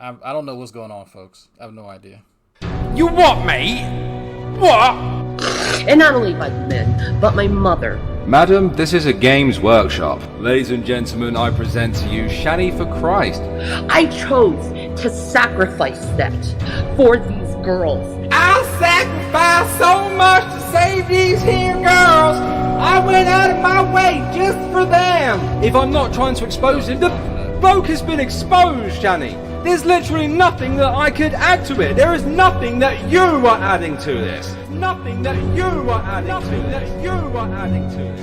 I don't know what's going on, folks. I have no idea. You what, mate? What? And not only by men, but my mother. Madam, this is a games workshop. Ladies and gentlemen, I present to you Shanny for Christ. I chose to sacrifice that for these girls. I sacrificed so much to save these here girls. I went out of my way just for them. If I'm not trying to expose him, the bloke has been exposed, Shanny. There's literally nothing that I could add to it. There is nothing that you are adding to this. Nothing that you are adding to this. You are adding to this.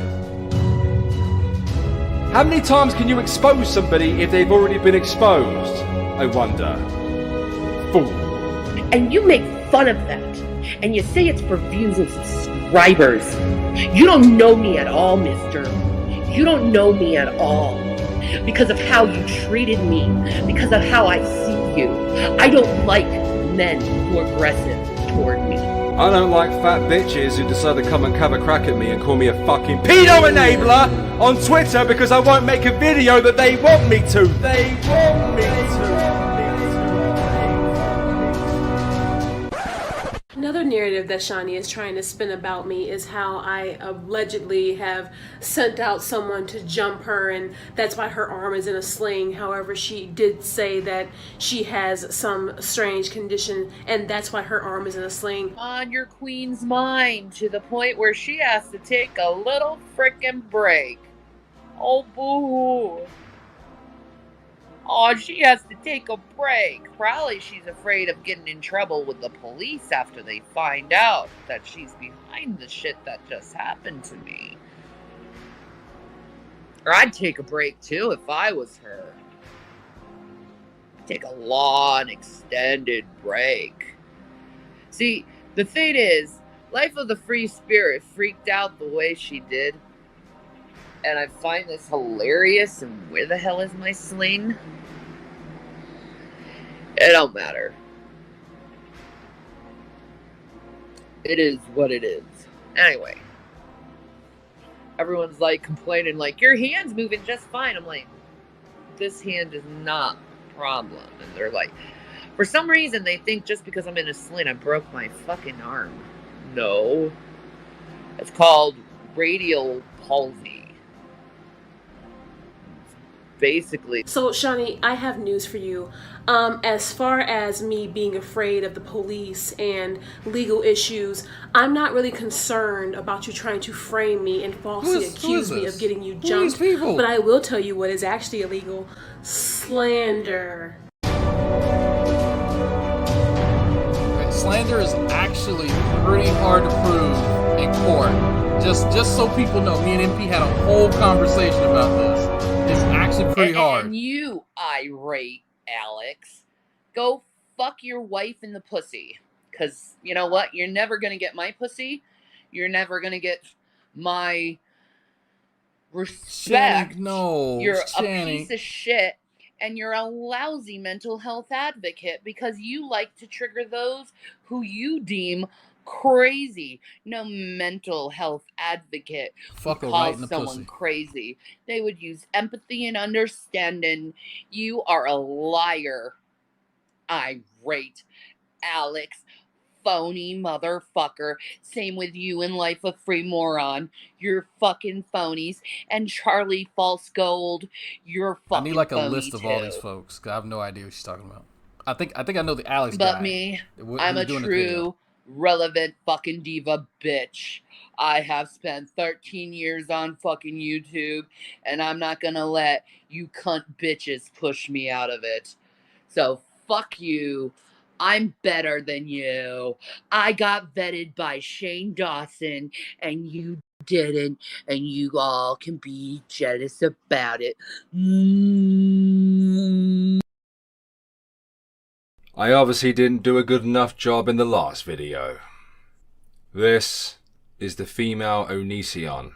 How many times can you expose somebody if they've already been exposed? I wonder. Fool. And you make fun of that. And you say it's for views and subscribers. You don't know me at all, mister. You don't know me at all. Because of how you treated me. Because of how I see you. I don't like men who are aggressive toward me. I don't like fat bitches who decide to come and have a crack at me and call me a fucking pedo enabler on Twitter because I won't make a video that they want me to. They want me to. Another narrative that Shanny is trying to spin about me is how I allegedly have sent out someone to jump her, and that's why her arm is in a sling. However, she did say that she has some strange condition, and that's why her arm is in a sling. On your queen's mind to the point where she has to take a little frickin' break. Oh, boo. Oh, she has to take a break. Probably she's afraid of getting in trouble with the police after they find out that she's behind the shit that just happened to me. Or I'd take a break too if I was her. Take a long, extended break. See, the thing is, Life of the Free Spirit freaked out the way she did. And I find this hilarious, and where the hell is my sling? It don't matter. It is what it is. Anyway. Everyone's like complaining like, your hand's moving just fine. I'm like, this hand is not a problem. And they're like, for some reason they think just because I'm in a sling I broke my fucking arm. No. It's called radial palsy. Basically. So, Shanny, I have news for you. As far as me being afraid of the police and legal issues, I'm not really concerned about you trying to frame me and falsely accuse me of getting you jumped. But I will tell you what is actually illegal: slander. Slander is actually pretty hard to prove in court. Just so people know, me and MP had a whole conversation about this. It's actually pretty hard. And you, irate Alex, go fuck your wife in the pussy. Because you know what? You're never going to get my pussy. You're never going to get my respect. Shanny, no. You're Shanny. a piece of shit. And you're a lousy mental health advocate because you like to trigger those who you deem crazy. No mental health advocate Fuck who her right calls in the someone pussy. crazy. They would use empathy and understanding. You are a liar. Irate Alex, phony motherfucker. Same with you in Life of Free Moron. You're fucking phonies. And Charlie False Gold, you're fucking I need like a phony list of too. all these folks, because I have no idea what she's talking about. I think I know the Alex But guy. me, Who's I'm a doing the video. true, relevant fucking diva bitch. I have spent 13 years on fucking YouTube, and I'm not gonna let you cunt bitches push me out of it. So fuck you. I'm better than you. I got vetted by Shane Dawson, and you didn't, and you all can be jealous about it. I obviously didn't do a good enough job in the last video. This is the female Onision.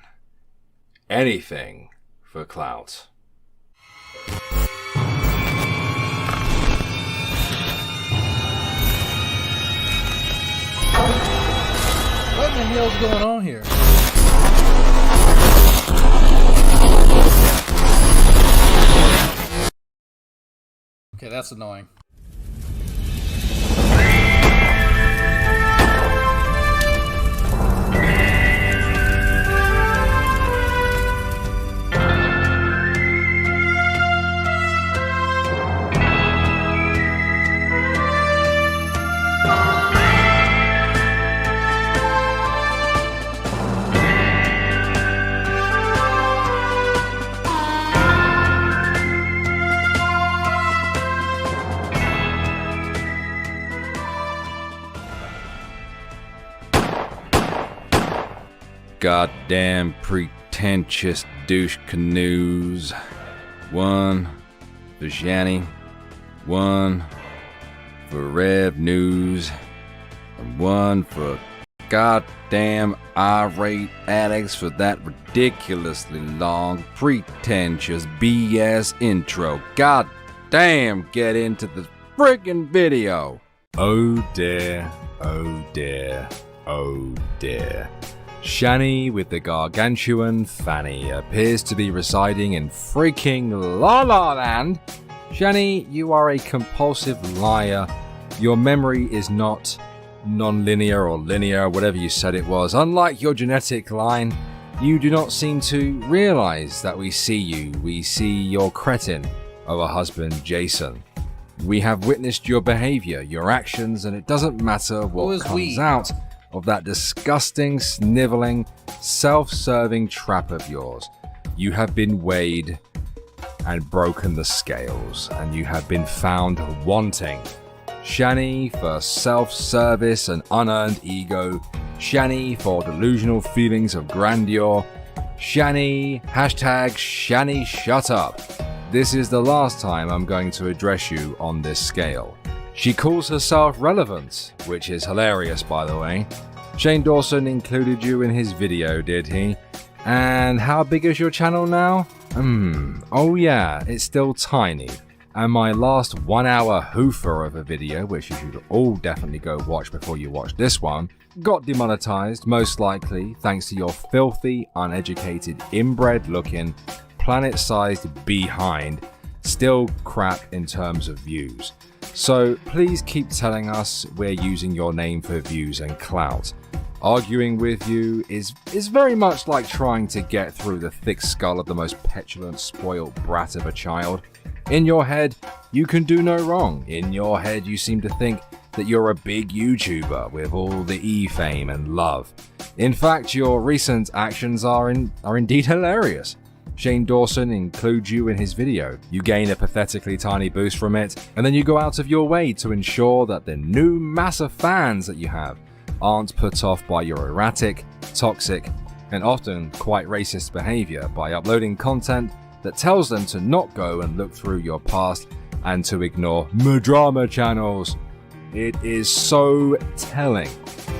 Anything for clout. What the hell's going on here? Okay, that's annoying. goddamn pretentious douche canoes. One for Shanny, one for Rev News, and one for goddamn irate addicts for that ridiculously long, pretentious BS intro. God damn, get into the friggin' video. Oh dear, oh dear, oh dear. Shanny with the gargantuan fanny appears to be residing in freaking La La Land. Shanny, you are a compulsive liar. Your memory is not non-linear or linear, whatever you said it was. Unlike your genetic line, you do not seem to realize that we see you. We see your cretin of a husband, Jason. We have witnessed your behavior, your actions, and it doesn't matter what comes out of that disgusting, sniveling, self-serving trap of yours. You have been weighed and broken the scales, and you have been found wanting. Shanny for self-service and unearned ego. Shanny for delusional feelings of grandeur. Shanny, hashtag Shanny shut up. This is the last time I'm going to address you on this scale. She calls herself relevant, which is hilarious, by the way. Shane Dawson included you in his video, did he? And how big is your channel now? Oh yeah, it's still tiny. And my last 1 hour hoofer of a video, which you should all definitely go watch before you watch this one, got demonetized, most likely thanks to your filthy, uneducated, inbred looking, planet-sized behind, still crap in terms of views. So please keep telling us we're using your name for views and clout. Arguing with you is very much like trying to get through the thick skull of the most petulant, spoiled brat of a child. In your head, you can do no wrong. In your head, you seem to think that you're a big YouTuber with all the E-fame and love. In fact, your recent actions are indeed hilarious. Shane Dawson includes you in his video. You gain a pathetically tiny boost from it, and then you go out of your way to ensure that the new mass of fans that you have aren't put off by your erratic, toxic, and often quite racist behavior by uploading content that tells them to not go and look through your past and to ignore drama channels. It is so telling,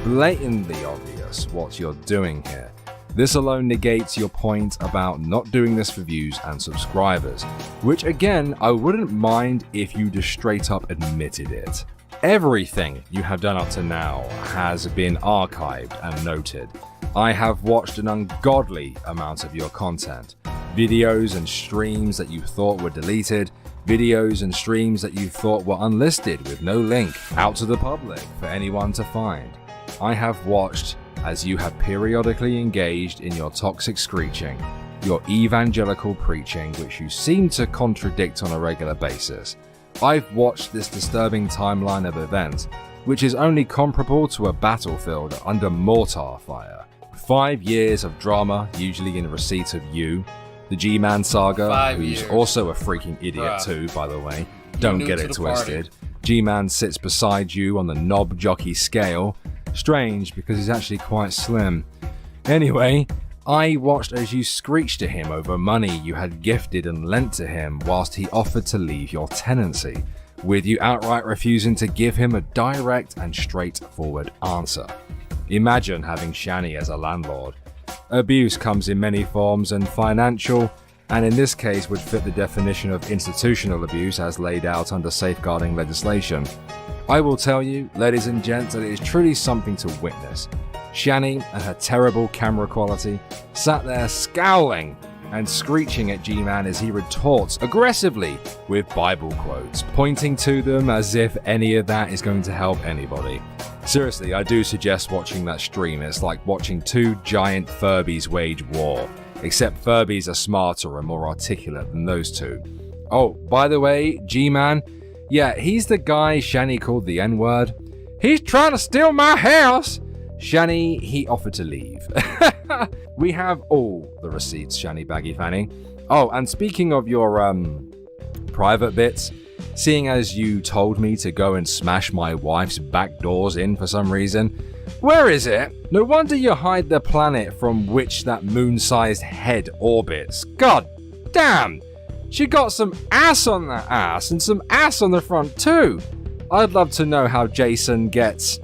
blatantly obvious what you're doing here. This alone negates your point about not doing this for views and subscribers, which again, I wouldn't mind if you just straight up admitted it. Everything you have done up to now has been archived and noted. I have watched an ungodly amount of your content. Videos and streams that you thought were deleted, videos and streams that you thought were unlisted with no link out to the public for anyone to find. I have watched as you have periodically engaged in your toxic screeching, your evangelical preaching, which you seem to contradict on a regular basis. I've watched this disturbing timeline of events, which is only comparable to a battlefield under mortar fire. 5 years of drama, usually in receipt of you. The G-Man saga, 5 who's years. also a freaking idiot too, by the way. Don't new get to it the twisted. G-Man sits beside you on the knob jockey scale. Strange, because he's actually quite slim. Anyway, I watched as you screeched to him over money you had gifted and lent to him whilst he offered to leave your tenancy, with you outright refusing to give him a direct and straightforward answer. Imagine having Shanny as a landlord. Abuse comes in many forms, and financial, and in this case would fit the definition of institutional abuse as laid out under safeguarding legislation. I will tell you, ladies and gents, that it is truly something to witness. Shanny and her terrible camera quality sat there scowling and screeching at G-Man as he retorts aggressively with Bible quotes, pointing to them as if any of that is going to help anybody. Seriously, I do suggest watching that stream. It's like watching two giant Furbies wage war, except Furbies are smarter and more articulate than those two. Oh, by the way, G-Man, yeah, he's the guy Shanny called the N-word. He's trying to steal my house! Shanny, he offered to leave. We have all the receipts, Shanny Baggy Fanny. Oh, and speaking of your, private bits, seeing as you told me to go and smash my wife's back doors in for some reason, Where is it? No wonder you hide the planet from which that moon-sized head orbits. God damn! She got some ass on that ass and some ass on the front too. I'd love to know how Jason gets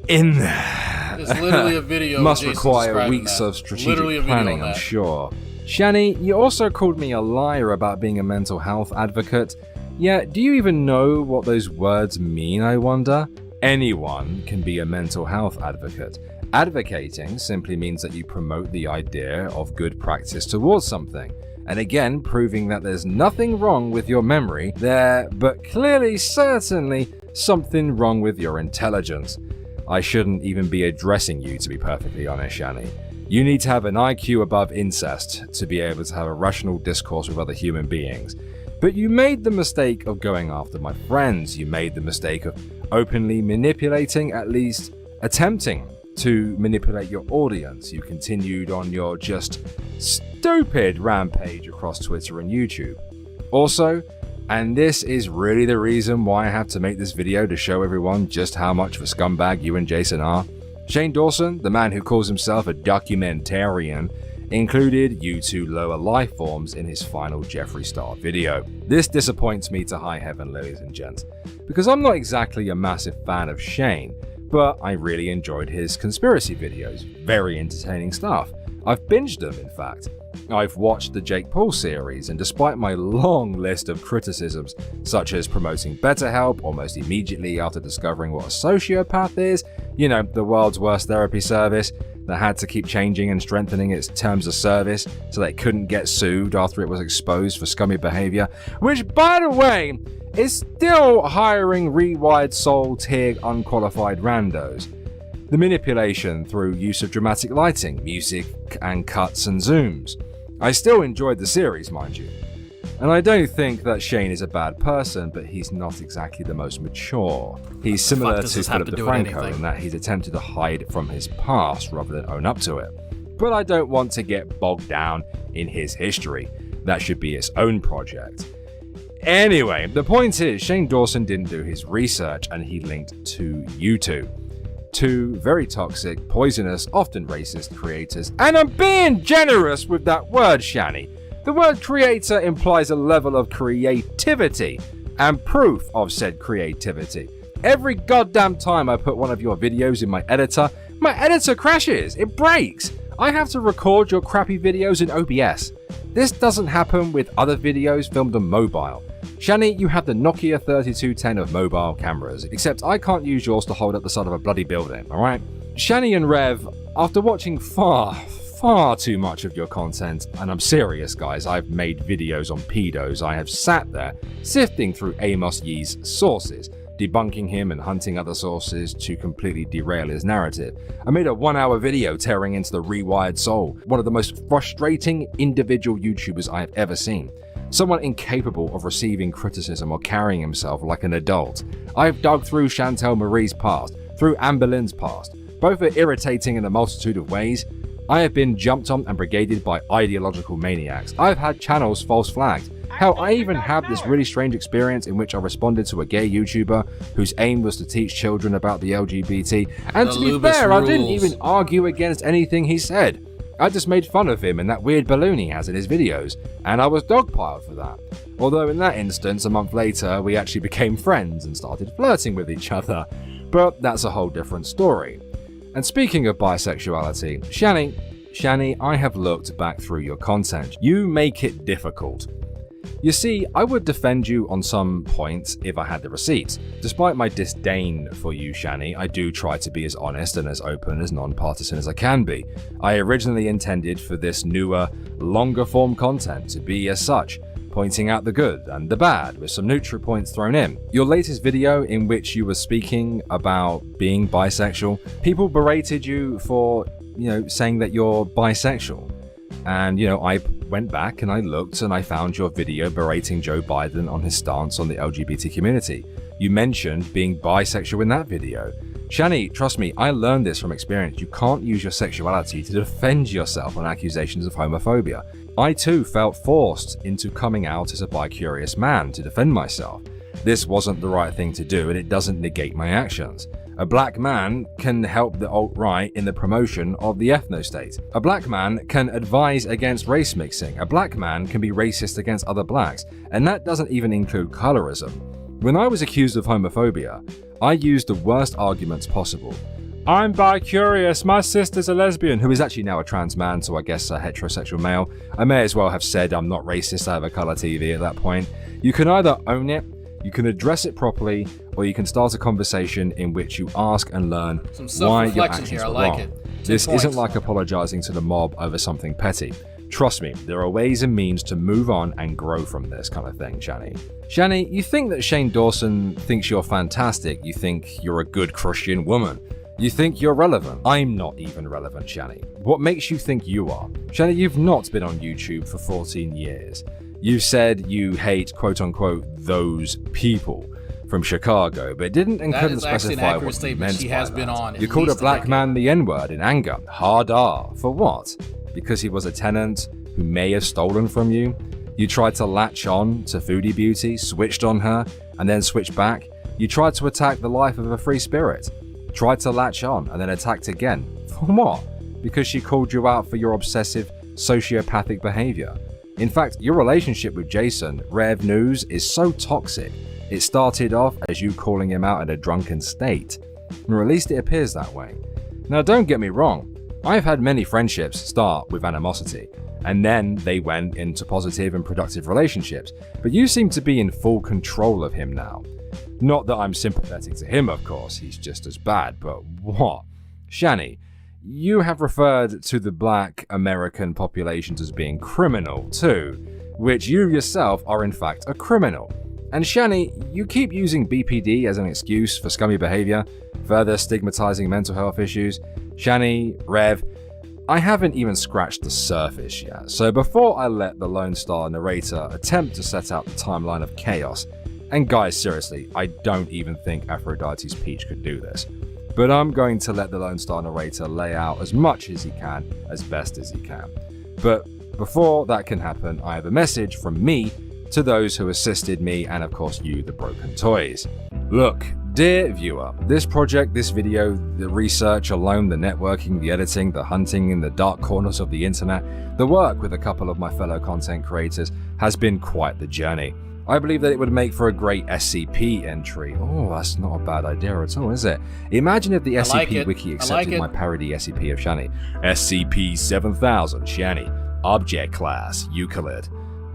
in there. It's literally a video. Must of Jason require describing weeks that. of strategic Literally a video planning, on I'm that. sure. Shanny, you also called me a liar about being a mental health advocate. Yeah, do you even know what those words mean, I wonder? Anyone can be a mental health advocate. Advocating simply means that you promote the idea of good practice towards something. And again, proving that there's nothing wrong with your memory there, but clearly, certainly, something wrong with your intelligence. I shouldn't even be addressing you, to be perfectly honest, Shanny. You need to have an IQ above incest to be able to have a rational discourse with other human beings. But you made the mistake of going after my friends. You made the mistake of openly manipulating, at least attempting to manipulate your audience. You continued on your just stupid rampage across Twitter and YouTube. Also, and this is really the reason why I have to make this video to show everyone just how much of a scumbag you and Jason are, Shane Dawson, the man who calls himself a documentarian, included you two lower life forms in his final Jeffree Star video. This disappoints me to high heaven, ladies and gents, because I'm not exactly a massive fan of Shane, but I really enjoyed his conspiracy videos. Very entertaining stuff. I've binged them, in fact. I've watched the Jake Paul series, and despite my long list of criticisms, such as promoting BetterHelp almost immediately after discovering what a sociopath is, you know, the world's worst therapy service that had to keep changing and strengthening its terms of service so they couldn't get sued after it was exposed for scummy behavior, which, by the way, is still hiring rewired soul tier unqualified randos. The manipulation through use of dramatic lighting, music, and cuts and zooms. I still enjoyed the series, mind you. And I don't think that Shane is a bad person, but he's not exactly the most mature. He's similar to Philip DeFranco in that he's attempted to hide from his past rather than own up to it. But I don't want to get bogged down in his history. That should be its own project. Anyway, the point is, Shane Dawson didn't do his research and he linked to you two. Two very toxic, poisonous, often racist creators. And I'm being generous with that word, Shanny. The word creator implies a level of creativity and proof of said creativity. Every goddamn time I put one of your videos in my editor crashes, it breaks. I have to record your crappy videos in OBS. This doesn't happen with other videos filmed on mobile. Shanny, you have the Nokia 3210 of mobile cameras, except I can't use yours to hold up the side of a bloody building, alright? Shanny and Rev, after watching far too much of your content, and I'm serious guys, I've made videos on pedos, I have sat there sifting through Amos Yee's sources, debunking him and hunting other sources to completely derail his narrative. I made a 1-hour video tearing into the Rewired Soul, one of the most frustrating individual YouTubers I have ever seen. Someone incapable of receiving criticism or carrying himself like an adult. I've dug through Chantel Marie's past, through Amber Lynn's past. Both are irritating in a multitude of ways. I have been jumped on and brigaded by ideological maniacs. I've had channels false flagged. Hell, I even had this really strange experience in which I responded to a gay YouTuber whose aim was to teach children about the LGBT, and to be fair, I didn't even argue against anything he said. I just made fun of him and that weird balloon he has in his videos, and I was dogpiled for that. Although in that instance, a month later, we actually became friends and started flirting with each other. But that's a whole different story. And speaking of bisexuality, Shanny, I have looked back through your content. You make it difficult. You see, I would defend you on some points if I had the receipts. Despite my disdain for you, Shanny, I do try to be as honest and as open as non-partisan as I can be. I originally intended for this newer, longer form content to be as such, pointing out the good and the bad with some neutral points thrown in. Your latest video in which you were speaking about being bisexual, people berated you for, saying that you're bisexual. And, I went back and I looked and I found your video berating Joe Biden on his stance on the LGBT community. You mentioned being bisexual in that video. Shanny, trust me, I learned this from experience. You can't use your sexuality to defend yourself on accusations of homophobia. I too felt forced into coming out as a bi-curious man to defend myself. This wasn't the right thing to do and it doesn't negate my actions. A black man can help the alt-right in the promotion of the ethno-state. A black man can advise against race mixing. A black man can be racist against other blacks. And that doesn't even include colorism. When I was accused of homophobia, I used the worst arguments possible. I'm bi-curious, my sister's a lesbian, who is actually now a trans man, so I guess a heterosexual male. I may as well have said I'm not racist, I have a colour TV at that point. You can either own it, you can address it properly, or you can start a conversation in which you ask and learn why your actions were wrong. This isn't like apologizing to the mob over something petty. Trust me, there are ways and means to move on and grow from this kind of thing, Shanny. Shanny, you think that Shane Dawson thinks you're fantastic. You think you're a good Christian woman. You think you're relevant. I'm not even relevant, Shanny. What makes you think you are? Shanny, you've not been on YouTube for 14 years. You've said you hate, quote-unquote, those people from Chicago, but couldn't specify what you meant by that. You called a black man the N-word in anger. Hard R. For what? Because he was a tenant who may have stolen from you? You tried to latch on to Foodie Beauty, switched on her, and then switched back? You tried to attack the life of a free spirit? Tried to latch on, and then attacked again? For what? Because she called you out for your obsessive, sociopathic behavior. In fact, your relationship with Jason, Rev News, is so toxic. It started off as you calling him out in a drunken state. Or at least it appears that way. Now don't get me wrong, I've had many friendships start with animosity, and then they went into positive and productive relationships, but you seem to be in full control of him now. Not that I'm sympathetic to him, of course, he's just as bad, but what? Shanny, you have referred to the black American populations as being criminal too, which you yourself are in fact a criminal. And Shanny, you keep using BPD as an excuse for scummy behavior, further stigmatizing mental health issues. Shanny, Rev, I haven't even scratched the surface yet, so before I let the Lone Star narrator attempt to set out the timeline of chaos, and guys, seriously, I don't even think Aphrodite's Peach could do this, but I'm going to let the Lone Star narrator lay out as much as he can, as best as he can. But before that can happen, I have a message from me to those who assisted me, and of course you, the Broken Toys. Look, dear viewer, this project, this video, the research alone, the networking, the editing, the hunting in the dark corners of the internet, the work with a couple of my fellow content creators has been quite the journey. I believe that it would make for a great SCP entry. Oh, that's not a bad idea at all, is it? Imagine if the SCP wiki accepted my parody SCP of Shanny. SCP-7000 Shanny, Object Class, Euclid.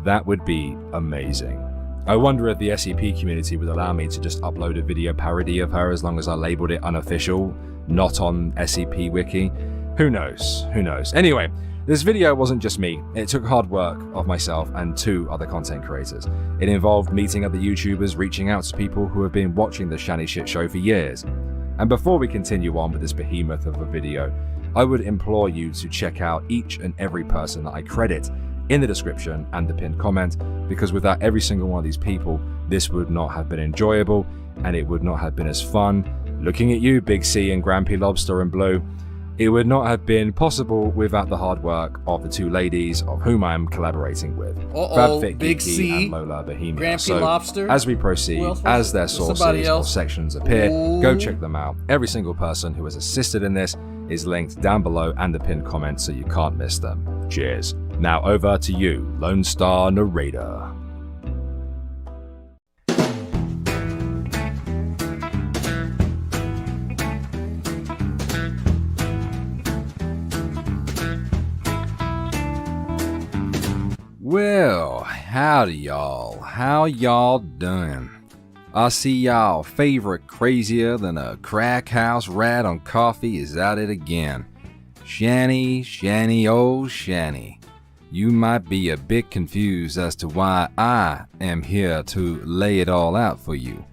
That would be amazing. I wonder if the SCP community would allow me to just upload a video parody of her as long as I labeled it unofficial, not on SCP wiki. Who knows? Who knows? Anyway, this video wasn't just me. It took hard work of myself and 2 other content creators. It involved meeting other YouTubers, reaching out to people who have been watching the Shanny Shit Show for years. And before we continue on with this behemoth of a video, I would implore you to check out each and every person that I credit in the description and the pinned comment, because without every single one of these people, this would not have been enjoyable, and it would not have been as fun. Looking at you, Big C and Grampy Lobster and Blue, it would not have been possible without the hard work of the 2 ladies of whom I am collaborating with, FabFit Big Geeky C, and Lola Bohemia. Grampy So, Lobster. as we proceed, as their sources or sections appear, go check them out. Every single person who has assisted in this is linked down below and the pinned comment, so you can't miss them. Cheers. Now over to you, Lone Star Narrator. Well, howdy y'all. How y'all doing? I see y'all favorite crazier than a crack house rat on coffee is at it again. Shanny, Shanny, oh Shanny. You might be a bit confused as to why I am here to lay it all out for you.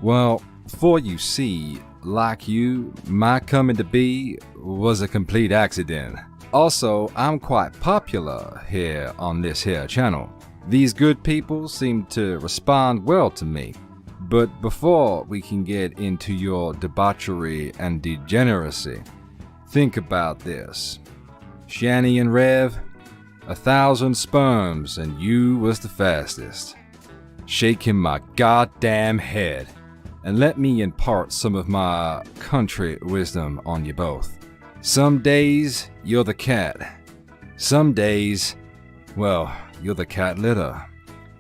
Well, for you see, like you, my coming to be was a complete accident. Also, I'm quite popular here on this here channel. These good people seem to respond well to me. But before we can get into your debauchery and degeneracy, think about this. Shanny and Rev, 1,000 sperms and you was the fastest. Shaking my goddamn head. and let me impart some of my country wisdom on you both. Some days, you're the cat. Some days, well, you're the cat litter.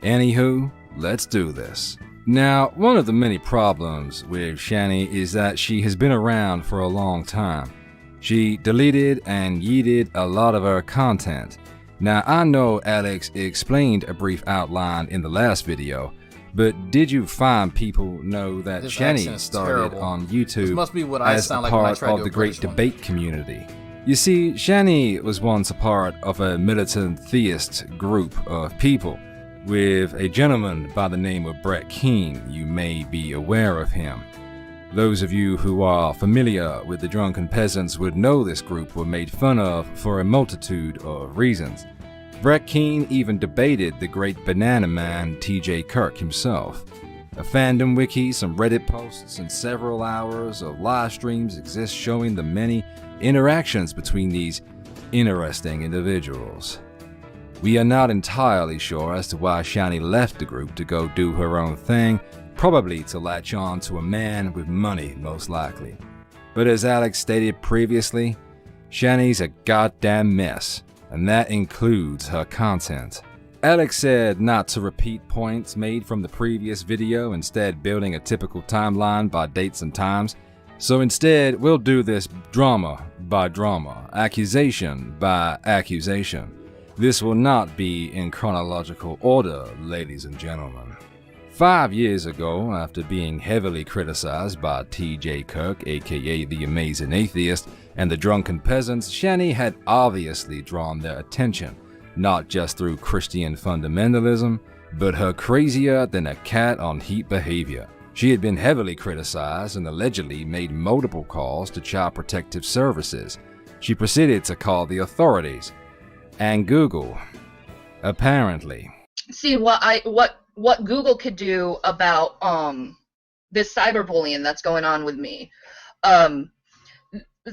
Anywho, let's do this. Now, one of the many problems with Shanny is that she has been around for a long time. She deleted and yeeted a lot of her content. Now, I know Alex explained a brief outline in the last video, but did you find people know that This Shanny accent's started terrible. on This YouTube must be what I as a sound like when I part try to of do the a great British one. debate community? You see, Shanny was once a part of a militant theist group of people with a gentleman by the name of Brett Keane. You may be aware of him. Those of you who are familiar with the Drunken Peasants would know this group were made fun of for a multitude of reasons. Brett Keane even debated the great banana man TJ Kirk himself. A fandom wiki, some Reddit posts, and several hours of live streams exist showing the many interactions between these interesting individuals. We are not entirely sure as to why Shanny left the group to go do her own thing, probably to latch on to a man with money, most likely. But as Alex stated previously, Shanny's a goddamn mess, and that includes her content. Alex said not to repeat points made from the previous video, instead building a typical timeline by dates and times. So instead, we'll do this drama by drama, accusation by accusation. This will not be in chronological order, ladies and gentlemen. 5 years ago, after being heavily criticized by TJ Kirk, aka the Amazing Atheist, and the Drunken Peasants, Shanny had obviously drawn their attention, not just through Christian fundamentalism, but her crazier than a cat on heat behavior. She had been heavily criticized and allegedly made multiple calls to Child Protective Services. She proceeded to call the authorities and Google. Apparently. See what Google could do about this cyberbullying that's going on with me.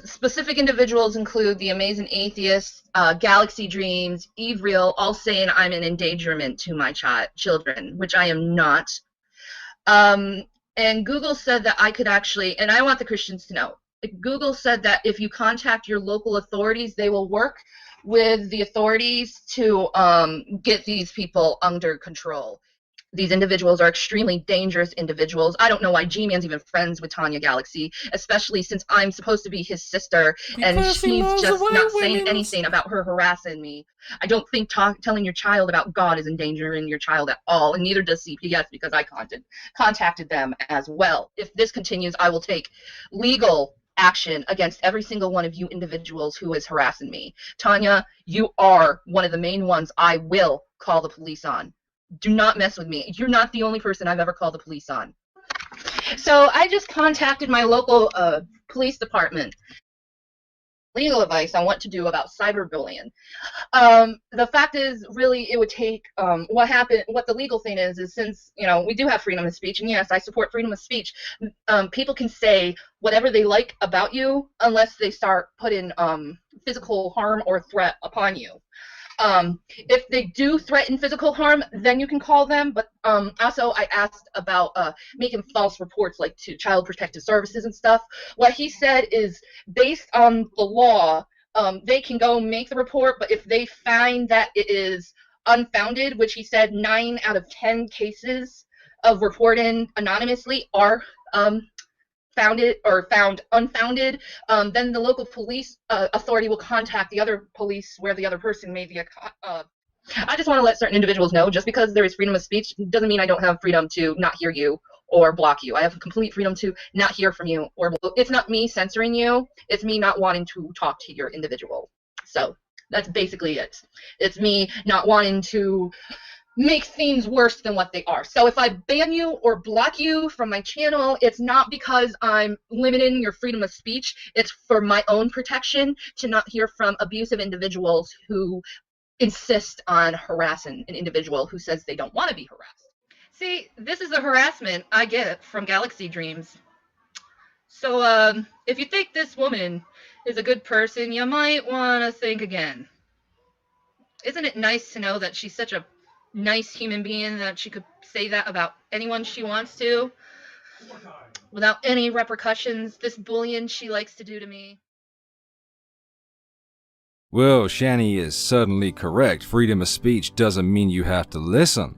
Specific individuals include the Amazing Atheist, Galaxy Dreams, Eve Real, all saying I'm an endangerment to my children, which I am not. And Google said that I could actually, and I want the Christians to know, Google said that if you contact your local authorities, they will work with the authorities to get these people under control. These individuals are extremely dangerous individuals. I don't know why G-Man's even friends with Tanya Galaxy, especially since I'm supposed to be his sister, and Because he she's loves just the white not saying women. anything about her harassing me. I don't think telling your child about God is endangering your child at all, and neither does CPS, because I contacted them as well. If this continues, I will take legal action against every single one of you individuals who is harassing me. Tanya, you are one of the main ones I will call the police on. Do not mess with me. You're not the only person I've ever called the police on. So I just contacted my local police department. Legal advice on what to do about cyberbullying. The fact is, really, it would take what the legal thing is since, we do have freedom of speech, and yes, I support freedom of speech. People can say whatever they like about you unless they start putting physical harm or threat upon you. If they do threaten physical harm, then you can call them. But also, I asked about making false reports, like to Child Protective Services and stuff. What he said is, based on the law, they can go make the report, but if they find that it is unfounded, which he said 9 out of 10 cases of reporting anonymously are found unfounded, then the local police authority will contact the other police where the other person may be I just want to let certain individuals know, just because there is freedom of speech doesn't mean I don't have freedom to not hear you or block you. I have complete freedom to not hear from you, or it's not me censoring you, it's me not wanting to talk to your individual. So that's basically it. It's me not wanting to make things worse than what they are. So if I ban you or block you from my channel, it's not because I'm limiting your freedom of speech. It's for my own protection, to not hear from abusive individuals who insist on harassing an individual who says they don't want to be harassed. See, this is the harassment I get from Galaxy Dreams. So if you think this woman is a good person, you might want to think again. Isn't it nice to know that she's such a nice human being that she could say that about anyone she wants to? without any repercussions, this bullying she likes to do to me. Well, Shanny is certainly correct. Freedom of speech doesn't mean you have to listen.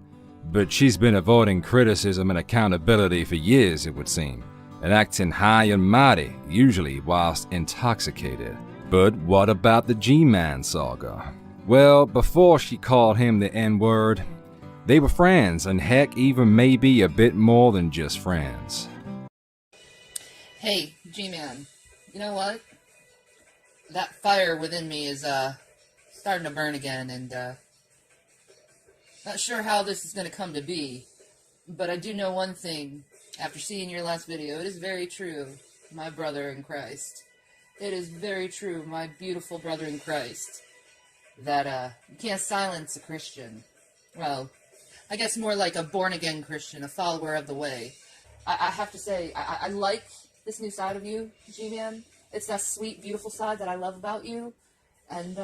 But she's been avoiding criticism and accountability for years, it would seem, and acting high and mighty, usually whilst intoxicated. But what about the G-Man saga? Well, before she called him the N-word, they were friends, and heck, even maybe a bit more than just friends. Hey, G-Man, you know what? That fire within me is, starting to burn again, and, not sure how this is going to come to be, but I do know one thing. After seeing your last video, it is very true, my brother in Christ. It is very true, my beautiful brother in Christ, that, you can't silence a Christian. Well, I guess more like a born-again Christian, a follower of the way. I have to say, I like this new side of you, G-Man. It's that sweet, beautiful side that I love about you. And,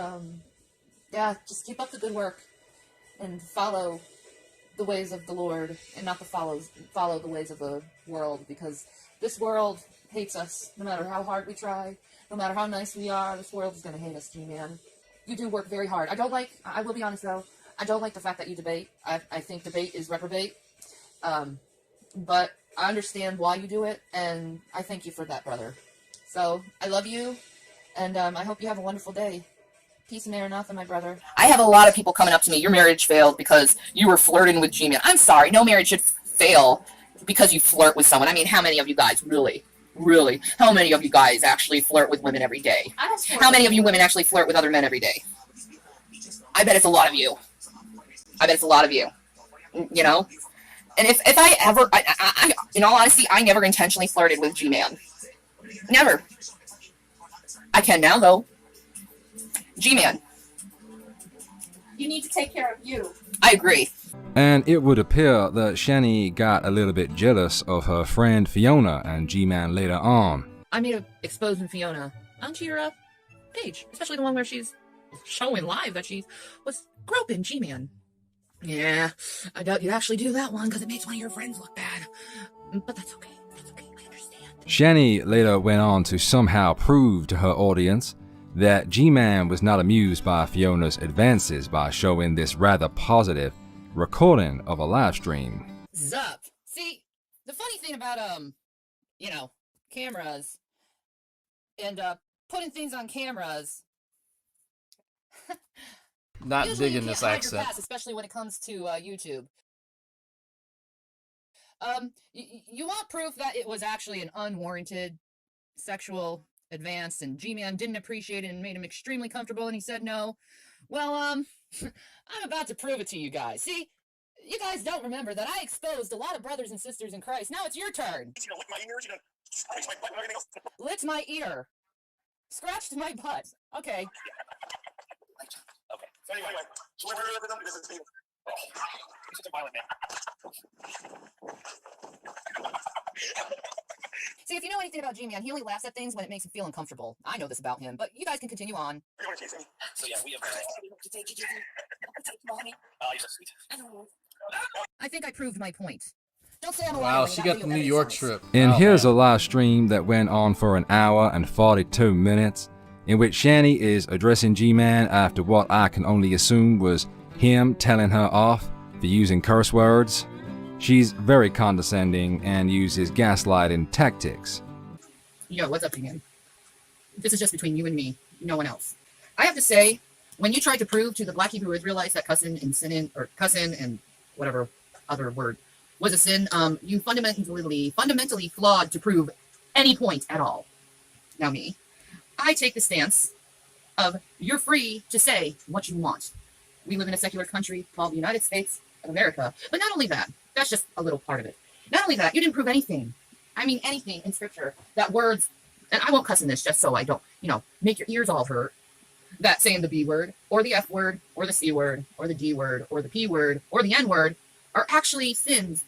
yeah, just keep up the good work. And follow the ways of the Lord, and not follow the ways of the world, because this world hates us. No matter how hard we try, no matter how nice we are, this world is going to hate us, G-Man. You do work very hard. I will be honest though, I don't like the fact that you debate. I think debate is reprobate. But I understand why you do it, and I thank you for that, brother. So, I love you, and I hope you have a wonderful day. Peace and Maranatha, my brother. I have a lot of people coming up to me, your marriage failed because you were flirting with G-Man. I'm sorry, no marriage should fail because you flirt with someone. I mean, how many of you guys really, how many of you guys actually flirt with women every day? How many of you women actually flirt with other men every day? I bet it's a lot of you. I bet it's a lot of you. You know? And if I ever, I in all honesty, I never intentionally flirted with G-Man. Never. I can now, though. G-Man. You need to take care of you. I agree. And it would appear that Shanny got a little bit jealous of her friend Fiona and G-Man later on. I made a exposing Fiona onto your page, especially the one where she's showing live that she was groping G-Man. Yeah, I doubt you'd actually do that one because it makes one of your friends look bad. But that's okay. That's okay. I understand. Shanny later went on to somehow prove to her audience that G-Man was not amused by Fiona's advances by showing this rather positive recording of a live stream. Zup. See, the funny thing about, you know, cameras and, putting things on cameras. Not Usually digging you this can't hide accent. your past, especially when it comes to, YouTube. You want proof that it was actually an unwarranted sexual advance, and G-Man didn't appreciate it and made him extremely comfortable, and he said no. Well, I'm about to prove it to you guys. See, you guys don't remember that I exposed a lot of brothers and sisters in Christ. Now it's your turn. You gonna lick my ears? You gonna scratch my butt and everything else? Licked my ear. Scratched my butt. Okay. Okay. So anyway, this is Steve. Oh, you're such a violent man. See, if you know anything about G-Man, he only laughs at things when it makes him feel uncomfortable. I know this about him, but you guys can continue on. Are you gonna chase me? So yeah, we have. You're so sweet. I think I proved my point. Don't say I'm a Wow, liar. she got the New York trip. And Oh, here's man. a live stream that went on for an hour and 42 minutes, in which Shanny is addressing G-Man after what I can only assume was him telling her off for using curse words. She's very condescending and uses gaslighting tactics. Yo, what's up, G-Man? This is just between you and me, no one else. I have to say, when you tried to prove to the Black Hebrew Israelites that cussing and whatever other word was a sin, you fundamentally flawed to prove any point at all. Now me, I take the stance of you're free to say what you want. We live in a secular country called the United States of America. But not only that, that's just a little part of it. Not only that, you didn't prove anything. I mean, anything in scripture that words, and I won't cuss in this just so I don't, make your ears all hurt, that saying the B word, or the F word, or the C word, or the D word, or the P word, or the N word are actually sins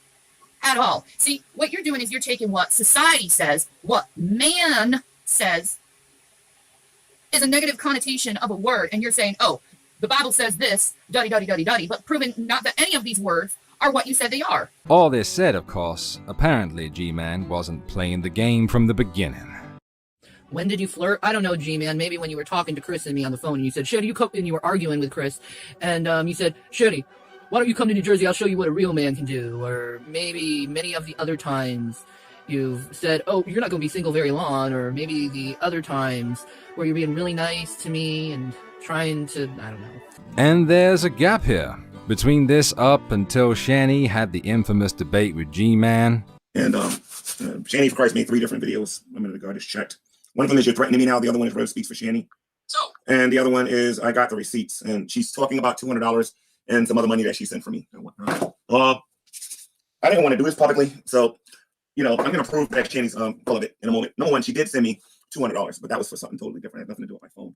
at all. See, what you're doing is you're taking what society says, what man says, is a negative connotation of a word, and you're saying, oh, the Bible says this, duddy, but proving not that any of these words are what you said they are. All this said, of course, apparently G-Man wasn't playing the game from the beginning. When did you flirt? I don't know, G-Man. Maybe when you were talking to Chris and me on the phone, and you said, Shanny, you come, and you were arguing with Chris, and you said, Shanny, why don't you come to New Jersey? I'll show you what a real man can do. Or maybe many of the other times you've said, oh, you're not going to be single very long. Or maybe the other times where you're being really nice to me and trying to, I don't know. And there's a gap here between this up until Shanny had the infamous debate with G-Man. And Shanny, for Christ, made 3 different videos a minute ago. I just checked. One of them is You're Threatening Me Now. The other one is Rev Speaks for Shanny. So, And the other one is I Got the Receipts. And she's talking about $200 and some other money that she sent for me. I didn't want to do this publicly. So, I'm going to prove that Shanny's full of it in a moment. Number one, she did send me $200, but that was for something totally different. It had nothing to do with my phone.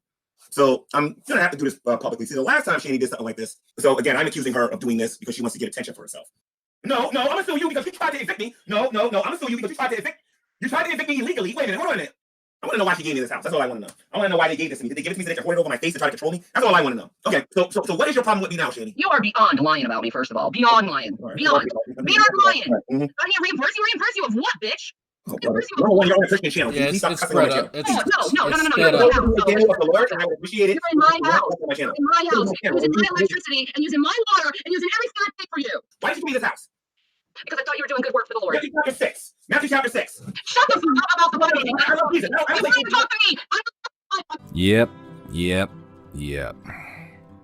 So I'm going to have to do this publicly. See, the last time Shanny did something like this. So again, I'm accusing her of doing this because she wants to get attention for herself. No, I'm going to sue you because you tried to evict me. No, I'm going to sue you because you tried to evict me illegally. Wait a minute, hold on a minute. I want to know why she gave me this house. That's all I want to know. I want to know why they gave this to me. Did they give it to me so they could hold it over my face and try to control me? That's all I want to know. Okay, so what is your problem with me now, Shanny? You are beyond lying about me, first of all. Beyond lying. Right. Beyond lying. Mm-hmm. I need to reimburse you. Reimburse you of what, bitch? Number one, you're on a Christian channel. Yeah, Please it's stop spread cussing on my up. channel. No. It's You're sped in up. my house. You're of the Lord, and I would appreciate it. You're in my house. You're In my house. Using my electricity and using my water and using everything I pay for you. Why did you give me this house? Because I thought you were doing good work for the Lord. Matthew chapter 6. Matthew chapter 6. Shut the fuck up about the money. I don't need it. No, I You don't can't even talk to me. Yep.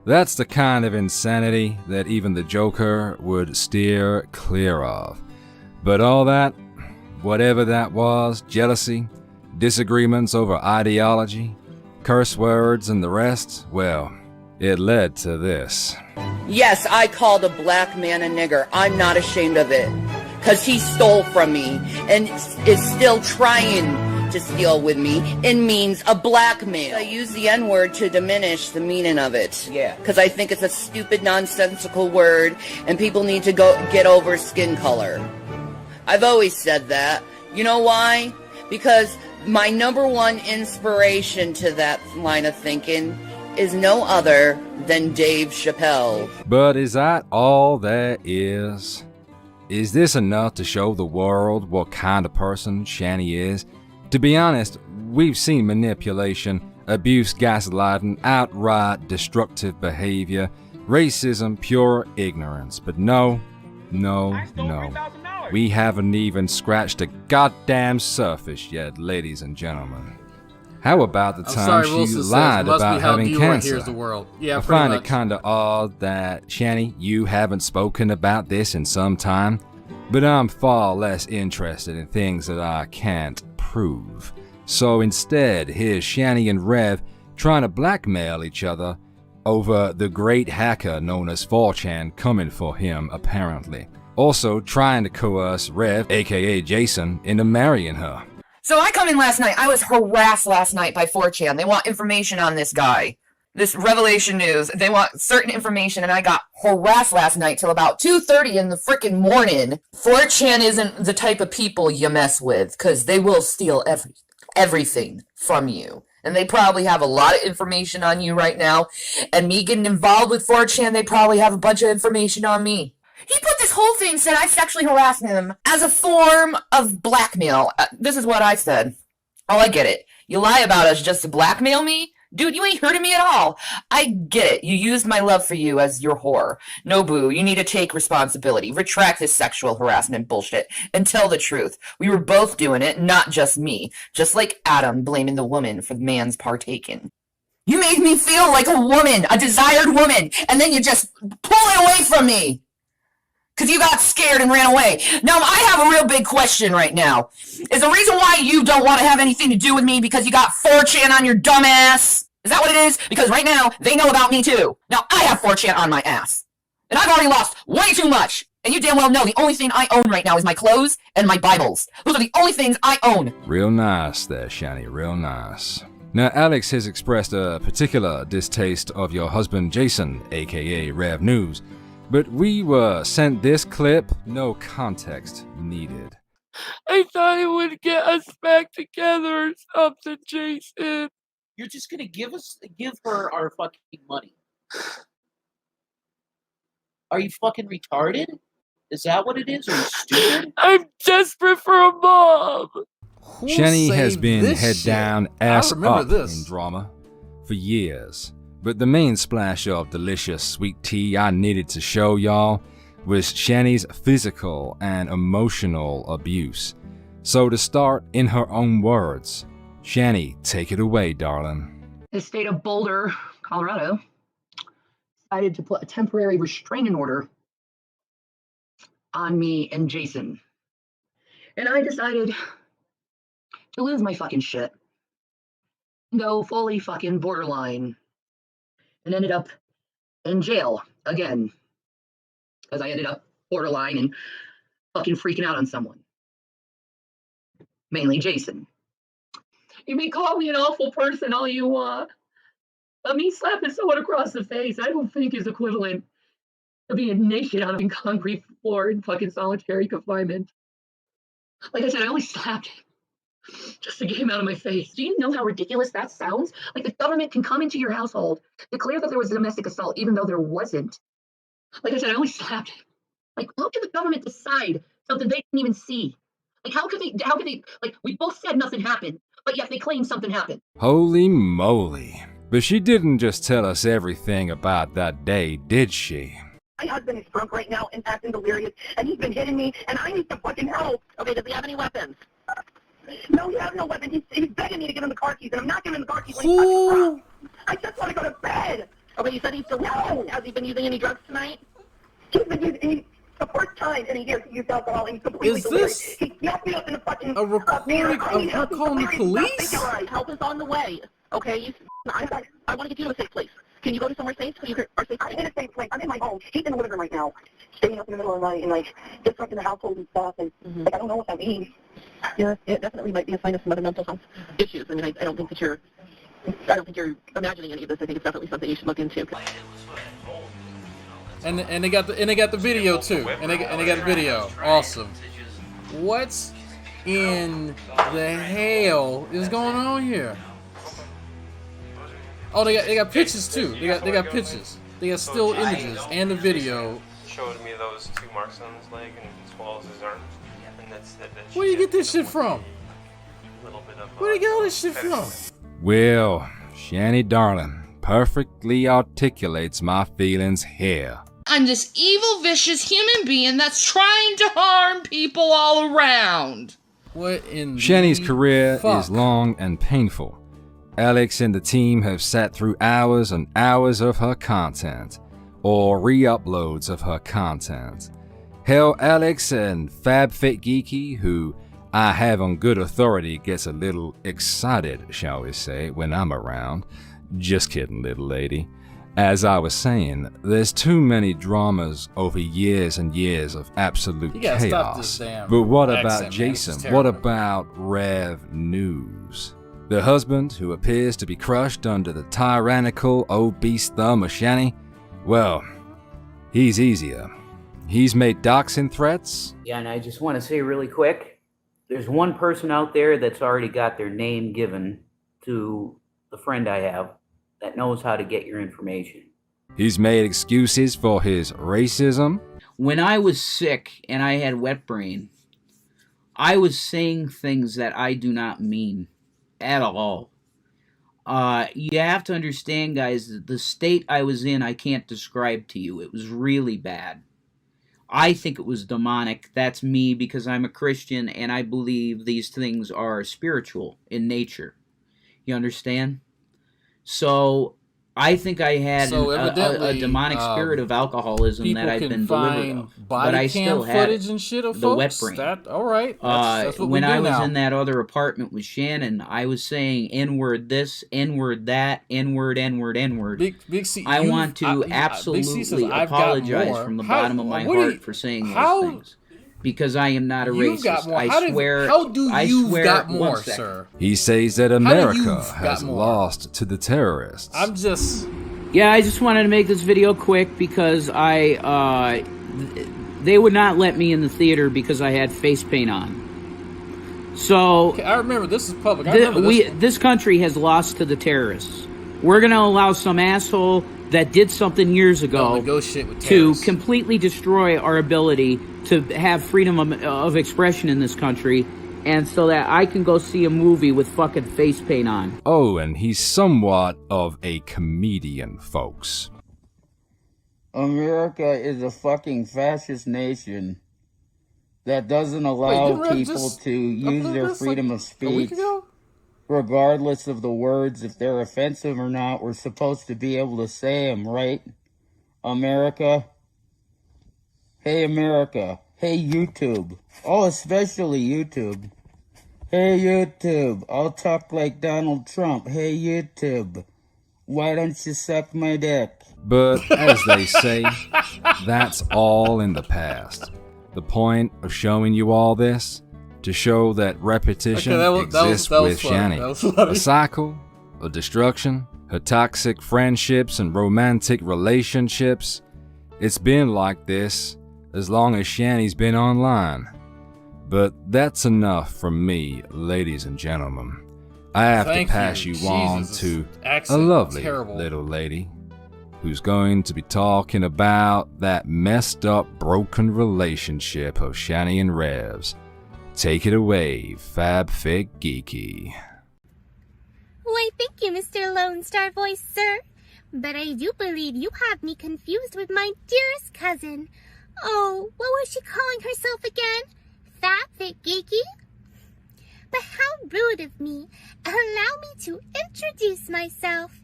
That's the kind of insanity that even the Joker would steer clear of. But all that, whatever that was, jealousy, disagreements over ideology, curse words, and the rest, well, it led to this. yes, I called a black man a nigger. I'm not ashamed of it. Because he stole from me and is still trying to steal with me and means a blackmail. I use the N-word to diminish the meaning of it. Yeah. Because I think it's a stupid, nonsensical word and people need to get over skin color. I've always said that. You know why? Because my number one inspiration to that line of thinking is no other than Dave Chappelle. But is that all there is? Is this enough to show the world what kind of person Shanny is? To be honest, we've seen manipulation, abuse, gaslighting, outright destructive behavior, racism, pure ignorance. But no. We haven't even scratched the goddamn surface yet, ladies and gentlemen. How about the I'm time sorry, she Wilson says, lied must about be how having Dior cancer? hears the world. Yeah, I pretty find much. it kinda odd that, Shanny, you haven't spoken about this in some time, but I'm far less interested in things that I can't prove. So instead, here's Shanny and Rev trying to blackmail each other over the great hacker known as 4chan coming for him, apparently. Also trying to coerce Rev, aka Jason, into marrying her. So I come in last night. I was harassed last night by 4chan. They want information on this guy. This Revelation News. They want certain information, and I got harassed last night till about 2:30 in the frickin' morning. 4chan isn't the type of people you mess with, because they will steal everything from you. And they probably have a lot of information on you right now. And me getting involved with 4chan, they probably have a bunch of information on me. He put this whole thing, said I sexually harassed him as a form of blackmail. This is what I said. Oh, I get it. You lie about us just to blackmail me? Dude, you ain't hurting me at all. I get it. You used my love for you as your whore. No, boo, you need to take responsibility. Retract this sexual harassment bullshit and tell the truth. We were both doing it, not just me. Just like Adam blaming the woman for the man's partaking. You made me feel like a woman, a desired woman, and then you just pull it away from me. Because you got scared and ran away. Now, I have a real big question right now. Is the reason why you don't want to have anything to do with me because you got 4chan on your dumb ass? Is that what it is? Because right now, they know about me too. Now, I have 4chan on my ass. And I've already lost way too much. And you damn well know the only thing I own right now is my clothes and my Bibles. Those are the only things I own. Real nice there, Shanny, real nice. Now, Alex has expressed a particular distaste of your husband, Jason, aka Rev News. But we were sent this clip, no context needed. I thought it would get us back together or something, Jason. You're just gonna give her our fucking money. Are you fucking retarded? Is that what it is? Are you stupid? I'm desperate for a mom. Who Shanny has saved been this head shit? down, I ass remember up this. in drama for years. But the main splash of delicious sweet tea I needed to show y'all was Shanny's physical and emotional abuse. So to start, in her own words, Shanny, take it away, darling. The state of Boulder, Colorado, decided to put a temporary restraining order on me and Jason. And I decided to lose my fucking shit, go fully fucking borderline, and ended up in jail again because I ended up borderline and fucking freaking out on someone, mainly Jason. You may call me an awful person all you want, but me slapping someone across the face I don't think is equivalent to being naked on a concrete floor in fucking solitary confinement. Like I said, I only slapped him just to get him out of my face. Do you know how ridiculous that sounds? Like the government can come into your household, declare that there was a domestic assault, even though there wasn't. Like I said, I only slapped him. Like, how can the government decide something they didn't even see? Like, how could they, like, we both said nothing happened, but yet they claim something happened. Holy moly. But she didn't just tell us everything about that day, did she? My husband is drunk right now and acting delirious, and he's been hitting me, and I need some fucking help. Okay, does he have any weapons? No, he has no weapons. He's begging me to give him the car keys, and I'm not giving him the car keys when he's fucking drunk. I just want to go to bed. Okay, you said he's still Has he been using any drugs tonight? He's been using, the first time in a year he used alcohol, and he's completely delirious. He snapped me up in the fucking... A recording of her calling the police? Help is on the way. Okay, I want to get you to a safe place. Can you go to somewhere safe? I'm in a safe place. I'm in my home. He's in the living room right now, staying up in the middle of the night and like disrupting the household and stuff. And like I don't know what that means. Yeah, it definitely might be a sign of some other mental health issues. I mean, I don't think you're imagining any of this. I think it's definitely something you should look into. And they got the video too. And they got the video. Awesome. What in the hell is going on here? Oh, they got pictures too. They got pictures. They got still images and the video. Showed me those 2 marks on his leg and as well as his arm. And that's Where do you get this shit from? Where do you get all this shit from? Well, Shanny darling perfectly articulates my feelings here. I'm this evil, vicious human being that's trying to harm people all around. What in Shanny's the career fuck? is long and painful. Alex and the team have sat through hours and hours of her content, or re-uploads of her content. Hell, Alex and FabFitGeeky, who I have on good authority gets a little excited, shall we say, when I'm around. Just kidding, little lady. As I was saying, there's too many dramas over years and years of absolute You gotta stop chaos. this damn But what accent, about man. This Jason? is What terrible. about Rev News? The husband who appears to be crushed under the tyrannical obese thumb of Shanny? Well, he's easier. He's made doxing threats. Yeah, and I just want to say really quick, there's one person out there that's already got their name given to the friend I have that knows how to get your information. He's made excuses for his racism. When I was sick and I had wet brain, I was saying things that I do not mean at all. You have to understand, guys, that the state I was in, I can't describe to you. It was really bad. I think it was demonic. That's me because I'm a Christian and I believe these things are spiritual in nature. You understand? So I think I had a demonic spirit of alcoholism that I've been delivered of. But I still had footage and shit of the wet folks. brain. That all right. That's what When we do I was now. in that other apartment with Shannon, I was saying N-word this, N-word that, N-word, N-word, N-word. Big C, I want to absolutely apologize from the bottom of my heart for saying those things. Because I am not a racist. I swear. How do you got one more, second. sir? He says that do America you've has got more? lost to the terrorists. I'm just. Yeah, I just wanted to make this video quick because they would not let me in the theater because I had face paint on. So Okay, I remember this is public. I remember this. this country has lost to the terrorists. We're going to allow some asshole that did something years ago negotiate with to terrorists. completely destroy our ability to have freedom of expression in this country, and so that I can go see a movie with fucking face paint on. Oh, and he's somewhat of a comedian, folks. America is a fucking fascist nation that doesn't allow people to use their freedom of speech, regardless of the words, if they're offensive or not. We're supposed to be able to say them, right? America? Hey, America. Hey, YouTube. Oh, especially YouTube. Hey, YouTube. I'll talk like Donald Trump. Hey, YouTube. Why don't you suck my dick? But, as they say, that's all in the past. The point of showing you all this? To show that repetition exists with Shanny. A cycle, a destruction, her toxic friendships and romantic relationships. It's been like this as long as Shanny's been online. But that's enough from me, ladies and gentlemen. I have to pass you on to a lovely little lady who's going to be talking about that messed up, broken relationship of Shanny and Revs. Take it away, Fabfig Geeky. Why, thank you, Mr. Lone Star Voice, sir. But I do believe you have me confused with my dearest cousin. Oh, what was she calling herself again? Fabfig Geeky? But how rude of me. Allow me to introduce myself.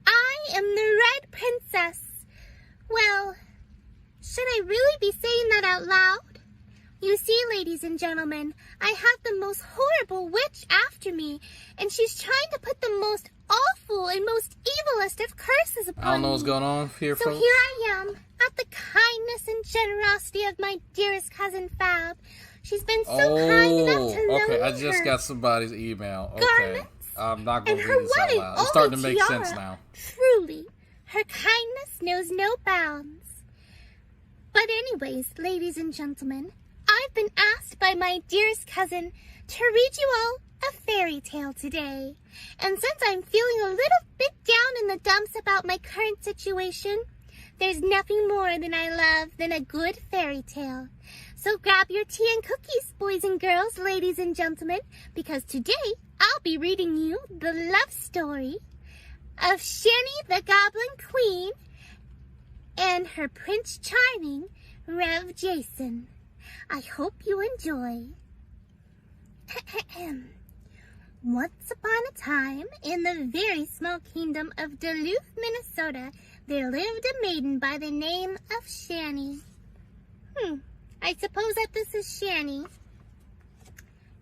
I am the Red Princess. Well, should I really be saying that out loud? You see, ladies and gentlemen, I have the most horrible witch after me, and she's trying to put the most awful and most evilest of curses upon me. I don't know what's going on here, So folks. here I am, at the kindness and generosity of my dearest cousin Fab. She's been so kind enough to loan okay, I me just her got somebody's email. Okay, garments I'm not going and to her read this out one loud. and It's starting to only make tiara. sense now. Truly, her kindness knows no bounds. But anyways, ladies and gentlemen, I've been asked by my dearest cousin to read you all a fairy tale today. And since I'm feeling a little bit down in the dumps about my current situation, there's nothing more than I love than a good fairy tale. So grab your tea and cookies, boys and girls, ladies and gentlemen, because today I'll be reading you the love story of Shanny the Goblin Queen and her Prince Charming, Rev Jason. I hope you enjoy. Once upon a time, in the very small kingdom of Duluth, Minnesota, there lived a maiden by the name of Shanny. I suppose that this is Shanny.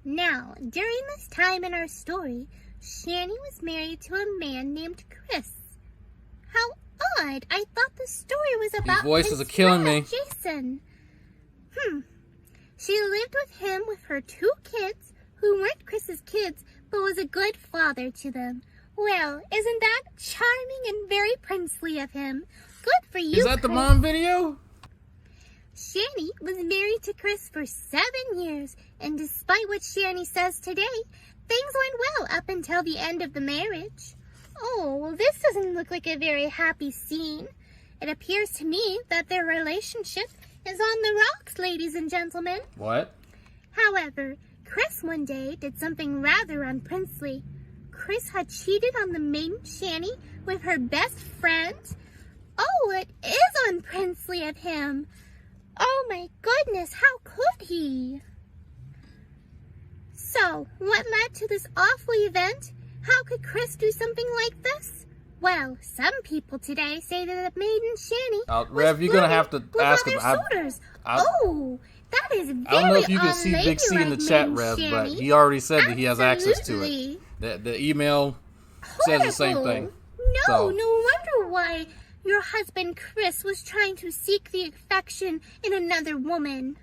Now, during this time in our story, Shanny was married to a man named Chris. How odd! I thought the story was about These voices Prince are killing me. Jason. She lived with him with her 2 kids, who weren't Chris's kids, but was a good father to them. Well, isn't that charming and very princely of him? Good for you, Is that the Chris. mom video? Shanny was married to Chris for 7 years, and despite what Shanny says today, things went well up until the end of the marriage. Oh, well, this doesn't look like a very happy scene. It appears to me that their relationship is on the rocks, ladies and gentlemen. What? However, Chris one day did something rather unprincely. Chris had cheated on the maiden Shanny with her best friend. Oh, it is unprincely of him. Oh my goodness, how could he? So, what led to this awful event? How could Chris do something like this? Well, some people today say that the maiden Shanny Rev, you're gonna have to ask him. Suitors. Oh, that is very I don't know if you can see Big C in the chat, Rev, but he already said that he has access to it. The email says the same thing. No wonder why your husband Chris was trying to seek the affection in another woman.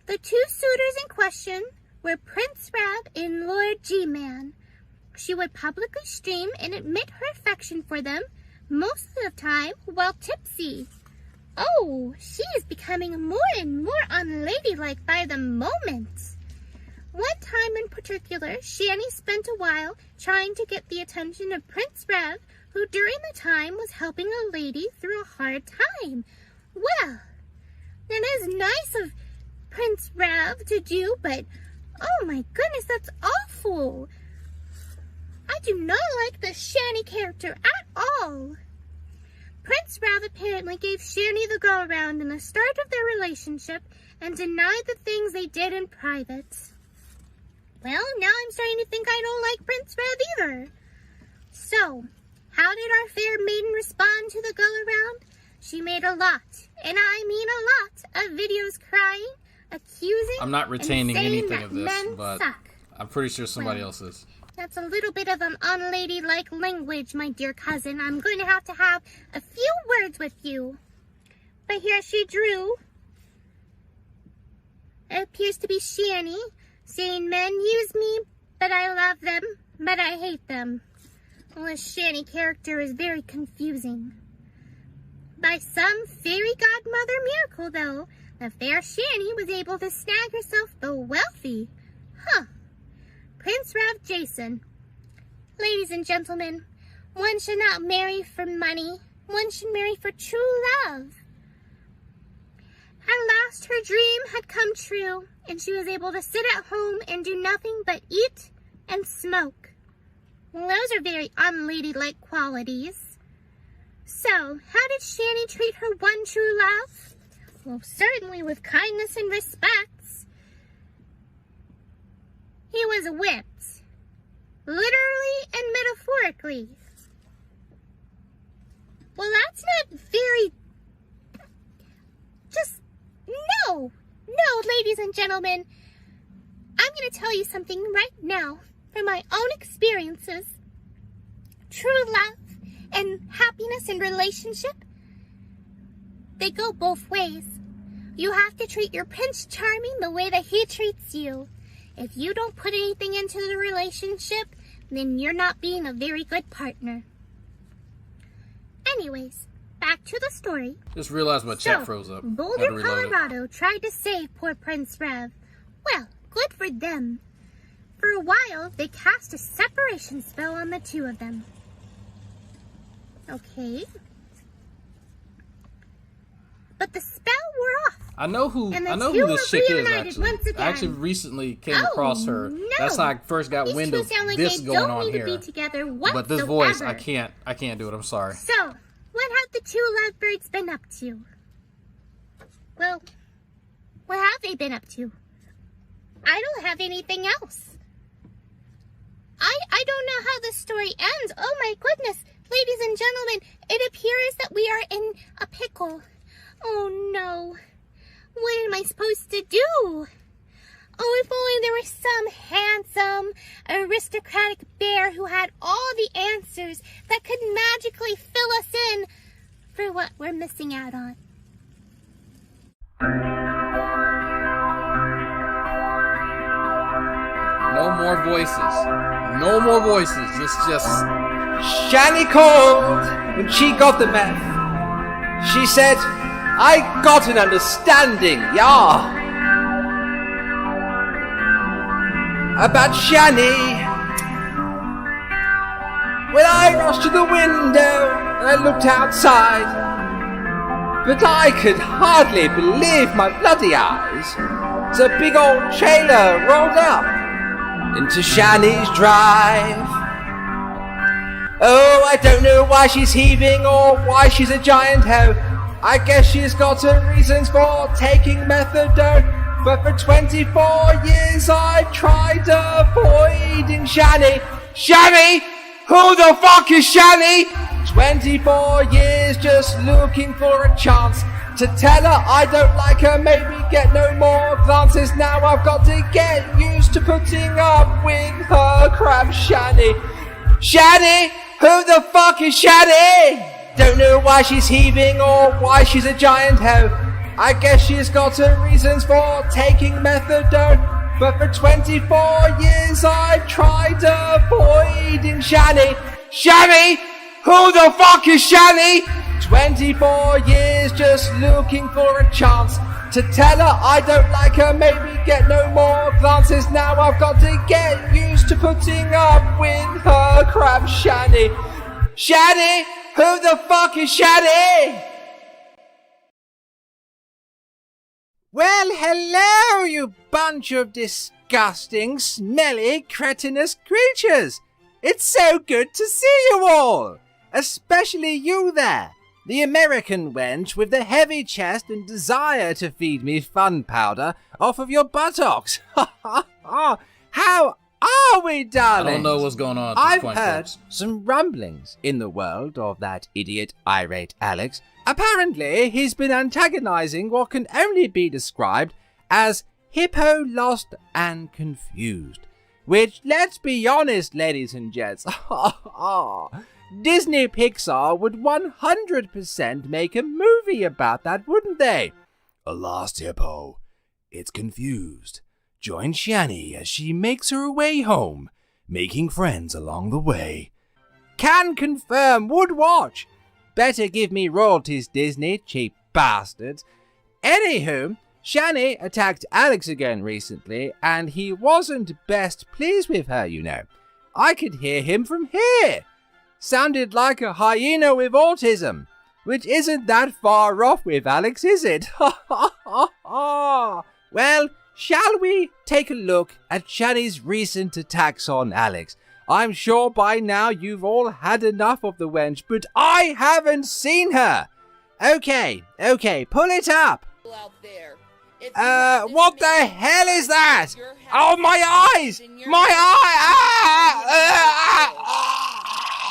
The 2 suitors in question were Prince Rev and Lord G-Man. She would publicly stream and admit her affection for them, most of the time while tipsy. Oh, she is becoming more and more unladylike by the moment. One time in particular, Shanny spent a while trying to get the attention of Prince Rev, who during the time was helping a lady through a hard time. Well, It is nice of Prince Rev to do, but oh my goodness, that's awful. I do not like the Shanny character at all. Prince Rev apparently gave Shanny the go-around in the start of their relationship and denied the things they did in private. Well, now I'm starting to think I don't like Prince Rev either. So, how did our fair maiden respond to the go-around? She made a lot, and I mean a lot, of videos crying, accusing, I'm not retaining and saying anything that of this, men but suck. I'm pretty sure somebody else is. That's a little bit of an unladylike language, my dear cousin. I'm going to have a few words with you. But here she drew. It appears to be Shanny, saying men use me, but I love them, but I hate them. Well, this Shanny character is very confusing. By some fairy godmother miracle, though, the fair Shanny was able to snag herself the wealthy. Huh. Prince Rev Jason. Ladies and gentlemen, one should not marry for money. One should marry for true love. At last her dream had come true, and she was able to sit at home and do nothing but eat and smoke. Well, those are very unladylike qualities. So, how did Shanny treat her one true love? Well, certainly with kindness and respect. He was whipped, literally and metaphorically. Well, that's not very... No, ladies and gentlemen. I'm going to tell you something right now from my own experiences. True love and happiness in relationship, they go both ways. You have to treat your Prince Charming the way that he treats you. If you don't put anything into the relationship, then you're not being a very good partner. Anyways, back to the story. Just realized my chat froze up. Boulder, Colorado tried to save poor Prince Rev. Well, good for them. For a while, they cast a separation spell on the two of them. Okay. But the spell wore off. I know who this chick is actually. I actually recently came across her. No. That's how I first got wind of this going on here. But this voice, I can't do it. I'm sorry. So, what have the two lovebirds been up to? Well, what have they been up to? I don't have anything else. I don't know how the story ends. Oh my goodness, ladies and gentlemen, it appears that we are in a pickle. Oh no. What am I supposed to do? Oh, if only there was some handsome, aristocratic bear who had all the answers that could magically fill us in for what we're missing out on. No more voices. No more voices. Just... Shanny called when she got the meth. She said, I got an understanding, yeah. About Shanny. When I rushed to the window and I looked outside, but I could hardly believe my bloody eyes as a big old trailer rolled up into Shanny's drive. Oh, I don't know why she's heaving or why she's a giant hoe. I guess she's got her reasons for taking methadone, but for 24 years I've tried avoiding Shanny. Shanny? Who the fuck is Shanny? 24 years just looking for a chance to tell her I don't like her, maybe get no more glances. Now I've got to get used to putting up with her crap. Shanny? Shanny? Who the fuck is Shanny? Don't know why she's heaving or why she's a giant hoe. I guess she's got her reasons for taking methadone, but for 24 years I've tried avoiding Shanny. Shanny? Who the fuck is Shanny? 24 years just looking for a chance to tell her I don't like her, maybe get no more glances. Now I've got to get used to putting up with her crap. Shanny? Shanny? Who the fuck is Shanny? Well, hello, you bunch of disgusting, smelly, cretinous creatures. It's so good to see you all. Especially you there, the American wench with the heavy chest and desire to feed me fun powder off of your buttocks. How are we, darling? I don't know what's going on at this I've point, heard folks. some rumblings in the world of that idiot Irate Alex. Apparently, he's been antagonizing what can only be described as hippo lost and confused. Which, let's be honest, ladies and gents, Disney Pixar would 100% make a movie about that, wouldn't they? A lost hippo. It's confused. Join Shanny as she makes her way home, making friends along the way. Can confirm, would watch. Better give me royalties, Disney, cheap bastards. Anywho, Shanny attacked Alex again recently, and he wasn't best pleased with her, you know. I could hear him from here. Sounded like a hyena with autism, which isn't that far off with Alex, is it? Well, shall we take a look at Shanny's recent attacks on Alex? I'm sure by now you've all had enough of the wench, but I haven't seen her. Okay, pull it up. What the hell is that? Oh, my eyes! My eye!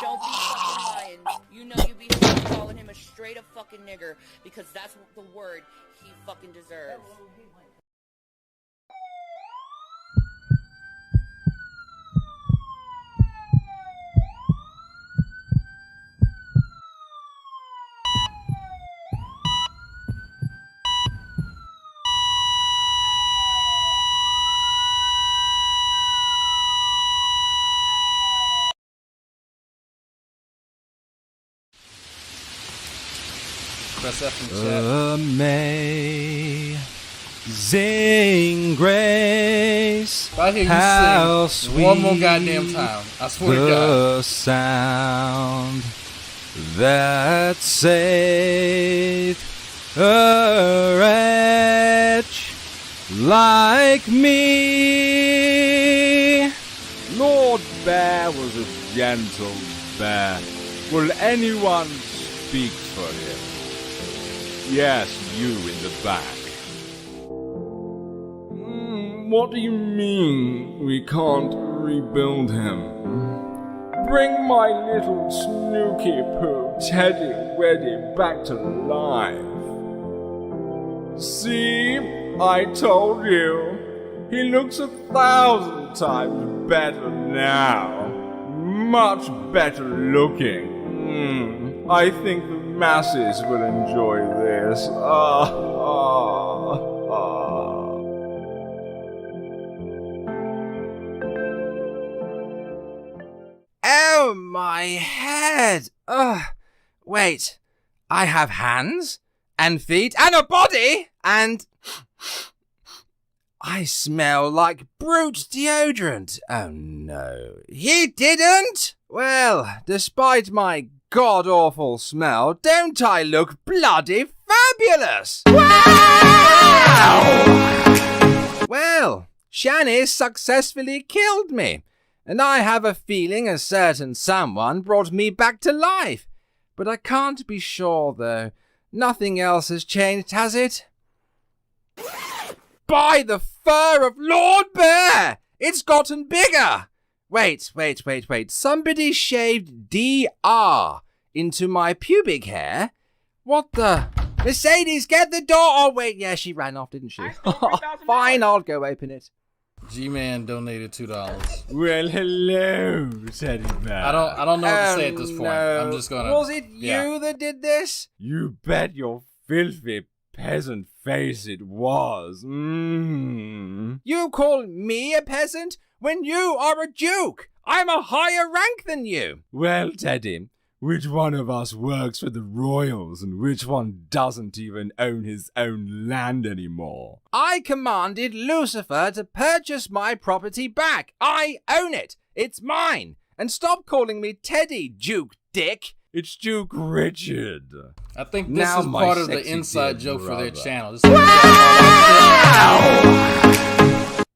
Don't be fucking lying. You know you be fucking calling him a straight up fucking nigger because that's the word he fucking deserves. Press F in chat. Amazing grace. If I hear you sing one more goddamn time, I swear to God. The sound that saved a wretch like me. Lord Bear was a gentle bear. Will anyone speak for him? Yes, you in the back. What do you mean we can't rebuild him? Bring my little snooky poo Teddy Weddy back to life. See, I told you. He looks 1,000 times better now. Much better looking. I think the masses will enjoy this. Oh, my head! Wait, I have hands, and feet, and a body, and I smell like brute deodorant. Oh no, he didn't? Well, despite my god-awful smell, don't I look bloody fabulous? Wow! Well, Shanny successfully killed me, and I have a feeling a certain someone brought me back to life. But I can't be sure, though. Nothing else has changed, has it? By the fur of Lord Bear! It's gotten bigger! Wait. Somebody shaved DR into my pubic hair? What the? Mercedes, get the door! Oh, wait, yeah, she ran off, didn't she? Fine, I'll go open it. G-Man donated $2. Well, hello, Teddy Bear. I don't know what to say at this point. No. I'm just gonna. Was it you that did this? You bet your filthy peasant face it was. You call me a peasant when you are a duke? I'm a higher rank than you. Well, Teddy, which one of us works for the royals and which one doesn't even own his own land anymore? I commanded Lucifer to purchase my property back. I own it. It's mine. And stop calling me Teddy, Duke Dick. It's Duke Richard. I think this Now is my part of the sexy inside dear joke for their brother. channel. This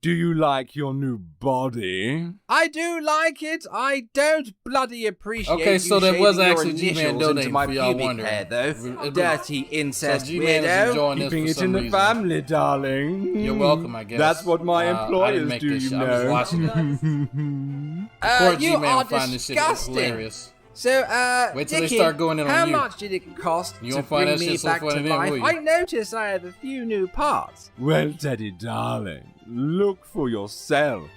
Do you like your new body? I do like it. I don't bloody appreciate Okay, so there was your actually G-Man initials donating into my for y'all pubic wondering. hair, though. Dirty incest So G-Man is weirdo. enjoying this Keeping for it some in the reason. family, darling. You're welcome, I guess. That's what my I didn't employers make do, this you shit. know. I'm just watching it. Poor You G-Man are will find this shit disgusting. hilarious. So, Wait till they Dickie, start going in on how you. much did it cost You to won't find bring that me shit so back funny to then, life? will you? I notice I have a few new parts. Well, Teddy, darling, look for yourself.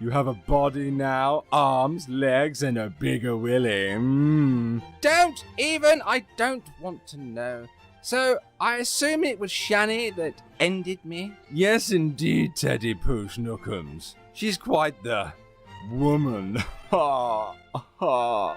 You have a body now, arms, legs, and a bigger willy. Don't even. I don't want to know. So, I assume it was Shanny that ended me? Yes, indeed, Teddy Poosh Nookums. She's quite the woman. Ha, ha,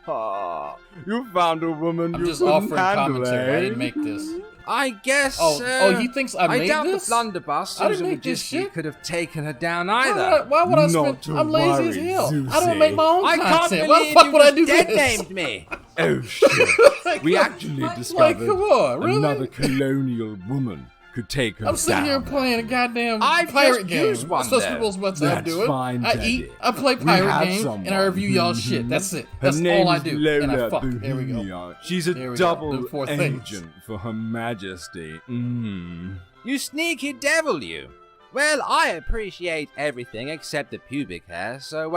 ha. You found a woman I'm you just couldn't offering handle, commentary. I eh? didn't make this. I guess. Oh, he thinks I made doubt this? the blunderbuss I didn't Susan make this Wojcicki shit. could have taken her down Why either. would I- why would I Not spend- to I'm lazy as worry, hell. I don't Zuzi. make my own I can't content. Why the believe fuck you would I just do this? dead-named me. Oh shit! We actually discovered come on, really? another colonial woman could take her I'm sitting down. here playing a goddamn I've pirate just game. used one, That's what though. people supposed to That's do it. fine, I Teddy. eat, I play We pirate have games, someone. and I review y'all shit. That's it. Her That's name all I is do. Lola And I fuck. There we go. Bohemia. She's a There we go. double The four things. agent for Her Majesty. You sneaky devil, you. Well, I appreciate everything except the pubic hair, so,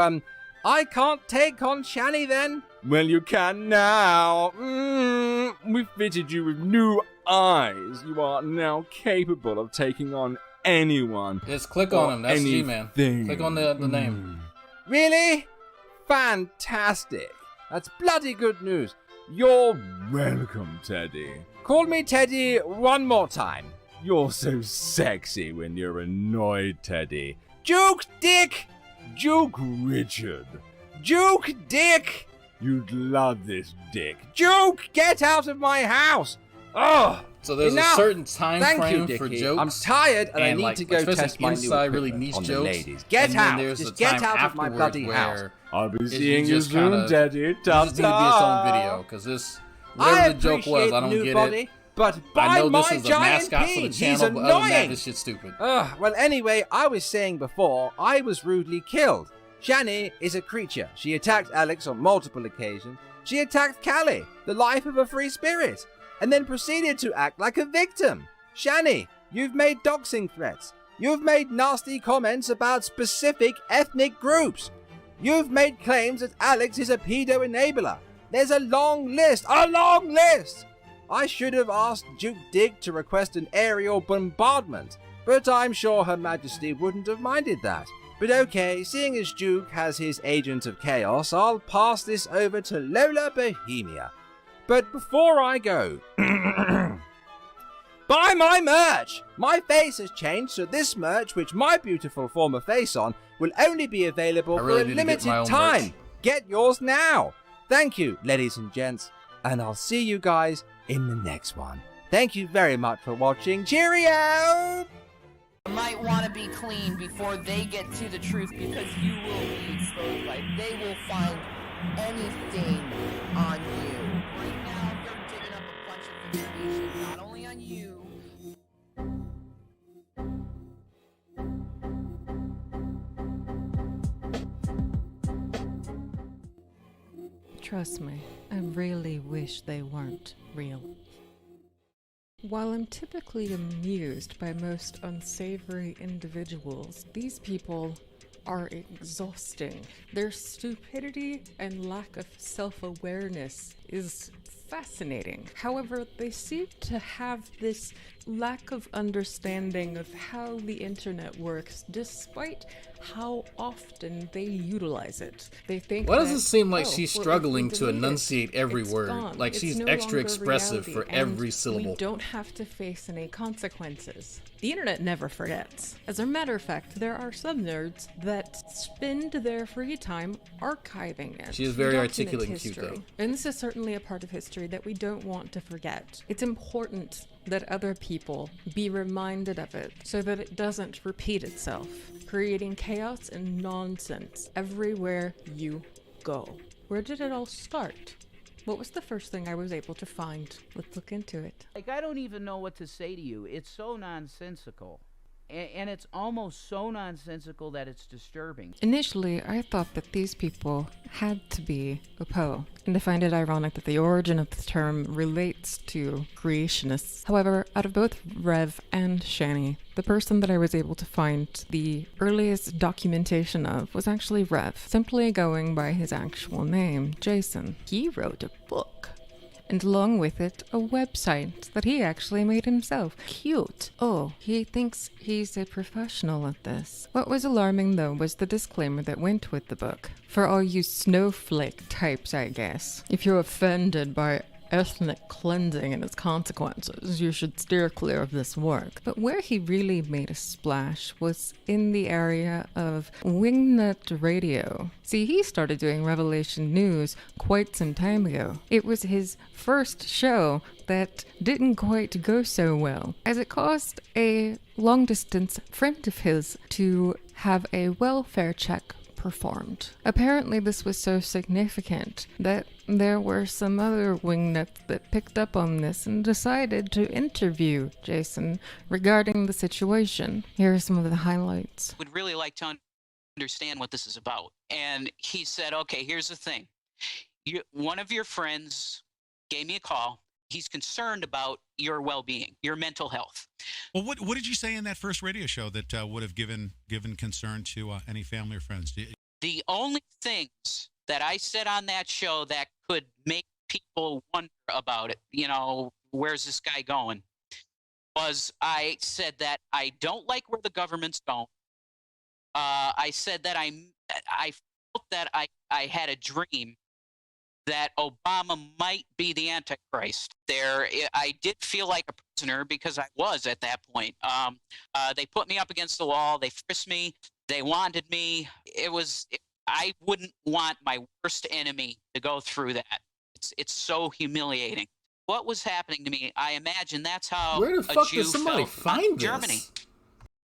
I can't take on Shanny then? Well, you can now. We fitted you with new eyes. You are now capable of taking on anyone. Just click or on him. That's G-Man. anything. Click on the name. Really? Fantastic. That's bloody good news. You're welcome, Teddy. Call me Teddy one more time. You're so sexy when you're annoyed, Teddy. Duke Dick! Duke Richard. Duke Dick! You'd love this, Dick. Duke, get out of my house! Oh! So there's enough. a certain time Thank frame you, for Dickie. jokes. I'm tired and I need like, to go especially test my new inside really equipment niche on the jokes. ladies. Get and then out. there's Just the get time out of my afterwards bloody where house. I'll be is seeing you you just soon, kinda- Daddy. You just need to be its own video because this whatever the joke was, I don't new get body, it. But I by know this my is a giant mascot for the peen, he's channel, but other than that, annoying. this shit's stupid. Well, anyway, I was saying before, I was rudely killed. Shanny is a creature. She attacked Alex on multiple occasions. She attacked Callie, the life of a free spirit, and then proceeded to act like a victim. Shanny, you've made doxing threats. You've made nasty comments about specific ethnic groups. You've made claims that Alex is a pedo enabler. There's a long list. I should have asked Duke Dick to request an aerial bombardment, but I'm sure Her Majesty wouldn't have minded that. But okay, seeing as Duke has his agent of chaos, I'll pass this over to Lola Bohemia. But before I go, buy my merch! My face has changed, so this merch, which my beautiful former face on, will only be available I really for a need to get my limited own time. merch. Get yours now! Thank you, ladies and gents, and I'll see you guys in the next one. Thank you very much for watching. Cheerio! You might want to be clean before they get to the truth because you will be exposed. Like they will find anything on you. Right now, they're digging up a bunch of information, not only on you. Trust me, I really wish they weren't real. While I'm typically amused by most unsavory individuals, these people are exhausting. Their stupidity and lack of self-awareness is fascinating. However, they seem to have this lack of understanding of how the internet works, despite how often they utilize it. They think Why does that, it seem like "Oh, she's well, if we struggling to delete it, enunciate every it's word? gone. Like It's she's no extra longer expressive reality, for and every syllable. We don't have to face any consequences. The internet never forgets. As a matter of fact, there are some nerds that spend their free time archiving it. She is very to articulate document and cute, history. though. And this is certainly a part of history that we don't want to forget. It's important that other people be reminded of it so that it doesn't repeat itself, creating chaos and nonsense everywhere you go. Where did it all start? What was the first thing I was able to find? Let's look into it. Like, I don't even know what to say to you. It's so nonsensical. And it's almost so nonsensical that it's disturbing. Initially, I thought that these people had to be a Poe, and I find it ironic that the origin of the term relates to creationists. However, out of both Rev and Shanny, the person that I was able to find the earliest documentation of was actually Rev, simply going by his actual name, Jason. He wrote a book, and along with it, a website that he actually made himself. Cute. Oh, he thinks he's a professional at this. What was alarming, though, was the disclaimer that went with the book. For all you snowflake types, I guess. If you're offended by ethnic cleansing and its consequences, you should steer clear of this work. But where he really made a splash was in the area of wingnut radio. See, he started doing Revelation News quite some time ago. It was his first show that didn't quite go so well, as it caused a long-distance friend of his to have a welfare check performed. Apparently this was so significant that there were some other wingnuts that picked up on this and decided to interview Jason regarding the situation. Here are some of the highlights. Would really like to understand what this is about. And he said, okay, here's the thing. One of your friends gave me a call. He's concerned about your well-being, your mental health. Well, what did you say in that first radio show that would have given concern to any family or friends? The only things that I said on that show that could make people wonder about it, where's this guy going, was I said that I don't like where the government's going. I said that I felt that I had a dream that Obama might be the Antichrist. I did feel like a prisoner because I was at that point. They put me up against the wall. They frisked me. They wanted me. I wouldn't want my worst enemy to go through that. It's so humiliating. What was happening to me? I imagine that's how Where the fuck Jew did somebody felt find this? Germany.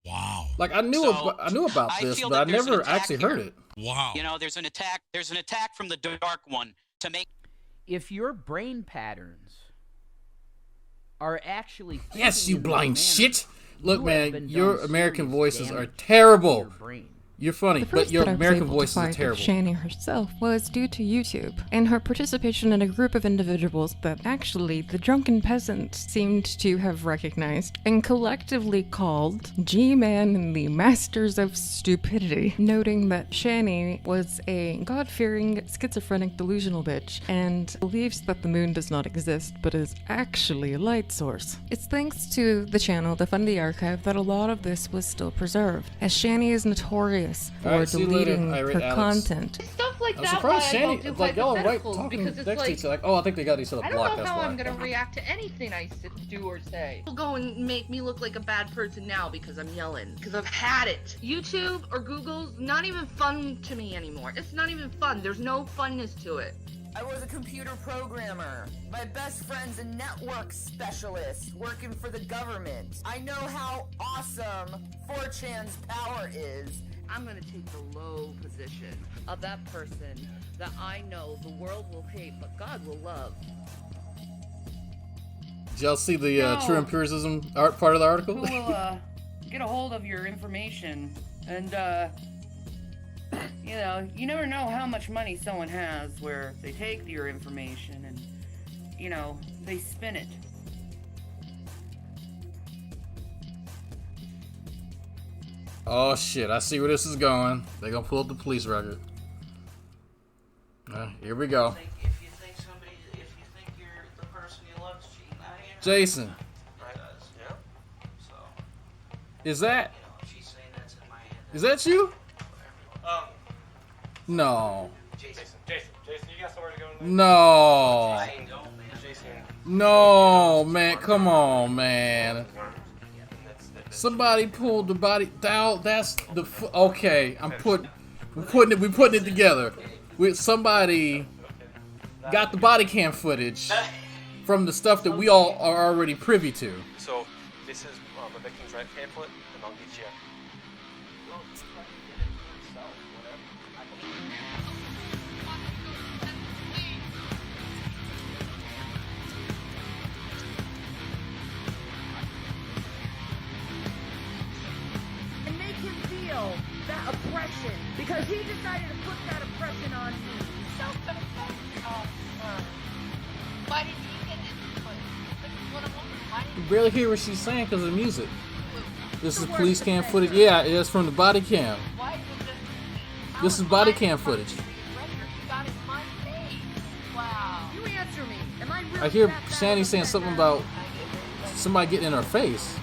Wow. Like I knew about this, but I never actually heard it. Wow. There's an attack from the Dark One to make. If your brain patterns are actually Yes, you thinking in blind this manner, shit. Look, you have man, been your done American serious voices are damage terrible. to your brain. You're funny, The but first your that I was American able voices to are find terrible. of Shanny herself was due to YouTube, and her participation in a group of individuals that actually the drunken peasant seemed to have recognized and collectively called G-Man and the Masters of Stupidity, noting that Shanny was a God-fearing, schizophrenic, delusional bitch, and believes that the moon does not exist, but is actually a light source. It's thanks to the channel Defend the Archive that a lot of this was still preserved, as Shanny is notorious for Alright, see you later, deleting Irate her Alex. content. Stuff like I'm that. surprised why I Shanny, don't do like y'all are right hypotheticals, talking because it's next to like, each other. Like, oh, I think they got each other I don't blocked. know That's how why. I'm gonna react to anything I do or say. People go and make me look like a bad person now because I'm yelling. Because I've had it. YouTube or Google's not even fun to me anymore. It's not even fun. There's no funness to it. I was a computer programmer. My best friend's a network specialist working for the government. I know how awesome 4chan's power is. I'm gonna take the low position of that person that I know the world will hate, but God will love. Did y'all see the No. true empiricism art part of the article? Who will get a hold of your information and you never know how much money someone has where they take your information and they spin it. Oh shit! I see where this is going. They're gonna pull up the police record. Here we go. If you think you're the person you love's cheating on you, Jason, Yeah. so is that she's saying that's in my head. is that you? No. Jason, you got somewhere to go? No. Jason. No, man. Come on, man. Somebody pulled the body down. That's the okay. We're putting it together. Somebody got the body cam footage from the stuff that we all are already privy to. So this is the victim's right pamphlet, and I'll get you. he decided to put that oppression on me. Why did you get this place? What a woman. Why did You barely hear what she's saying because of the music. This is police cam footage. Yeah, it's from the body cam. This is body cam footage. Wow. You answer me. Am I really I hear that bad Shanny of a saying bad something guy? about somebody getting in her face.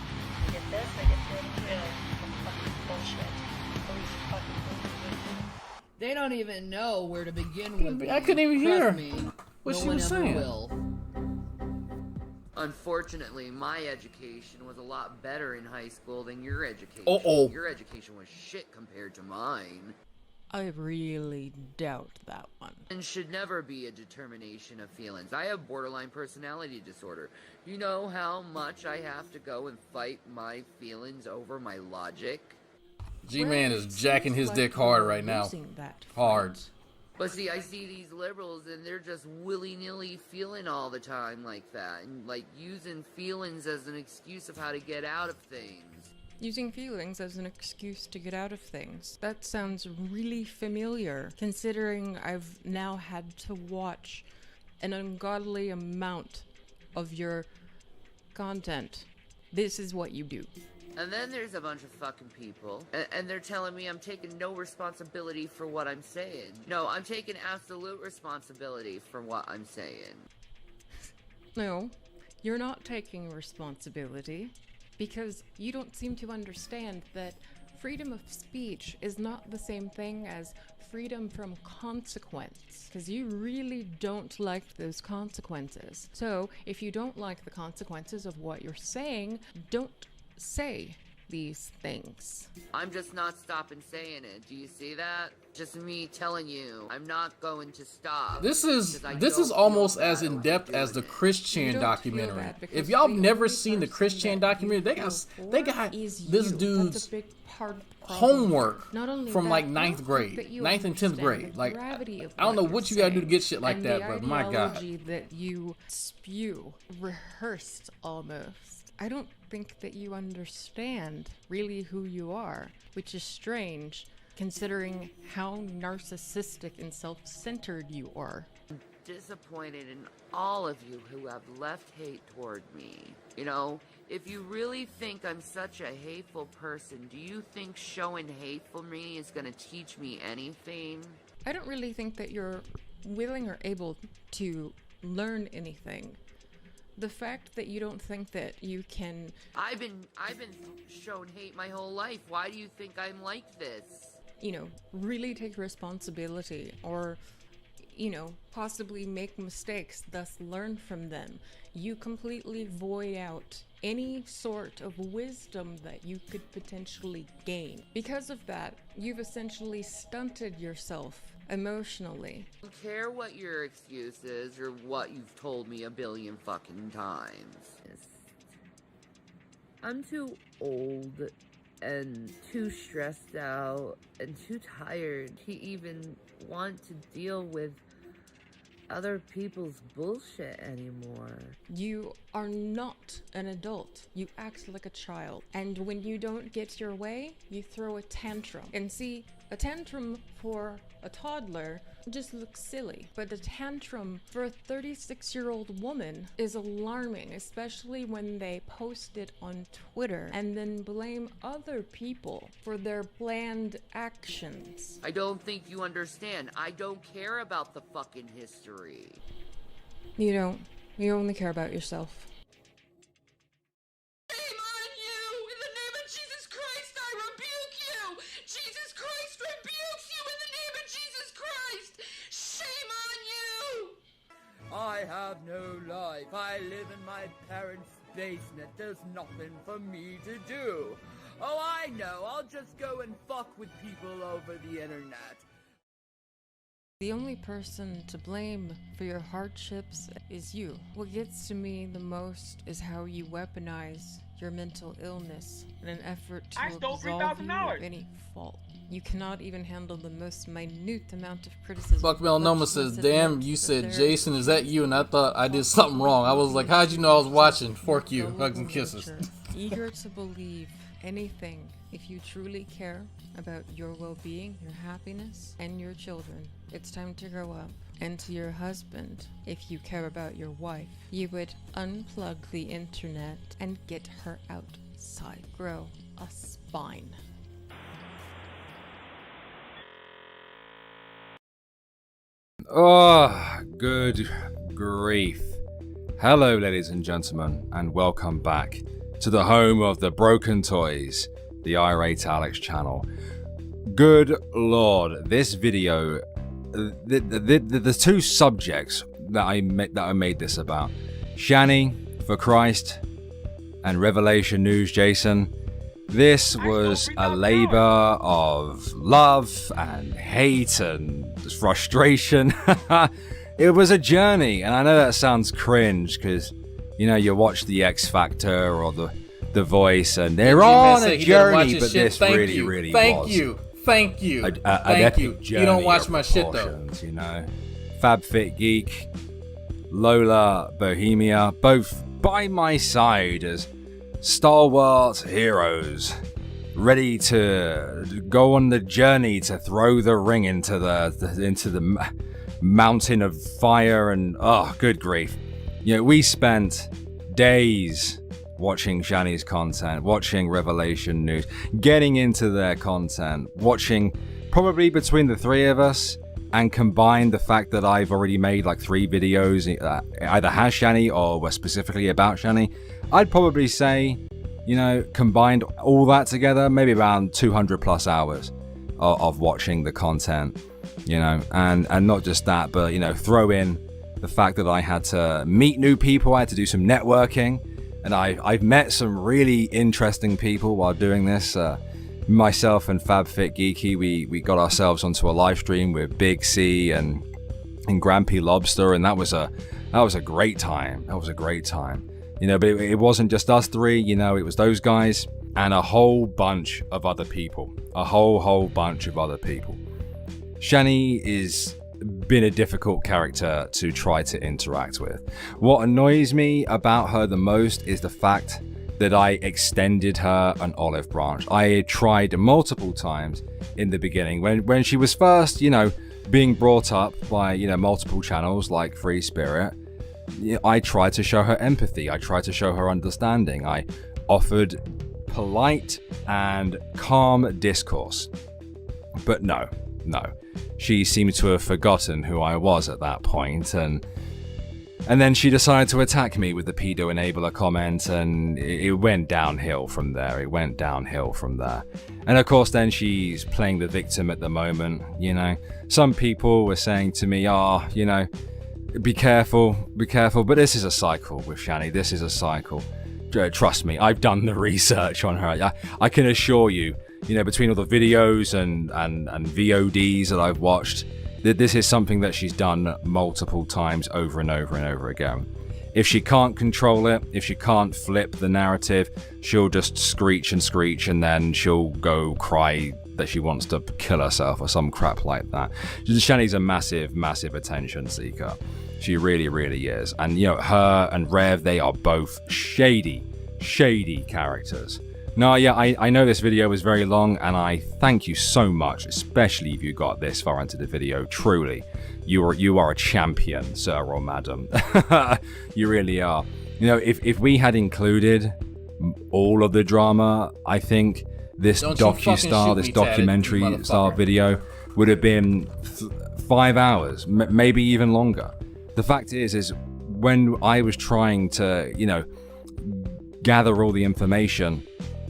They don't even know where to begin with me. I couldn't even Trust hear me, what no she one was ever saying. will. Unfortunately, my education was a lot better in high school than your education. Uh-oh. Your education was shit compared to mine. I really doubt that one. And should never be a determination of feelings. I have borderline personality disorder. You know how much I have to go and fight my feelings over my logic? G-Man is jacking his dick hard right now. Hard. But see, I see these liberals and they're just willy-nilly feeling all the time like that. And like using feelings as an excuse of how to get out of things. Using feelings as an excuse to get out of things. That sounds really familiar, considering I've now had to watch an ungodly amount of your content. This is what you do. And then there's a bunch of fucking people, and they're telling me I'm taking no responsibility for what I'm saying. No, I'm taking absolute responsibility for what I'm saying. No, you're not taking responsibility. Because you don't seem to understand that freedom of speech is not the same thing as freedom from consequence. Because you really don't like those consequences. So, if you don't like the consequences of what you're saying, don't say these things. I'm just not stopping saying it. Do you see that? Just me telling you, I'm not going to stop. This is almost as in depth as the Chris Chan documentary. If y'all never seen the Chris Chan documentary, they got this dude's homework from like 9th grade, 9th and 10th grade. Like I don't know what you gotta do to get shit like that, but my God. That you spew, rehearsed almost. I don't think that you understand really who you are, which is strange considering how narcissistic and self-centered you are. I'm disappointed in all of you who have left hate toward me. You know, if you really think I'm such a hateful person, do you think showing hate for me is gonna teach me anything? I don't really think that you're willing or able to learn anything. The fact that you don't think that you can... I've been shown hate my whole life. Why do you think I'm like this? You know, really take responsibility or, you know, possibly make mistakes, thus learn from them. You completely void out any sort of wisdom that you could potentially gain. Because of that, you've essentially stunted yourself emotionally. I don't care what your excuse is or what you've told me a billion fucking times. I'm too old and too stressed out and too tired to even want to deal with other people's bullshit anymore. You are not an adult. You act like a child. And when you don't get your way, you throw a tantrum. And see, a tantrum for a toddler just looks silly. But a tantrum for a 36-year-old woman is alarming, especially when they post it on Twitter and then blame other people for their bland actions. I don't think you understand. I don't care about the fucking history. You don't. You only care about yourself. Shame on you! In the name of Jesus Christ, I rebuke you! Jesus Christ rebukes you in the name of Jesus Christ! Shame on you! I have no life. I live in my parents' basement. There's nothing for me to do. Oh, I know. I'll just go and fuck with people over the internet. The only person to blame for your hardships is you. What gets to me the most is how you weaponize your mental illness in an effort to absolve you of any fault. You cannot even handle the most minute amount of criticism. Fuck Melanoma says, damn, you said, Jason, is that you? And I thought I did something wrong. I was like, how'd you know I was watching? Fork you. Hugs and kisses. Eager to believe anything If you truly care about your well-being, your happiness, and your children, it's time to grow up. And to your husband, if you care about your wife, you would unplug the internet and get her outside. Grow a spine. Oh, good grief. Hello, ladies and gentlemen, and welcome back to the home of the broken toys, the Irate Alex channel. Good lord, this video, the two subjects that I made this about, Shanny, for Christ, and Revelation News, Jason. This was a labor of love and hate and frustration. It was a journey, and I know that sounds cringe because, you know, you watch The X Factor or The Voice, and they're on a journey, but this really was. Thank you. An Thank epic you. journey You don't watch of my shit though. proportions, you know. FabFitGeek, Lola Bohemia, both by my side as stalwart heroes, ready to go on the journey to throw the ring into the mountain of fire. And oh, good grief! You know, we spent days watching Shanny's content, watching Revelation News, getting into their content, watching probably between the three of us, and combined the fact that I've already made like 3 videos, either has Shanny or were specifically about Shanny. I'd probably say, you know, combined all that together, maybe around 200 plus hours of watching the content, you know, and not just that, but, you know, throw in the fact that I had to meet new people, I had to do some networking, and I've met some really interesting people while doing this. Myself and FabFitGeeky, we got ourselves onto a live stream with Big C and Grampy Lobster, and that was a great time. That was a great time. You know, but it wasn't just us three, you know, it was those guys and a whole bunch of other people. A whole bunch of other people. Shanny is been a difficult character to try to interact with. What annoys me about her the most is the fact that I extended her an olive branch. I tried multiple times in the beginning when she was first, you know, being brought up by, you know, multiple channels like Free Spirit. I tried to show her empathy. I tried to show her understanding. I offered polite and calm discourse. But no. She seemed to have forgotten who I was at that point, and then she decided to attack me with the pedo enabler comment, and it went downhill from there. And of course, then she's playing the victim at the moment, you know. Some people were saying to me, you know, be careful, but this is a cycle with Shanny. This is a cycle. Trust me, I've done the research on her. I can assure you, you know, between all the videos and VODs that I've watched, that this is something that she's done multiple times over and over and over again. If she can't control it, if she can't flip the narrative, she'll just screech, and then she'll go cry that she wants to kill herself or some crap like that. Shanny's a massive attention seeker. She really is. And, you know, her and Rev, they are both shady characters. Now, yeah, I know this video was very long, and I thank you so much, especially if you got this far into the video. Truly, you are a champion, sir or madam. You really are. You know, if we had included all of the drama, I think this docu-style, this documentary-style video would have been 5 hours, maybe even longer. The fact is when I was trying to, you know, gather all the information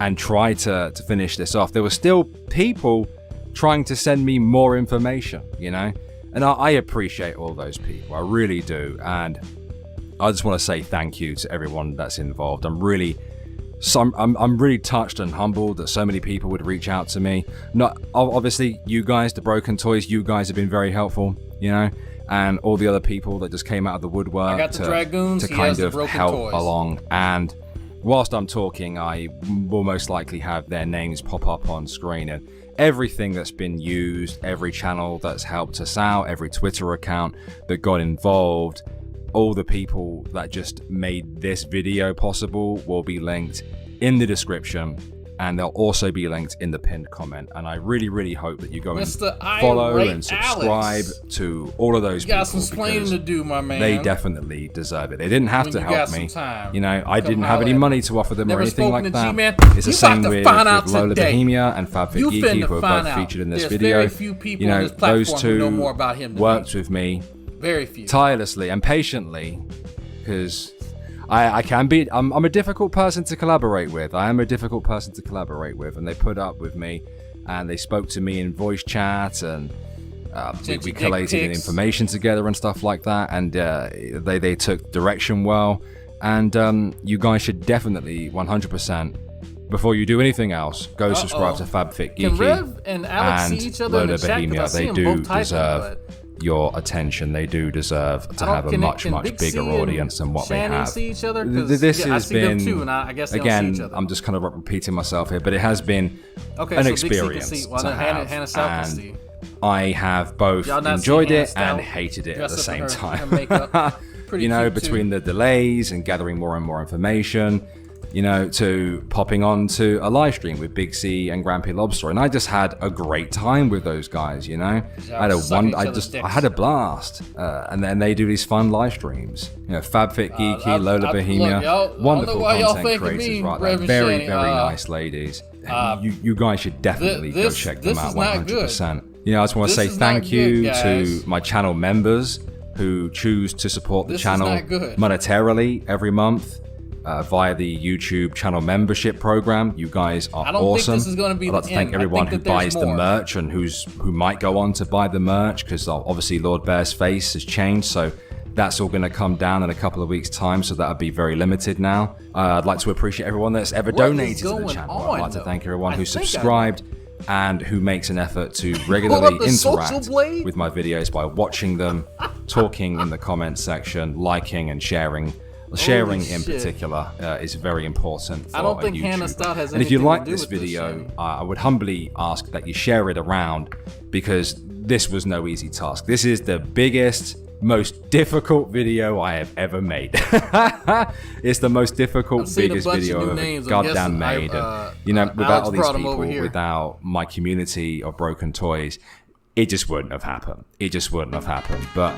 and try to finish this off, there were still people trying to send me more information, you know? And I appreciate all those people, I really do. And I just want to say thank you to everyone that's involved. I'm really touched and humbled that so many people would reach out to me. Not obviously you guys, the Broken Toys, you guys have been very helpful, you know, and all the other people that just came out of the woodwork to kind of help along. And whilst I'm talking, I will most likely have their names pop up on screen, and everything that's been used, every channel that's helped us out, every Twitter account that got involved, all the people that just made this video possible will be linked in the description and they'll also be linked in the pinned comment. And I really, really hope that you go and Mr. follow Irate and subscribe Alex. to all of those You got people some explaining because to do, my man. they definitely deserve it. They didn't have When to you help got me. some time, You know, I come didn't have holler any at money me. to offer them Never or anything spoken like to that. G-Man. It's the You same about to with find out Lola today. Bohemia and FabFitGeeky, You finna who are find both out. featured in this There's video. very few people You know, on this platform those who know two more about him than worked me. with me Very few. tirelessly and patiently because I'm a difficult person to collaborate with. I am a difficult person to collaborate with, and they put up with me, and they spoke to me in voice chat, and we collated information together and stuff like that, and they took direction well, and you guys should definitely 100%, before you do anything else, go subscribe to FabFitGeeky Can Rev and Alex see each other in Lola the chat? 'Cause Bohemia. I see They them do both typing, deserve your attention. They do deserve to I don't- have a can much Big bigger C and audience than what Shanny they have. see each other? 'Cause, This yeah, I has see them been, too, and I guess they don't again, see each other. I'm just kind of repeating myself here, but it has been Okay, an so Big C can experience see- well, to then have, Hannah South can see. and I have both Y'all not enjoyed seen it Hannah and Stout hated it at dress the up same in her time. makeup? Pretty You know, cute, too. between the delays and gathering more and more information, you know, to popping on to a live stream with Big C and Grampy Lobster, and I just had a great time with those guys. You know, Y'all I had sucking each other's dicks. I had a blast, and then they do these fun live streams. You know, FabFitGeeky, Lola Bohemia, look, y'all- I don't know wonderful why y'all content thinking creators, me, right there. Rev and Very, Shanny, very nice ladies. You guys should definitely go this- check them this out is not 100%. You know, I just want to This say is not thank you good, guys. to my channel members who choose to support the This is channel not good. monetarily every month via the YouTube channel membership program. You guys are I don't think awesome. this is gonna be I'd like the to thank end. I everyone think who that there's buys the more. merch and who might go on to buy the merch, because obviously Lord Bear's face has changed, so that's all going to come down in a couple of weeks' time, so that'll be very limited now. I'd like to appreciate everyone that's ever What is donated to the going channel. on, I'd like to though? thank everyone I who think I- subscribed and who makes an effort to up regularly the social interact blade? with my videos by watching them, talking in the comments section, liking and sharing. Sharing in shit. particular is very important for I don't think YouTube. Hannah Stout has And if you anything to like do this with this, video, Shanny. I would humbly ask that you share it around, because this was no easy task. This is the biggest, most difficult video I have ever made. It's the most difficult, I've seen a biggest bunch of video new I've ever names. I'm goddamn guessing made. Alex Without all these brought 'em over people, here. without my community of broken toys, it just wouldn't have happened. It just wouldn't have happened. But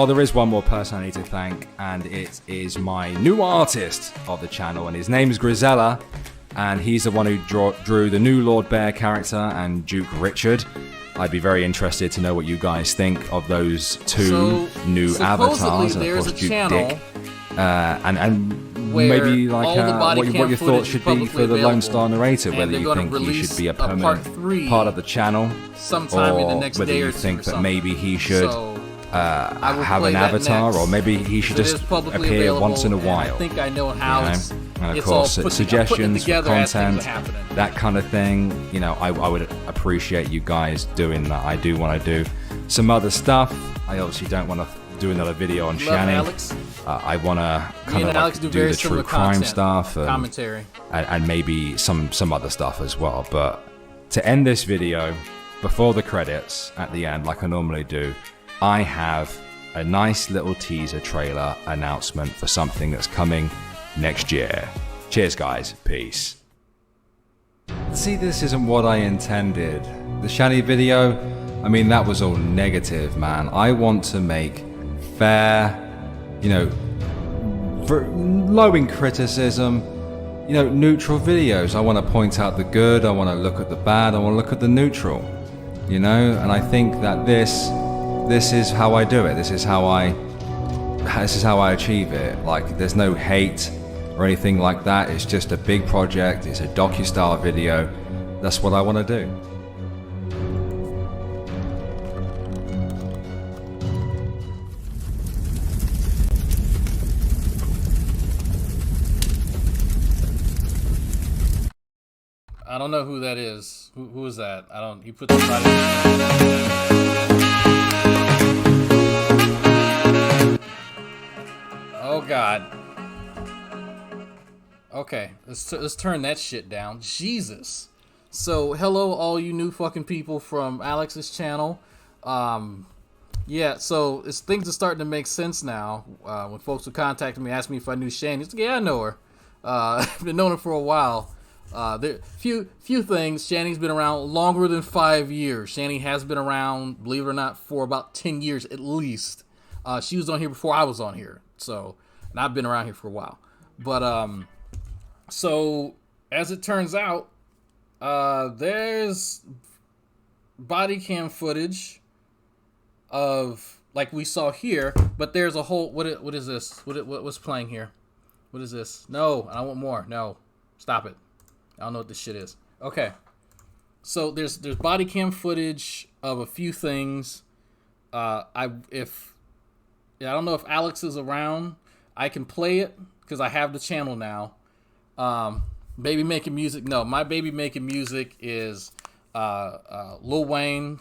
there is one more person I need to thank, and it is my new artist of the channel, and his name is Grisella, and he's the one who drew the new Lord Bear character and Duke Richard. I'd be very interested to know what you guys think of those two new avatars, and of there's course a Duke channel Dick, and where maybe like all the body what cam your footage thoughts is should be publicly for the Lone available, Star Narrator, and whether they're you gonna think he should release be a part permanent 3 part of the channel, sometime in the or next whether day or you two think or that something. maybe he should So, I will have play an that avatar, next. or maybe he should It is just publicly appear available, once in a and while. I think I know how it's, And of it's course, all put suggestions for together as things content, are happening. that kind of thing. You know, I would appreciate you guys doing that. I do want to do some other stuff. I obviously don't want to do another video on Love Shanny. Alex. I want to kind and of Alex like do do very the true similar crime content, stuff and commentary. and maybe some other stuff as well. But to end this video, before the credits at the end, like I normally do, I have a nice little teaser trailer announcement for something that's coming next year. Cheers, guys. Peace. See, this isn't what I intended. The Shanny video, I mean, that was all negative, man. I want to make fair, low in criticism, neutral videos. I want to point out the good, I want to look at the bad, I want to look at the neutral, and I think that this is how I do it. This is how I achieve it. Like, there's no hate or anything like that. It's just a big project. It's a docu-style video. That's what I want to do. I don't know who that is. Who is that? I don't. He put somebody. Oh God. Okay, let's turn that shit down. Jesus. So hello, all you new fucking people from Alex's channel. Yeah. So things are starting to make sense now. When folks would contact me, ask me if I knew Shanny, it's like, yeah, I know her. I've been knowing her for a while. There few things. Shanny's been around longer than 5 years. Shanny has been around, believe it or not, for about 10 years at least. She was on here before I was on here, so and I've been around here for a while. But so as it turns out, there's body cam footage of like we saw here, but there's a whole what is this? What's playing here? What is this? No, I want more. No, stop it. I don't know what this shit is. Okay, so there's body cam footage of a few things. I don't know if Alex is around. I can play it because I have the channel now. Baby Making Music. No, my Baby Making Music is Lil Wayne,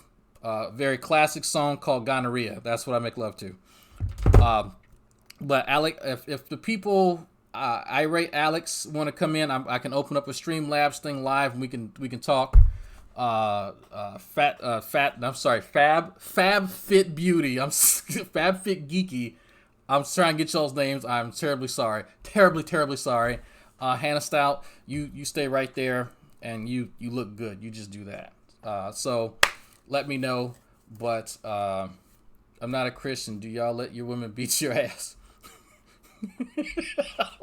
very classic song called Gonorrhea. That's what I make love to. But Alex, if the people, Irate Alex, want to come in, I can open up a Streamlabs thing live and we can talk. Fab Fit Beauty. I'm Fab Fit Geeky. I'm trying to get y'all's names. I'm terribly sorry. Terribly sorry. Hannah Stout, you stay right there and you look good. You just do that. So let me know. But I'm not a Christian. Do y'all let your women beat your ass? I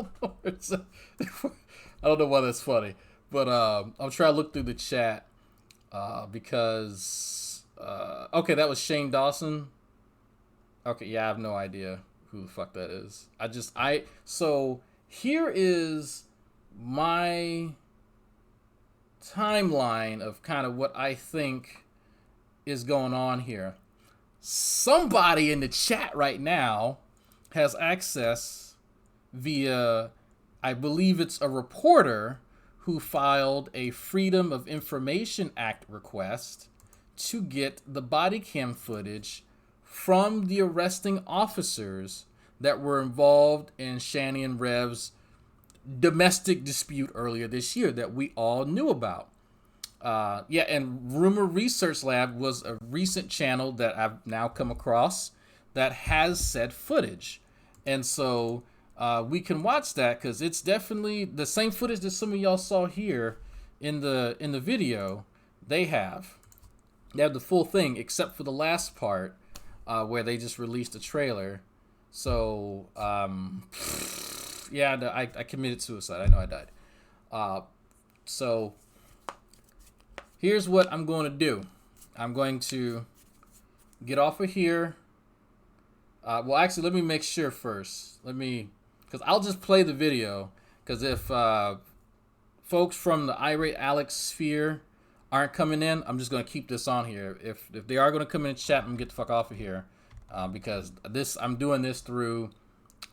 don't know why that's funny. But I'm trying to look through the chat because okay, that was Shane Dawson. Okay, yeah, I have no idea who the fuck that is. So here is my timeline of kind of what I think is going on here. Somebody in the chat right now has access via, I believe it's a reporter who filed a Freedom of Information Act request to get the body cam footage from the arresting officers that were involved in Shanny and Rev's domestic dispute earlier this year that we all knew about. And Rumor Research Lab was a recent channel that I've now come across that has said footage. And so we can watch that because it's definitely the same footage that some of y'all saw here in the video. They have the full thing except for the last part where they just released a trailer. So I committed suicide. I know I died. So here's what I'm going to do. I'm going to get off of here. Well, actually, let me make sure first. Because I'll just play the video. Because if folks from the Irate Alex sphere aren't coming in, I'm just going to keep this on here. If they are going to come in and chat, I'm going to get the fuck off of here. Because I'm doing this through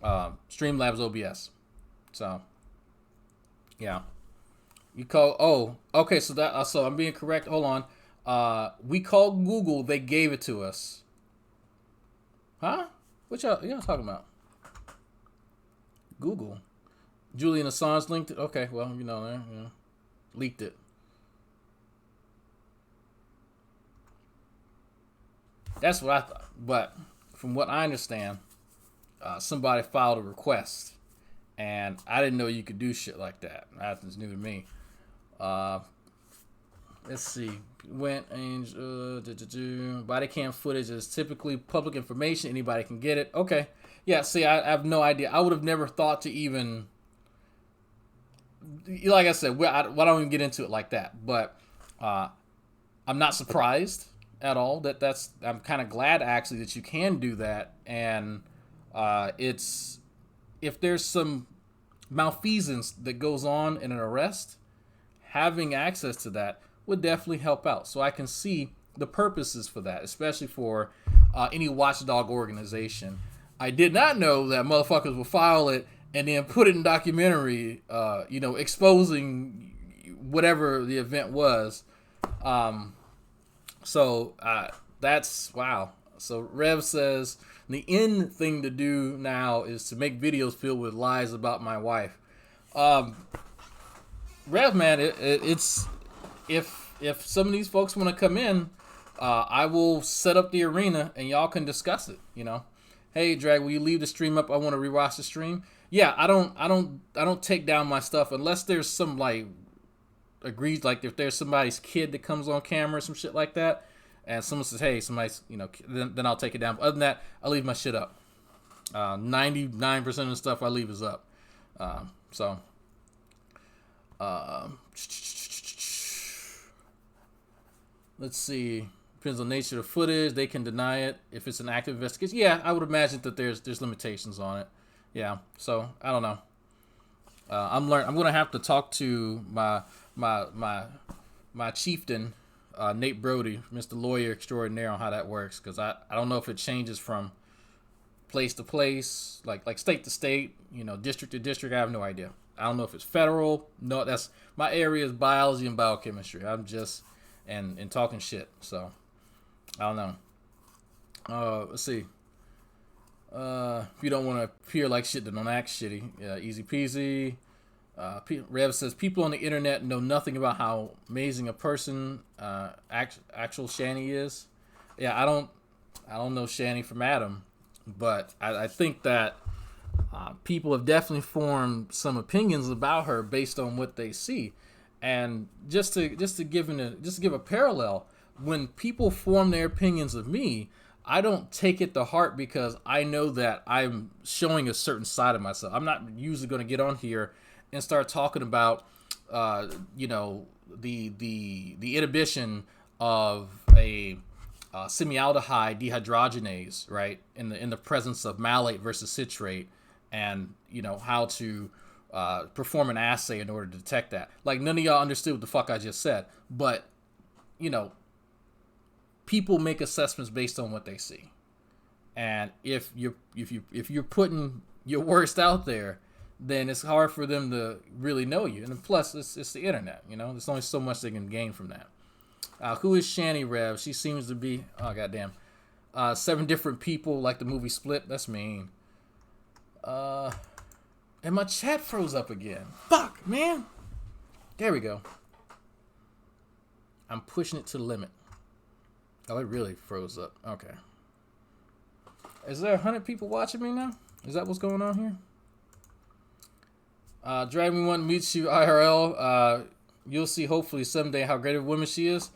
Streamlabs OBS. So, yeah. You call, okay, so I'm being correct. Hold on. We called Google, they gave it to us. Huh? What y'all talking about? Google. Julian Assange linked it? Okay, well, leaked it. That's what I thought. But from what I understand, somebody filed a request. And I didn't know you could do shit like that. That's new to me. Let's see. Body cam footage is typically public information. Anybody can get it. Okay. Yeah, see, I have no idea. I would have never thought to even... Like I said, I don't even get into it like that. But I'm not surprised at all. I'm kind of glad, actually, that you can do that. And if there's some malfeasance that goes on in an arrest, having access to that would definitely help out. So I can see the purposes for that, especially for any watchdog organization. I did not know that motherfuckers will file it and then put it in documentary, exposing whatever the event was. So that's wow. So Rev says, the end thing to do now is to make videos filled with lies about my wife. Rev, man, it's if some of these folks want to come in, I will set up the arena and y'all can discuss it. Hey, Drag, will you leave the stream up? I want to rewatch the stream. Yeah, I don't take down my stuff unless there's some like agrees, like if there's somebody's kid that comes on camera or some shit like that, and someone says, hey, somebody's, then I'll take it down. But other than that, I leave my shit up. 99% of the stuff I leave is up. Let's see. Depends on the nature of the footage. They can deny it if it's an active investigation. Yeah, I would imagine that there's limitations on it. Yeah, so I don't know. I'm gonna have to talk to my chieftain, Nate Brody, Mr. Lawyer Extraordinaire, on how that works, because I don't know if it changes from place to place, like state to state, district to district. I have no idea. I don't know if it's federal. No, that's my area is biology and biochemistry. I'm just and talking shit. So I don't know. Let's see. If you don't want to appear like shit, then don't act shitty. Easy peasy. Rev says people on the internet know nothing about how amazing a person actual Shanny is. Yeah, I don't know Shanny from Adam, but I think that people have definitely formed some opinions about her based on what they see. And just to give a parallel, when people form their opinions of me, I don't take it to heart because I know that I'm showing a certain side of myself. I'm not usually going to get on here and start talking about, the inhibition of a semialdehyde dehydrogenase, right, in the presence of malate versus citrate, and how to perform an assay in order to detect that. Like, none of y'all understood what the fuck I just said, but people make assessments based on what they see, and if you're putting your worst out there, then it's hard for them to really know you. And plus, it's the internet. There's only so much they can gain from that. Who is Shanny Rev? She seems to be, oh goddamn, 7 different people, like the movie Split. That's mean. And my chat froze up again. Fuck, man. There we go. I'm pushing it to the limit. Oh, it really froze up. Okay. Is there 100 people watching me now? Is that what's going on here? Drag Me One meets you IRL. You'll see hopefully someday how great of a woman she is.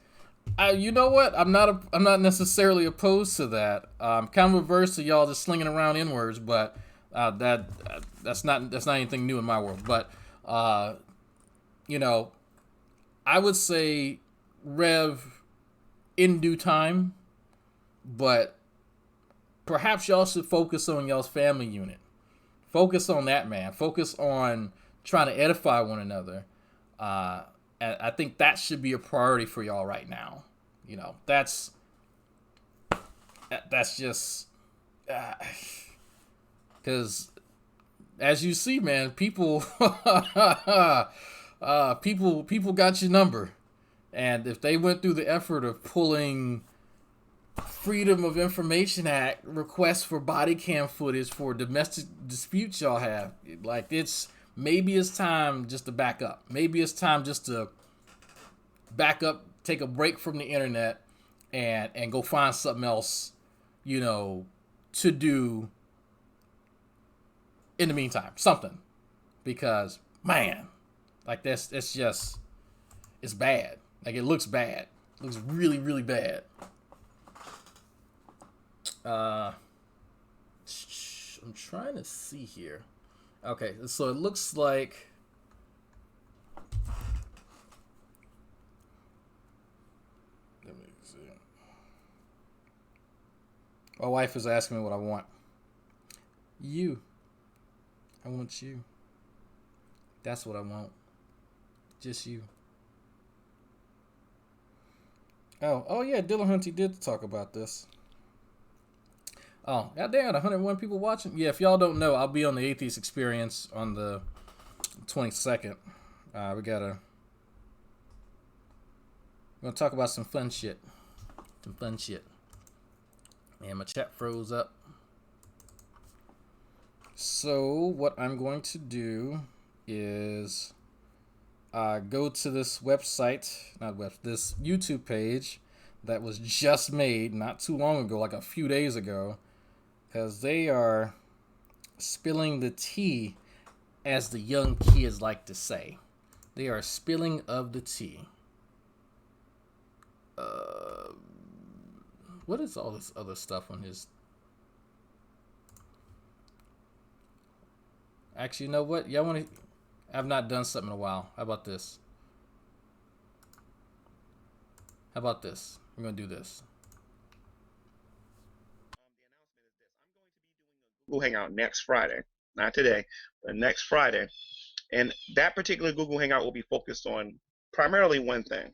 You know what? I'm not necessarily opposed to that. Kind of averse to y'all just slinging around N-words, but that's not anything new in my world. But I would say Rev in due time, but perhaps y'all should focus on y'all's family unit. Focus on that, man. Focus on trying to edify one another. And I think that should be a priority for y'all right now. That's just because as you see, man, people people got your number. And if they went through the effort of pulling Freedom of Information Act requests for body cam footage for domestic disputes y'all have, like, maybe it's time just to back up. Maybe it's time just to back up, take a break from the internet, and go find something else, to do in the meantime. Something. Because, man, like, it's bad. Like, it looks bad. It looks really, really bad. I'm trying to see here. Okay, so it looks like let me see. My wife is asking me what I want. You. I want you. That's what I want. Just you. Oh yeah, Dylan Hunty did talk about this. Oh, goddamn, 101 people watching? Yeah, if y'all don't know, I'll be on the Atheist Experience on the 22nd. We're gonna talk about some fun shit. And my chat froze up. So, what I'm going to do is go to this website, this YouTube page that was just made not too long ago, like a few days ago, because they are spilling the tea, as the young kids like to say. They are spilling of the tea. What is all this other stuff on his? Actually, you know what? Y'all want to? I've not done something in a while. How about this? How about this? We're gonna do this. Google Hangout next Friday, not today, but next Friday. And that particular Google Hangout will be focused on primarily one thing.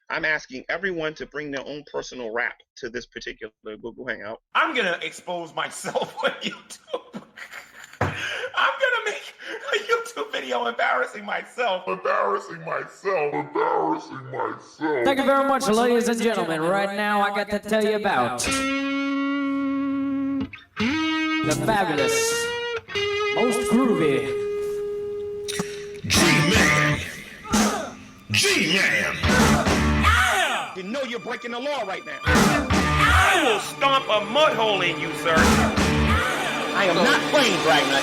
I'm asking everyone to bring their own personal rap to this particular Google Hangout. I'm going to expose myself on YouTube. I'm going to make a YouTube video embarrassing myself. Thank you very much, ladies and gentlemen. Right now, I got to tell you about the fabulous, most groovy G-Man. G-Man. You know you're breaking the law right now. I will stomp a mud hole in you, sir. I am not playing, Dragnet.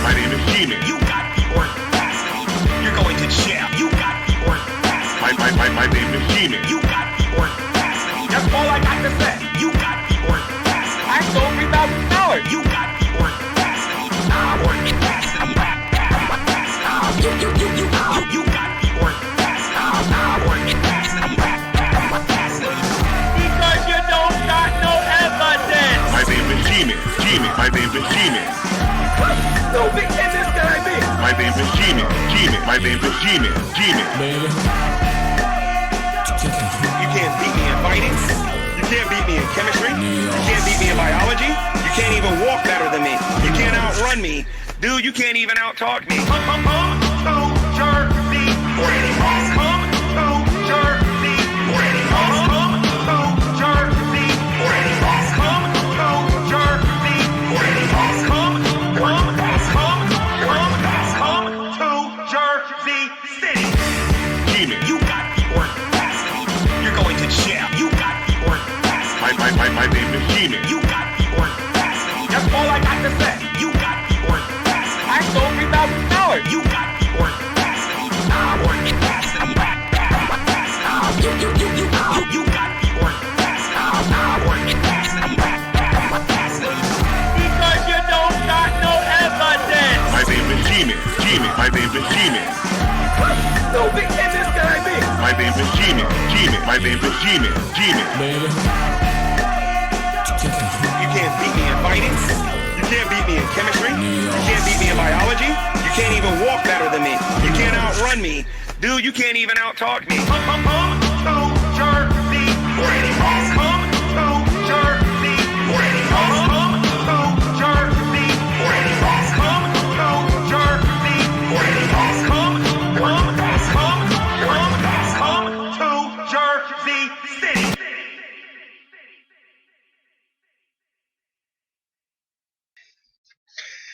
My name is G-Man. You got the audacity. You're going to jail. You got the audacity. My name is G-Man. You got the audacity. That's all I got to say. You got the audacity. I stole $3,000. You got the audacity. You got the audacity. Because you don't got no evidence. My name is G-Man. G-Man. My name is G-Man. So big can this guy be? My name is G-Man. G-Man. My name is G-Man. G-Man. Baby. You can't beat me in fighting. You can't beat me in chemistry. You can't beat me in biology. You can't even walk better than me. You can't outrun me. Dude, you can't even out-talk me. Come to Jersey. Come to Jersey. Come to Jersey. Come to Jersey. Come to Jersey City. G-Man. You got the audacity. You're going to jail. You got the audacity. My name is G-Man. You got the audacity. That's all I got to say. You got the audacity. I stole $3,000. You got the audacity. You got the audacity. Because you don't got no evidence. My name is G-Man. G-Man. My name is G-Man. So big can this guy be? My name is G-Man. G-Man. My name is G-Man. G-Man. Baby. You can't beat me in fighting. You can't beat me in chemistry. You can't beat me in biology. You can't even walk better than me. You can't outrun me. Dude, you can't even out-talk me. Come to Jersey. Come to Jersey. Come to Jersey. Come to Jersey. Come to Jersey City.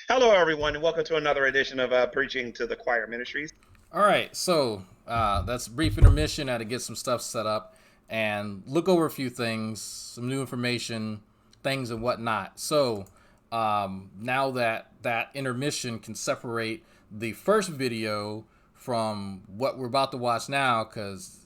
Hello, everyone, and welcome to another edition of Preaching to the Choir Ministries. All right, so that's a brief intermission. I had to get some stuff set up and look over a few things, some new information, things and whatnot. So now that intermission can separate the first video from what we're about to watch now, because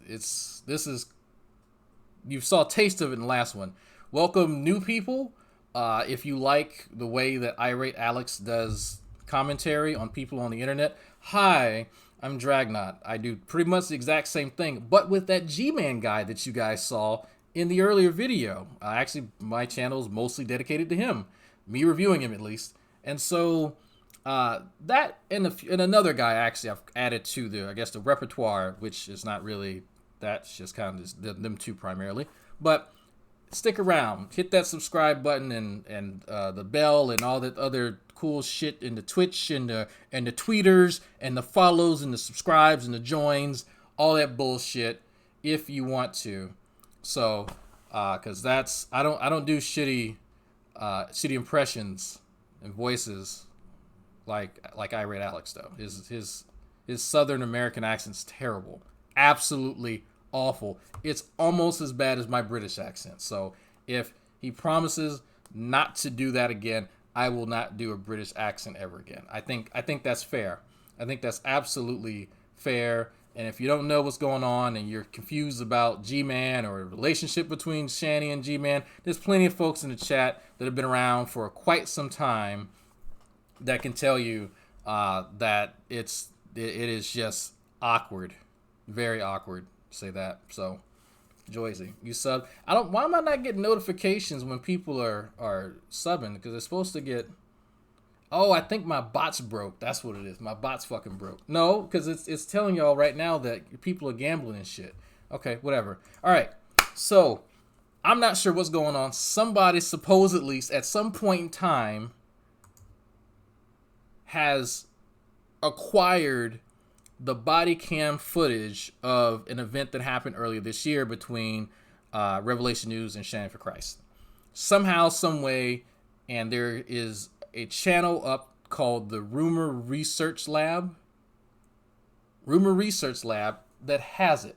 you saw a taste of it in the last one. Welcome, new people. If you like the way that Irate Alex does commentary on people on the internet, hi, I'm Dragnot. I do pretty much the exact same thing, but with that G-Man guy that you guys saw in the earlier video. Actually, my channel is mostly dedicated to him, me reviewing him at least. And so that and another guy actually I've added to the repertoire, which is not really, that's just kind of them two primarily. But stick around, hit that subscribe button and the bell and all that other cool shit in the Twitch and the tweeters and the follows and the subscribes and the joins, all that bullshit if you want to. So, cause that's I don't do shitty impressions and voices like Irate Alex though. His Southern American accent's terrible, absolutely awful. It's almost as bad as my British accent. So if he promises not to do that again, I will not do a British accent ever again. I think that's fair. I think that's absolutely fair. And if you don't know what's going on and you're confused about G-Man or a relationship between Shanny and G-Man, there's plenty of folks in the chat that have been around for quite some time that can tell you that it is just awkward, very awkward. Say that. So, Joyzy, you sub. Why am I not getting notifications when people are subbing? Because they're supposed to get. Oh, I think my bots broke. That's what it is. My bots fucking broke. No, because it's telling y'all right now that people are gambling and shit. Okay, whatever. All right. So, I'm not sure what's going on. Somebody supposedly at some point in time has acquired the body cam footage of an event that happened earlier this year between Revelation News and Shanny for Christ. Somehow, some way, and there is a channel up called the Rumor Research Lab that has it,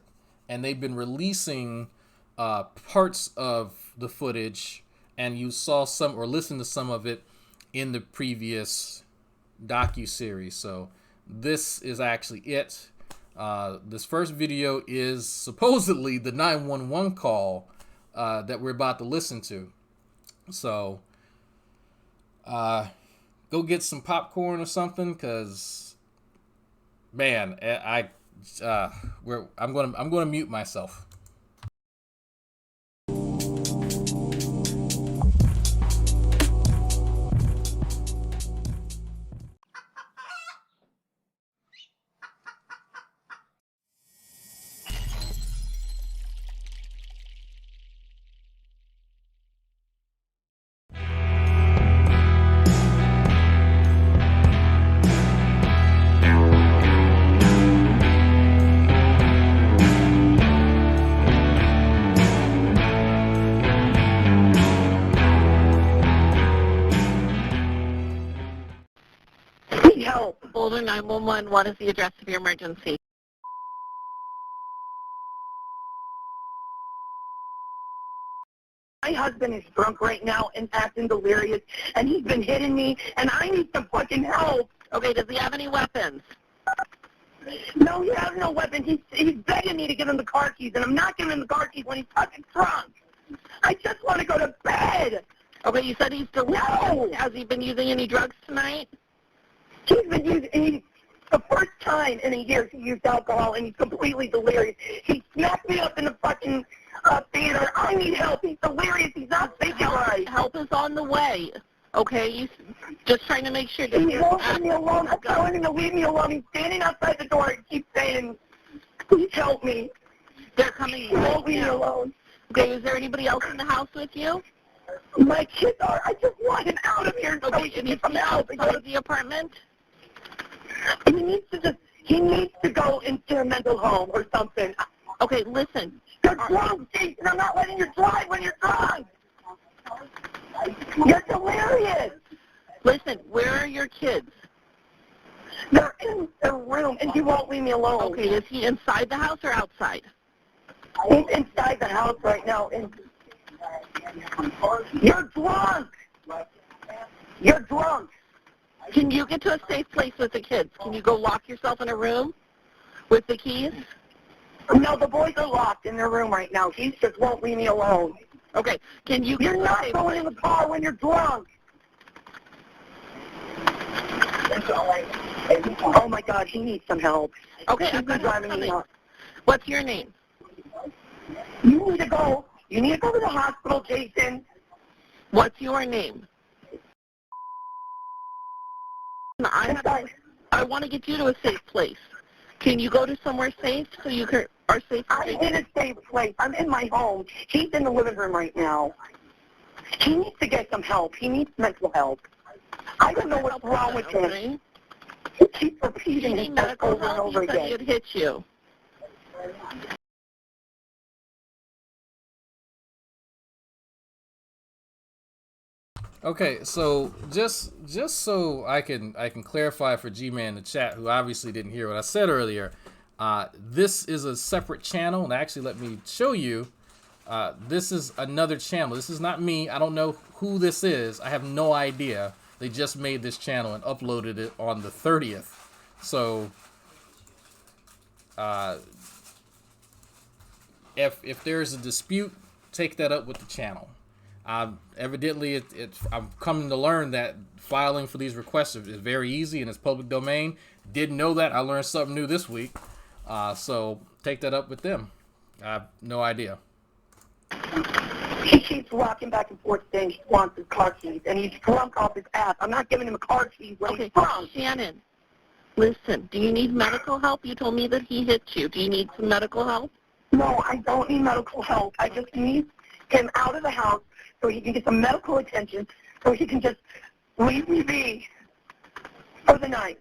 and they've been releasing parts of the footage, and you saw some or listened to some of it in the previous docu-series. So this is actually it. This first video is supposedly the 911 call that we're about to listen to. So go get some popcorn or something, cause man, I'm gonna mute myself. Need help. Boulder 911. What is the address of your emergency? My husband is drunk right now and acting delirious, and he's been hitting me, and I need some fucking help. Okay, does he have any weapons? No, he has no weapons. He's begging me to give him the car keys, and I'm not giving him the car keys when he's fucking drunk. I just want to go to bed. Okay, you said he's delirious. No. Has he been using any drugs tonight? He's been using, the first time in a year he used alcohol, and he's completely delirious. He smacked me up in the fucking theater. I need help. He's delirious. He's not thinking right. Help is on the way. Okay, you just trying to make sure that he won't leave me alone. I'm telling him to leave me alone. He's standing outside the door and keeps saying, "Please help me." They're coming. He won't leave me alone. Okay, is there anybody else in the house with you? My kids are. I just want him out of here. Okay, you need some help. Go to the apartment. He needs to go into a mental home or something. Okay, listen. You're drunk, Jason. I'm not letting you drive when you're drunk. You're delirious. Listen, where are your kids? They're in the room, and he won't leave me alone. Okay, is he inside the house or outside? He's inside the house right now. And you're drunk. You're drunk. Can you get to a safe place with the kids? Can you go lock yourself in a room with the keys? No, the boys are locked in their room right now. He just won't leave me alone. Okay, can you get to a safe place? You're not going in the car when you're drunk. Oh my God, he needs some help. Okay, I'm driving me nuts. What's your name? You need to go. You need to go to the hospital, Jason. What's your name? I want to get you to a safe place. Can you go to somewhere safe so you are safe? I'm in a safe place. I'm in my home. He's in the living room right now. He needs to get some help. He needs mental help. I don't know what's wrong with him. He keeps repeating himself over and over again. He said he'd hit you. Okay, so just so I can clarify for G-Man in the chat, who obviously didn't hear what I said earlier, this is a separate channel, and actually let me show you. This is another channel. This is not me. I don't know who this is. I have no idea. They just made this channel and uploaded it on the 30th. So if there's a dispute, take that up with the channel. Evidently, I'm coming to learn that filing for these requests is very easy and it's public domain. Didn't know that. I learned something new this week. So take that up with them. I have no idea. He keeps walking back and forth saying he wants his car keys, and he's drunk off his ass. I'm not giving him a car keys when he's drunk. Shannon, listen, do you need medical help? You told me that he hit you. Do you need some medical help? No, I don't need medical help. I just need him out of the house so he can get some medical attention, so he can just leave me be for the night.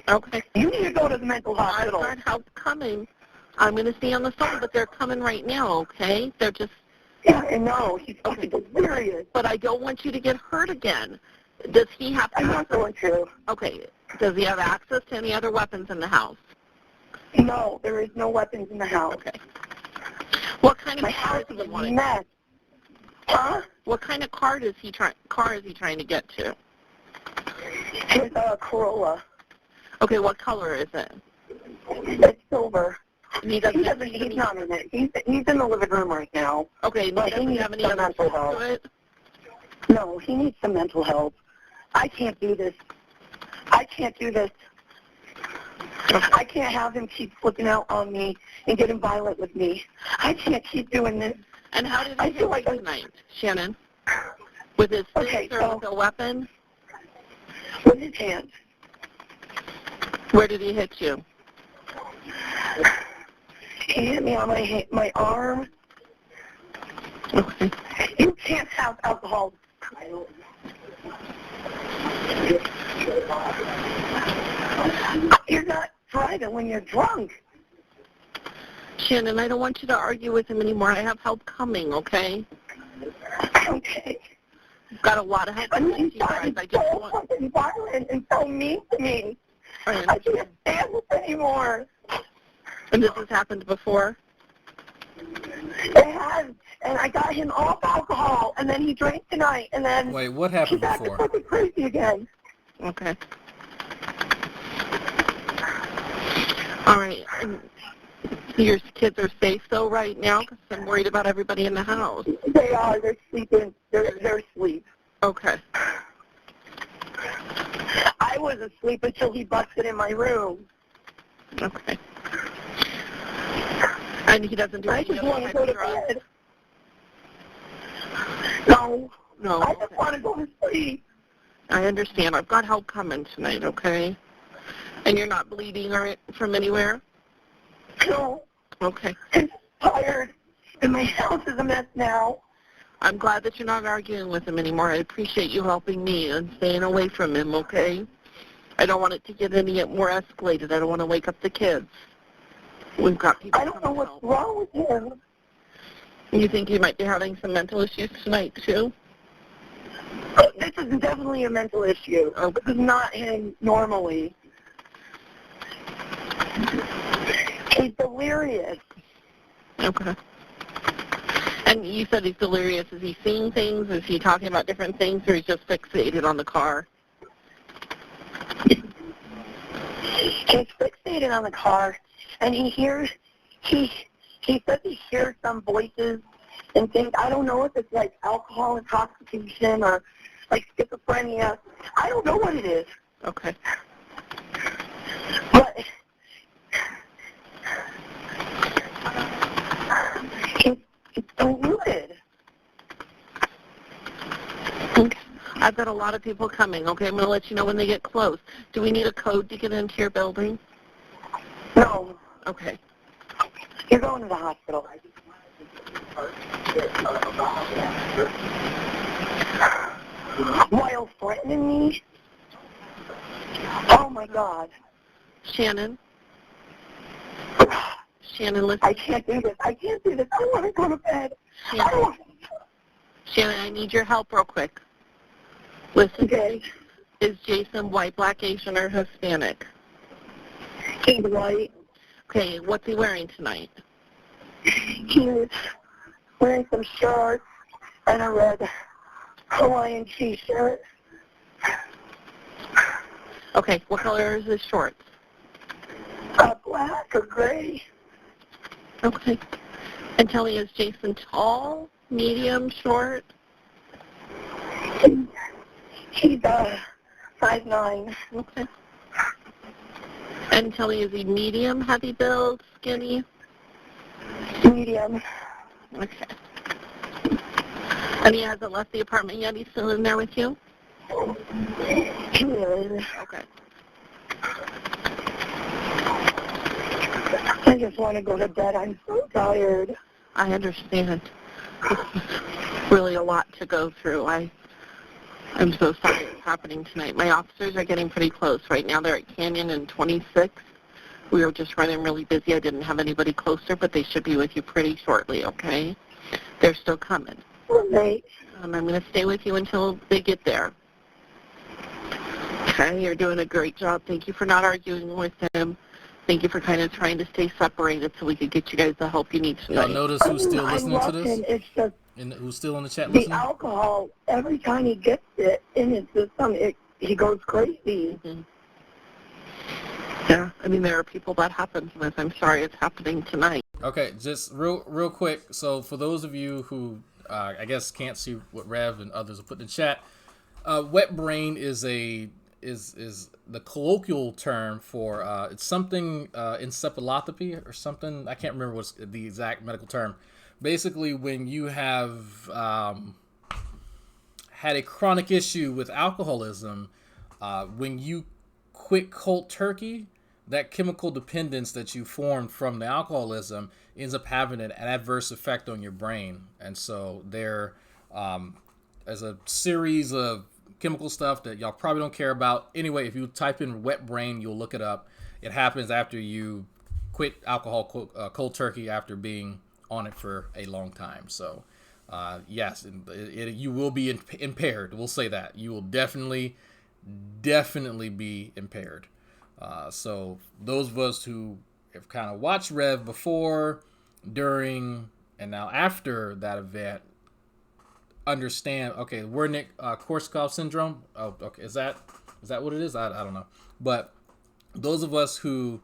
Okay. You need to go to the mental hospital. I've got help coming. I'm going to stay on the phone, but they're coming right now, okay? They're just... Yeah, I know. He's fucking delirious. But I don't want you to get hurt again. Does he have... I'm not going to. Okay. Does he have access to any other weapons in the house? No, there is no weapons in the house. Okay. What kind of My car house is is he a wanting? mess. Huh? What kind of car is he trying to get to? It's a Corolla. Okay, what color is it? It's silver. And he doesn't have he's not in it. He's in the living room right now. Okay, but he doesn't have any other mental keys help. to it? No, he needs some mental help. I can't do this. I can't do this. I can't have him keep flipping out on me and getting violent with me. I can't keep doing this. And how did he hit feel you tonight, Shannon? With his fist or with a weapon? With his hand. Where did he hit you? He hit me on my arm. Okay. You can't have alcohol. You're not driving when you're drunk. Shannon, I don't want you to argue with him anymore. I have help coming, okay? Okay. I've got a lot of help. He's so fucking violent and so mean to me. I can't stand this anymore. And this has happened before? It has. And I got him off alcohol, and then he drank tonight, and then... Wait, what happened he's before? Fucking crazy again. Okay. All right. And your kids are safe, though, right now? Because I'm worried about everybody in the house. They are. They're sleeping. They're asleep. Okay. I was asleep until he busted in my room. Okay. And he doesn't do I any just other want to type go of to drugs? bed. No. No. I just want to go to sleep. I understand. I've got help coming tonight, okay? And you're not bleeding or from anywhere? No. Okay. I'm tired, and my house is a mess now. I'm glad that you're not arguing with him anymore. I appreciate you helping me and staying away from him, okay? I don't want it to get any more escalated. I don't want to wake up the kids. We've got people. I don't know what's wrong with him. You think he might be having some mental issues tonight, too? This is definitely a mental issue. This is not him normally. He's delirious. Okay. And you said he's delirious. Is he seeing things? Is he talking about different things, or he's just fixated on the car? He's fixated on the car, and he says he hears some voices and things. I don't know if it's like alcohol intoxication or like schizophrenia. I don't know what it is. Okay. But it's diluted. Okay. I've got a lot of people coming, okay? I'm going to let you know when they get close. Do we need a code to get into your building? No. Okay. You're going to the hospital. While threatening me? Oh, my God. Shannon? Shannon, listen. I can't do this. I can't do this. I want to go to bed. Shannon, I need your help real quick. Listen. Okay. Is Jason white, black, Asian, or Hispanic? He's white. Okay, what's he wearing tonight? He's wearing some shorts and a red Hawaiian t-shirt. Okay, what color is his shorts? black or gray. Okay. And tell me, is Jason tall, medium, short? He's 5'9". Okay. And tell me, is he medium, heavy build, skinny? Medium. Okay. And he hasn't left the apartment yet? He's still in there with you? He is. Okay. I just want to go to bed. I'm so tired. I understand. It's really a lot to go through. I'm so sorry it's happening tonight. My officers are getting pretty close. Right now they're at Canyon and 26. We were just running really busy. I didn't have anybody closer, but they should be with you pretty shortly, okay? They're still coming. Right. I'm going to stay with you until they get there. Okay, you're doing a great job. Thank you for not arguing with him. Thank you for kind of trying to stay separated so we could get you guys the help you need tonight. Y'all notice who's still listening to this? Him. It's just Who's still in the chat the listening? alcohol. Every time he gets it in his system, he goes crazy. Mm-hmm. Yeah, I mean, there are people that happens with. I'm sorry it's happening tonight. Okay, just real quick. So for those of you who I guess can't see what Rev and others are putting in chat, wet brain is the colloquial term for it's something encephalopathy or something. I can't remember what's the exact medical term. Basically, when you have had a chronic issue with alcoholism, when you quit cold turkey, that chemical dependence that you formed from the alcoholism ends up having an adverse effect on your brain. And so there is a series of chemical stuff that y'all probably don't care about. Anyway, if you type in wet brain, you'll look it up. It happens after you quit alcohol cold turkey after being on it for a long time. So yes, you will be impaired. We'll say that. You will definitely be impaired. So those of us who have kind of watched Rev before, during, and now after that event understand, okay, Wernicke-Korsakoff syndrome. Oh, okay, is that what it is? I don't know. But those of us who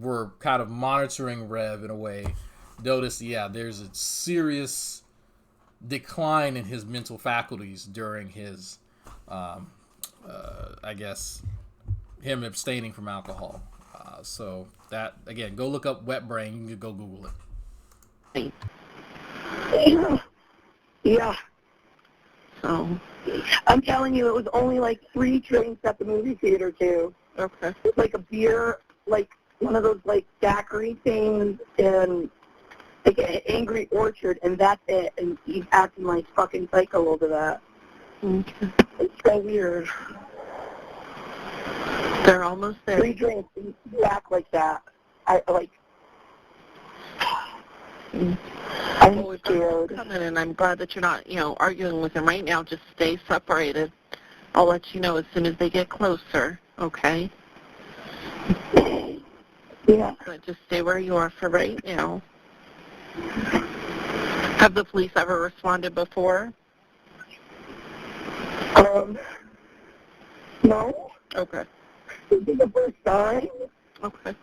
were kind of monitoring Rev in a way noticed, yeah, there's a serious decline in his mental faculties during his I guess him abstaining from alcohol. So that, again, go look up wet brain. You can go Google it. Yeah. So I'm telling you, it was only like 3 drinks at the movie theater too. Okay. Like a beer, like one of those like daiquiri things, and like an Angry Orchard, and that's it. And he's acting like fucking psycho over that. Okay. It's so weird. They're almost there. 3 drinks, and you act like that. I'm scared. And I'm glad that you're not, arguing with him right now. Just stay separated. I'll let you know as soon as they get closer, okay? Yeah. But just stay where you are for right now. Have the police ever responded before? No. Okay. This is the first time. Okay.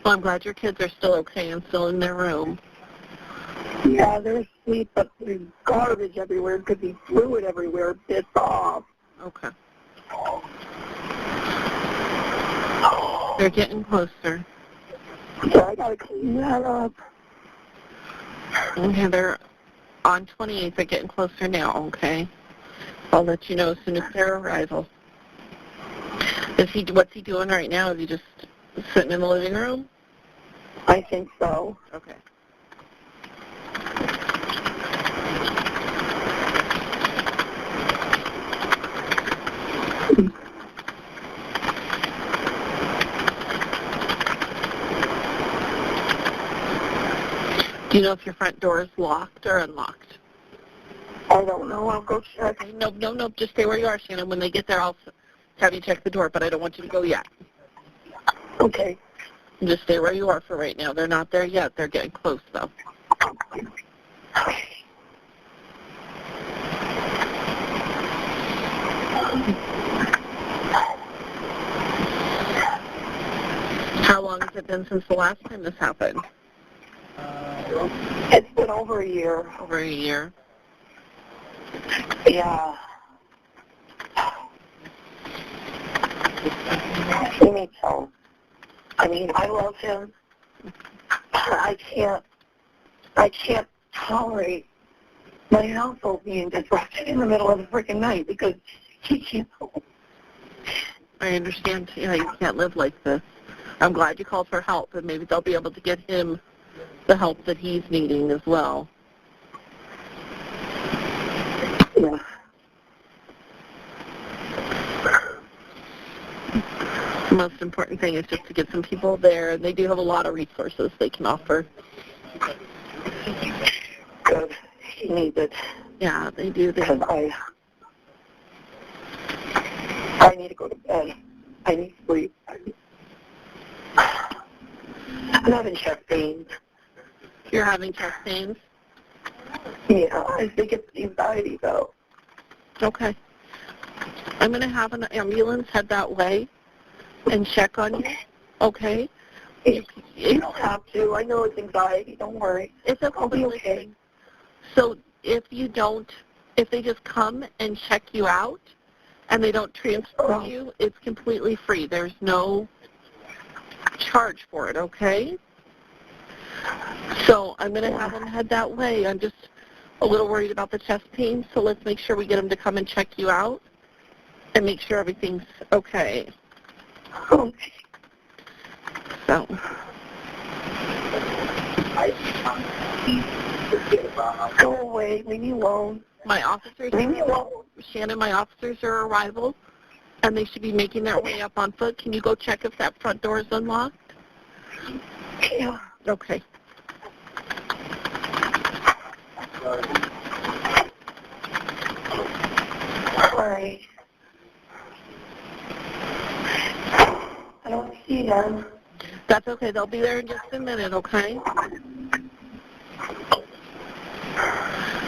Well, I'm glad your kids are still okay and still in their room. Yeah, they're asleep, but there's garbage everywhere because he threw it everywhere. Pissed off. Okay. They're getting closer. So I gotta clean that up. Okay, they're on 28th. They're getting closer now, okay? I'll let you know as soon as their arrival. What's he doing right now? Is he just sitting in the living room? I think so. Okay. Do you know if your front door is locked or unlocked? I don't know. I'll go check. Okay, no. Just stay where you are, Shannon. When they get there, I'll have you check the door, but I don't want you to go yet. Okay. Just stay where you are for right now. They're not there yet. They're getting close, though. How long has it been since the last time this happened? It's been over a year. Over a year. Yeah. He needs help. I mean, I love him. I can't tolerate my household being disrupted in the middle of the freaking night because he can't help. I understand. Yeah, you can't live like this. I'm glad you called for help, and maybe they'll be able to get him the help that he's needing as well. Yeah. The most important thing is just to get some people there, and they do have a lot of resources they can offer. Good. He needs it. Yeah, they do. Because I need to go to bed. I need sleep. I'm having chest pains. You're having chest pains? Yeah, I think it's anxiety, though. Okay. I'm going to have an ambulance head that way and check on you. Okay? You don't have to. I know it's anxiety. Don't worry. It's okay. I'll be okay. So if they just come and check you out and they don't transfer you, it's completely free. There's no charge for it, okay? So I'm going to have them head that way. I'm just a little worried about the chest pain, so let's make sure we get them to come and check you out and make sure everything's okay. Okay. So. Go away. Leave me alone. My officers, leave me alone. Shannon, my officers are arrival, and they should be making their way up on foot. Can you go check if that front door is unlocked? Yeah. Okay. Sorry. I don't see them. That's okay. They'll be there in just a minute, okay?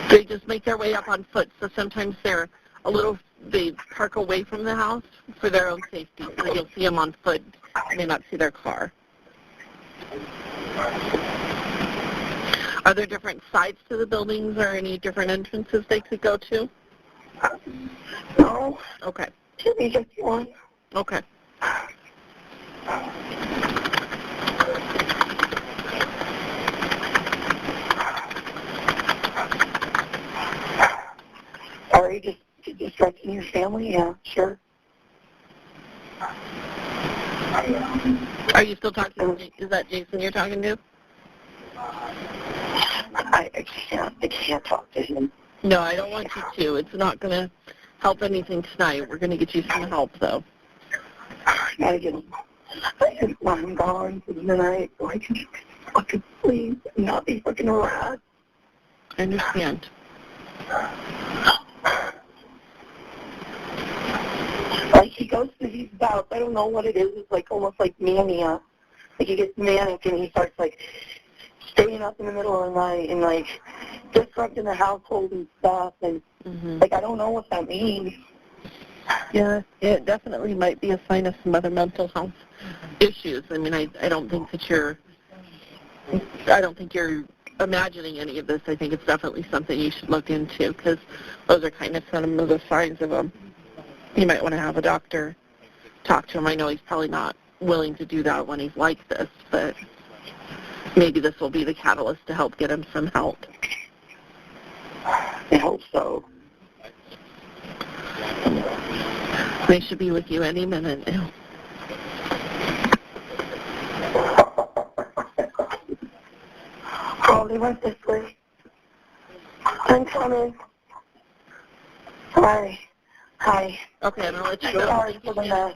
They just make their way up on foot, so sometimes they park away from the house for their own safety, so you'll see them on foot. You may not see their car. Are there different sides to the buildings or any different entrances they could go to? No. Okay. Should be just one. Okay. Sorry, just distracting your family? Yeah, sure. Are you still talking? Is that Jason you're talking to? I can't talk to him. No, I don't want you to. It's not going to help anything tonight. We're going to get you some help, though. I just want him gone for the night so I can fucking sleep and not be fucking harassed. I understand. Like, he goes through these bouts. I don't know what it is. It's like almost like mania. Like, he gets manic and he starts, like, staying up in the middle of the night and, like, disrupting the household and stuff. And, like, I don't know what that means. Yeah, it definitely might be a sign of some other mental health issues. I mean, I don't think that you're imagining any of this. I think it's definitely something you should look into because those are kind of some of the signs of them. You might want to have a doctor talk to him. I know he's probably not willing to do that when he's like this, but maybe this will be the catalyst to help get him some help. I hope so. They should be with you any minute now. Oh, they went this way. I'm coming. Sorry. Hi. Okay, I'm going to let you go. Sorry for the mess.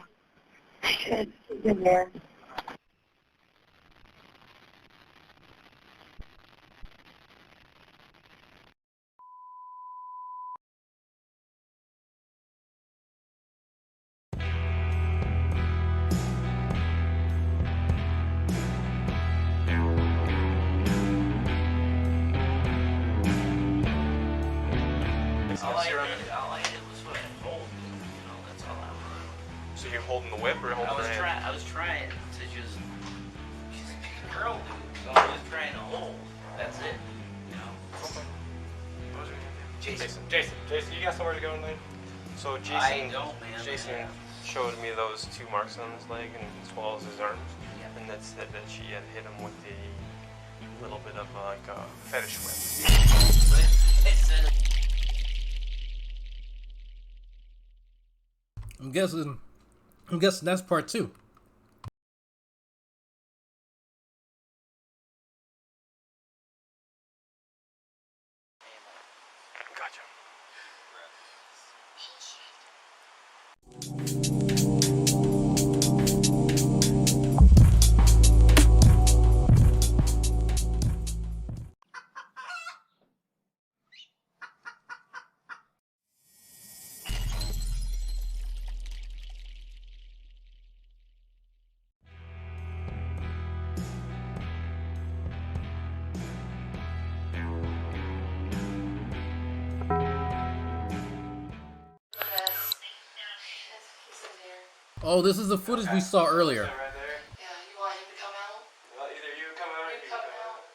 I should have been there. whip or holding her hand? I was trying to just. She's a big girl, dude. So I'm just trying to hold. That's it. You know. Okay. Jason. Jason, you got somewhere to go tonight? So Jason, I don't, man. Jason showed me those 2 marks on his leg and as well as his arm, and that said that she had hit him with a little bit of like a fetish whip. I'm guessing that's part 2. Gotcha. Oh, this is the footage we saw earlier. Yeah, you want him to come out? Well, either you come out or you come out.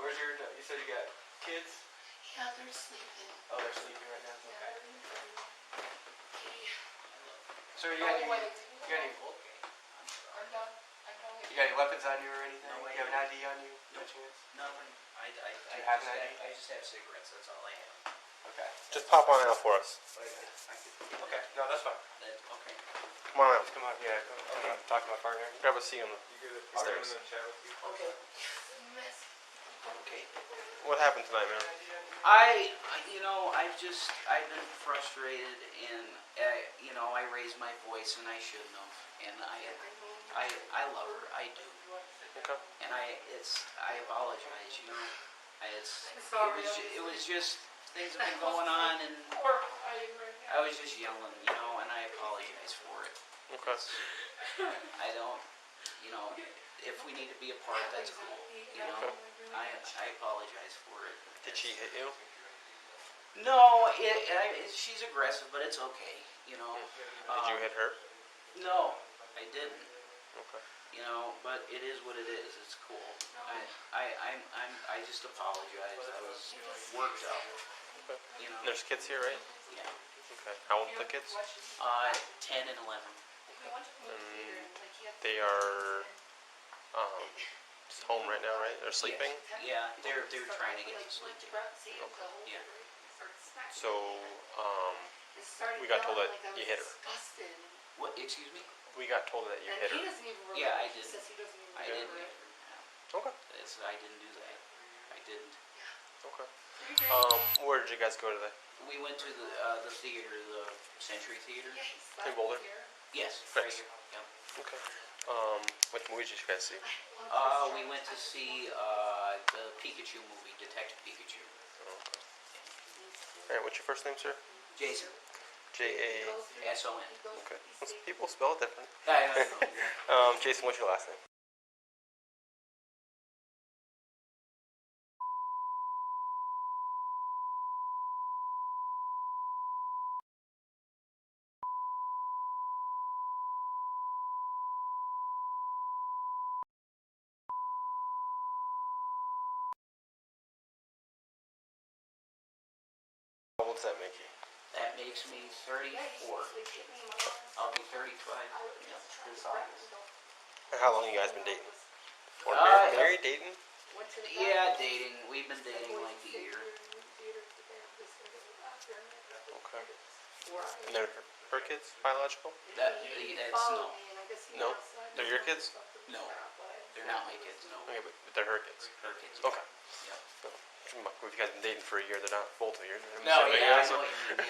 Where's your? You said you got kids? Yeah, they're sleeping. Oh, they're sleeping right now. Okay. Okay. So you got any? You got any weapons on you or anything? No, You have an ID on you? No chance. Nothing. You have an ID? I just have cigarettes. That's all I have. Okay. Just pop on out for us. Okay. No, that's fine. Okay. Come on out. Come on. Yeah. Come on. Talk to my partner. Grab a seat on the stairs. Okay. Okay. What happened tonight, man? I've been frustrated, and I raised my voice, and I shouldn't have. And I love her, I do. Okay. And I apologize, you know. It was just things have been going on, and I was just yelling, you know, and I apologize for it. Okay. I don't, you know, if we need to be apart, that's cool. You know, I apologize for it. Did she hit you? No, she's aggressive, but it's okay. You know. Did you hit her? No, I didn't. Okay. You know, but it is what it is. It's cool. I just apologize. I was worked up. Okay. You know. There's kids here, right? Yeah. Okay. How old are the kids? 10 and 11. And they are home right now, right? They're sleeping. Yeah, they're trying to get to sleep. Yeah. So, we got told that you hit her. What? Excuse me? We got told that you hit her. Yeah, I did. I didn't. Okay. I didn't do that. I didn't. Okay. Where did you guys go today? We went to the theater, the Century Theater. In Boulder? Yes. Nice. Yeah. Okay. What movies did you guys see? We went to see the Pikachu movie, Detective Pikachu. Okay. Alright, what's your first name, sir? Jason. J-A-S-O-N. Okay. People spell it different. I know. Jason, what's your last name? How old does that make you? That makes me 34. I'll be 35 this August. And how long you guys been dating? Or married, dating? Yeah, dating. We've been dating like a year. Okay. And they're her kids, biological? That's no. No? They're your kids? No. They're not my kids, no. Okay, but they're her kids. Her kids. Okay. Yeah. If you guys been dating for a year, they're not both of yours. No, yeah, I know what you mean.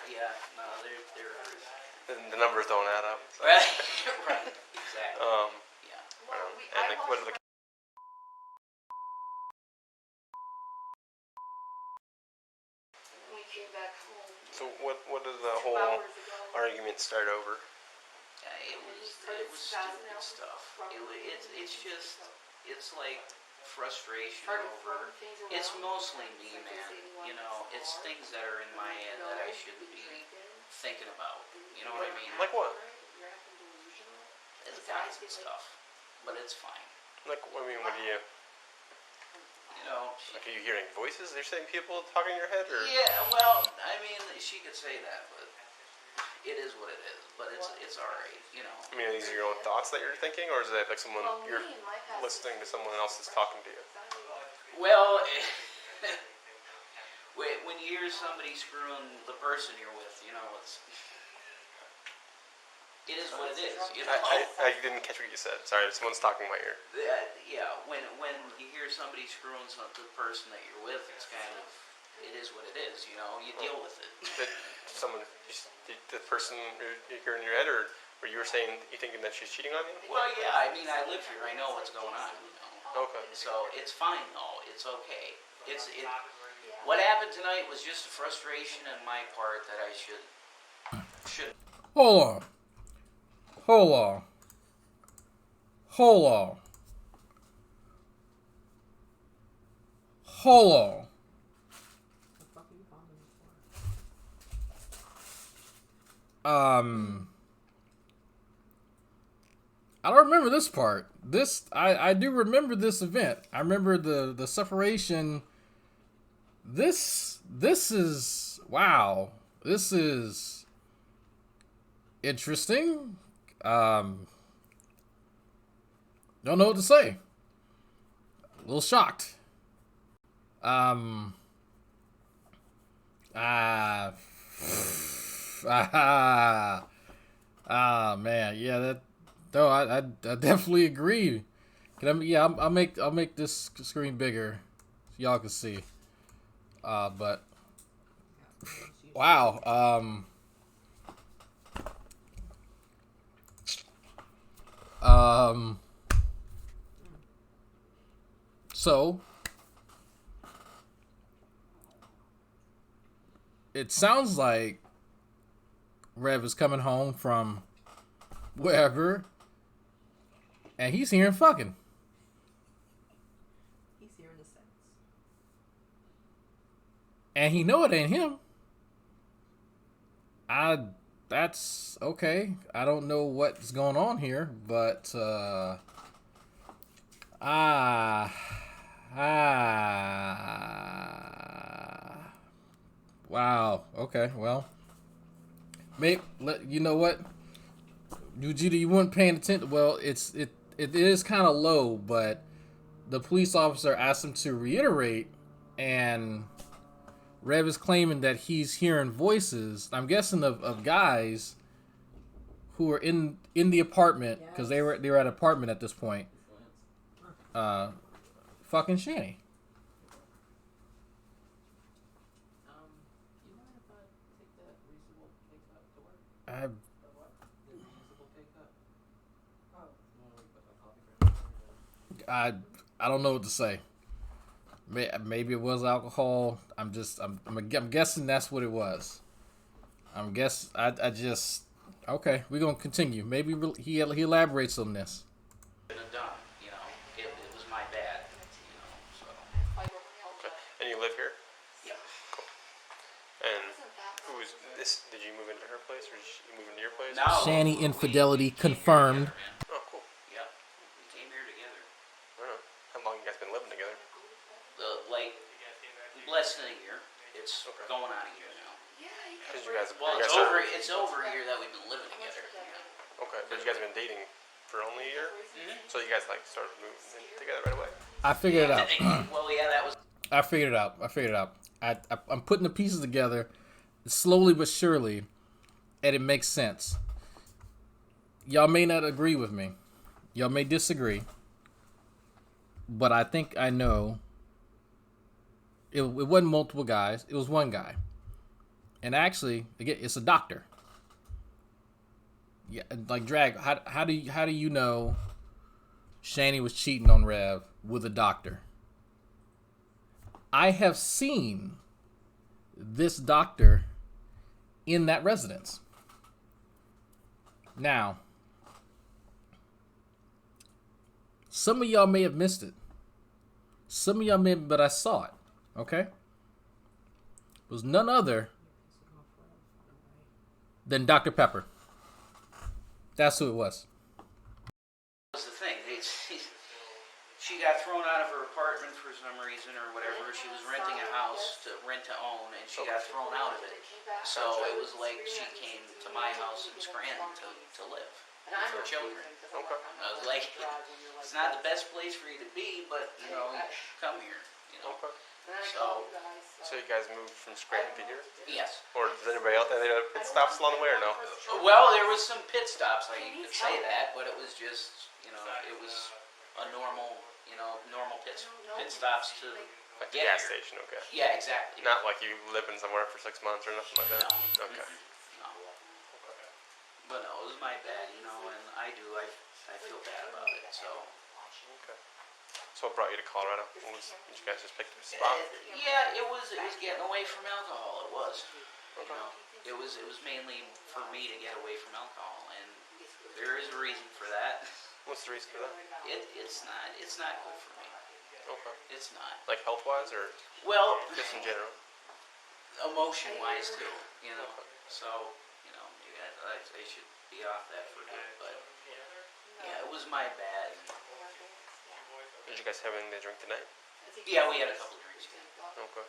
Yeah, no, they're hers. The numbers don't add up. So. Right, exactly. Yeah. And like, what are the We came back home. So what did the whole argument start over? It was stupid stuff. It's like frustration over. It's mostly me, man. You know, it's things that are in my head that I shouldn't be thinking about. You know what I mean? Like what? It's guys and stuff, but it's fine. Like, I mean, what do you? You know. Like, are you hearing voices? They're saying people talking in your head, or? Yeah, well, I mean, she could say that, but it is what it is. But it's all right, you know. I mean, are these your own thoughts that you're thinking, or is that like someone you're listening to someone else that's talking to you? Well, when you hear somebody screwing the person you're with, you know, it is what it is. You know? I didn't catch what you said. Sorry, someone's talking in my ear. Yeah, when you hear somebody screwing the person that you're with, it's kind of, it is what it is, you know, you deal with it. That someone, the person you're hearing in your head, or you were saying, you thinking that she's cheating on you? Well, yeah, I mean, I live here, I know what's going on, you know. Okay. So, it's fine though, it's okay. What happened tonight was just a frustration on my part that I should. Hold on. Hold on. Hold on. Hold on. I don't remember this part. I do remember this event. I remember the separation. This is wow. This is interesting. Don't know what to say. A little shocked. Man, yeah, that. No, I definitely agree. I'll make this screen bigger so y'all can see. But wow. So it sounds like Rev is coming home from wherever, and he's hearing fucking. He's hearing the sense. And he know it ain't him. That's okay. I don't know what's going on here, but wow. Okay, well, you know what? You weren't paying attention. Well, it is kind of low, but the police officer asked him to reiterate, and Rev is claiming that he's hearing voices. I'm guessing of guys who were in the apartment, because they were at an apartment at this point. Fucking Shanny. I don't know what to say. Maybe it was alcohol. I'm guessing that's what it was. Okay, we're gonna continue. Maybe he elaborates on this. Been done, you know. It was my bad, you know. So. Okay. And you live here? Yeah. Cool. And who is this? Did you move into her place, or did you move into your place? No. Shanny infidelity confirmed. Oh, cool. Yeah. We came here together. I don't know. How long you guys been living together? Less than a year. It's going on a year now. Because you guys. It's over a year that we've been living together. Yeah. Okay, but you guys have been dating for only a year? Mm-hmm. So you guys started moving in together right away? I figured it out. Well, yeah, that was. I figured it out. I'm putting the pieces together, slowly but surely, and it makes sense. Y'all may not agree with me. Y'all may disagree. But I think I know. It wasn't multiple guys. It was one guy. And actually, again, it's a doctor. Yeah, like Drag. How do you know Shanny was cheating on Rev with a doctor? I have seen this doctor in that residence. Now, some of y'all may have missed it. Some of y'all may, but I saw it. Okay? It was none other than Dr. Pepper. That's who it was. Was the thing. She got thrown out of her apartment for some reason or whatever. She was renting a house to rent to own, and she got thrown out of it. So it was like she came to my house in Scranton to live for children. Okay. I was like, it's not the best place for you to be, but you know, come here. You know. Okay. So you guys moved from Scranton to here? Yes. Or does anybody else? Any other pit stops along the way or no? Well, there was some pit stops, like you could say that, but it was just, you know, it was a normal pit stops to Like get a gas here. station, okay. Yeah, exactly. Not like you living somewhere for 6 months or nothing like that? No. Okay. No. But no, it was my bad, you know, and I feel bad about it, so. Okay. So what brought you to Colorado? Did you guys just pick a spot? Yeah, it was getting away from alcohol, it was. You know, it was mainly for me to get away from alcohol, and there is a reason for that. What's the reason for that? It's not good for me. Okay. It's not. Like health-wise or Well, just in general? Emotion-wise too, you know. So, you know, maybe I should be off that for good, but yeah, it was my bad. Did you guys have anything to drink tonight? Yeah, we had a couple drinks. Okay.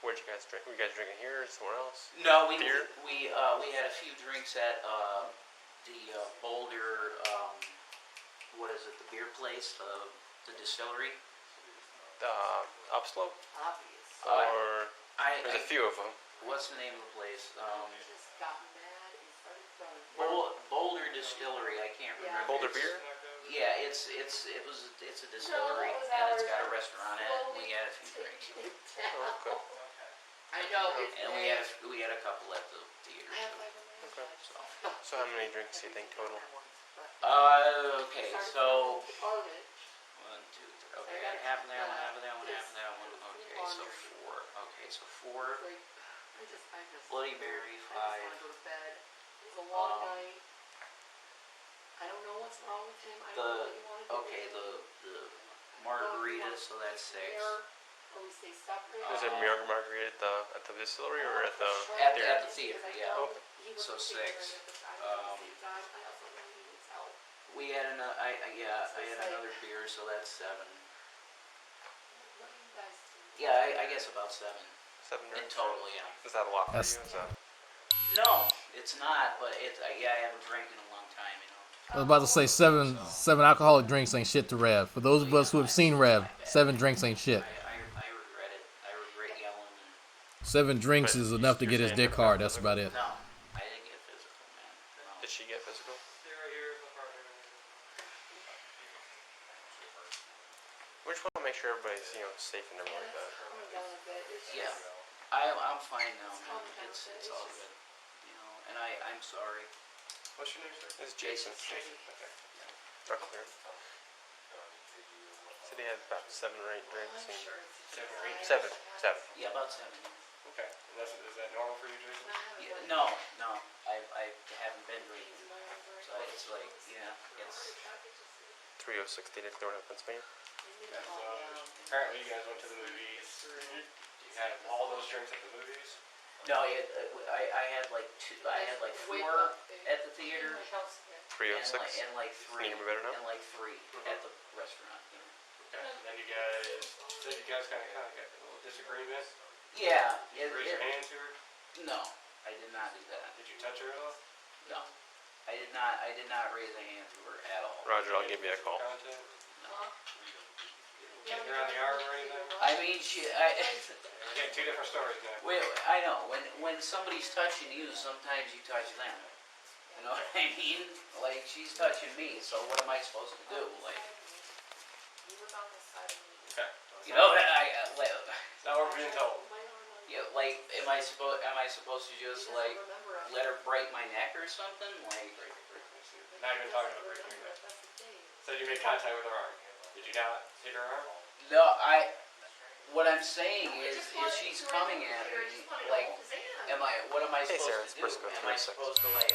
Where'd you guys drink? Were you guys drinking here or somewhere else? No, we Beer? we had a few drinks at the Boulder, what is it? The beer place, the distillery. Upslope? Or there's a few of them. What's the name of the place? Boulder Distillery. I can't remember. Boulder Beer? Yeah, it's a distillery and it's got a restaurant in it. We had a few drinks. Okay. I know. And we had a couple at the theater. Okay. So how many drinks do you think total? Okay, so 1, 2, 3. Okay, I had half of that one, half of that one, half of that one. Okay, so 4. Okay, so 4. Bloody Mary, 5. I don't know what's wrong with him. The margarita, so that's 6. Is it margarita at the distillery or at the At the theater, yeah. Okay. So 6. We had I had another beer, so that's 7. Yeah, I guess about 7. 7 in drinks? total, yeah. Is that a lot for That's- you? Is that... No, it's not, but I haven't drank in a long time, you know. I was about to say seven alcoholic drinks ain't shit to Rev. For those of us who have seen Rev, 7 drinks ain't shit. I regret it. I regret yelling. 7 drinks is enough to get his dick hard. That's about it. No, I didn't get physical, man. No. Did she get physical? We just want to make sure everybody's, safe and everything like that. Yeah, I'm fine now, man. It's all good, you know. And I'm sorry. What's your name, sir? It's Jason. Jason. Okay. Not clear. Said he had about 7 or 8 drinks. 7 or 8? 7. Yeah, about 7. Okay. Is that normal for you, Jason? Yeah, no. I haven't been drinking. So it's like, it's 306 Data Clear in Pennsylvania. Apparently you guys went to the movies. You had all those drinks at the movies? no. I had like 2. I had like 4 at the theater. 306. And like 3. Can you hear me better now? And like 3 at the restaurant. Okay. And then you guys kind of got a little disagreement? Yeah. Did you raise your hand to her? No, I did not do that. Did you touch her at all? No, I did not. I did not raise a hand to her at all. Roger, I'll give you a call. Getting her on the arm or anything? I mean, We're getting 2 different stories now. Wait, I know. When somebody's touching you, sometimes you touch them. You know what I mean? Like, she's touching me, so what am I supposed to do? Like, Okay. you know, That's not what we're being told. yeah, like, am I supposed to just like let her break my neck or something? Like, Not even talking about breaking your neck. So you made contact with her arm. Did you not hit her arm? no, what I'm saying is she's coming at me, like, what am I Hey, Sarah, supposed it's to do? Briscoe, Am I 306. supposed to like,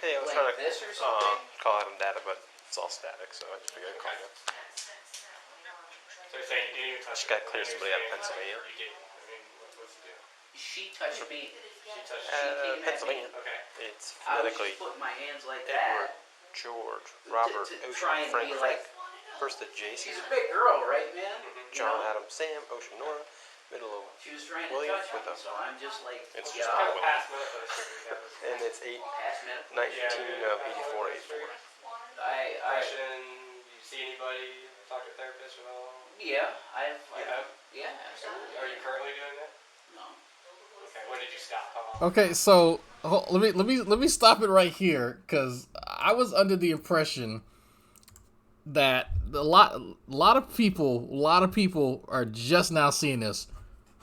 Hey, I was like trying to this or something? call out on data, but it's all static, so I just figured I'd call you. So you're saying you didn't even touch She got to clear somebody out of Pennsylvania. Or you didn't? I mean, what's the deal? She touched me. She touched Pennsylvania. Okay. It's I was phonetically just putting my hands like Edward, that. George, Robert, To Ocean, try and Frank, be Frank. like- First the Jason. She's a big girl, right, man? John, Adam, Sam, Ocean, Nora. Middle of She was trying to William touch with me, a. so I'm just like, It's yeah, just kind of Past William. menopause. And it's 8, Past menopause. 19 of 84, 84. Question, you see anybody talk to a therapist at all? Yeah, Yeah, absolutely. Are you currently doing that? No. Okay, when did you stop? How long? Okay, so let me stop it right here because I was under the impression that a lot of people are just now seeing this.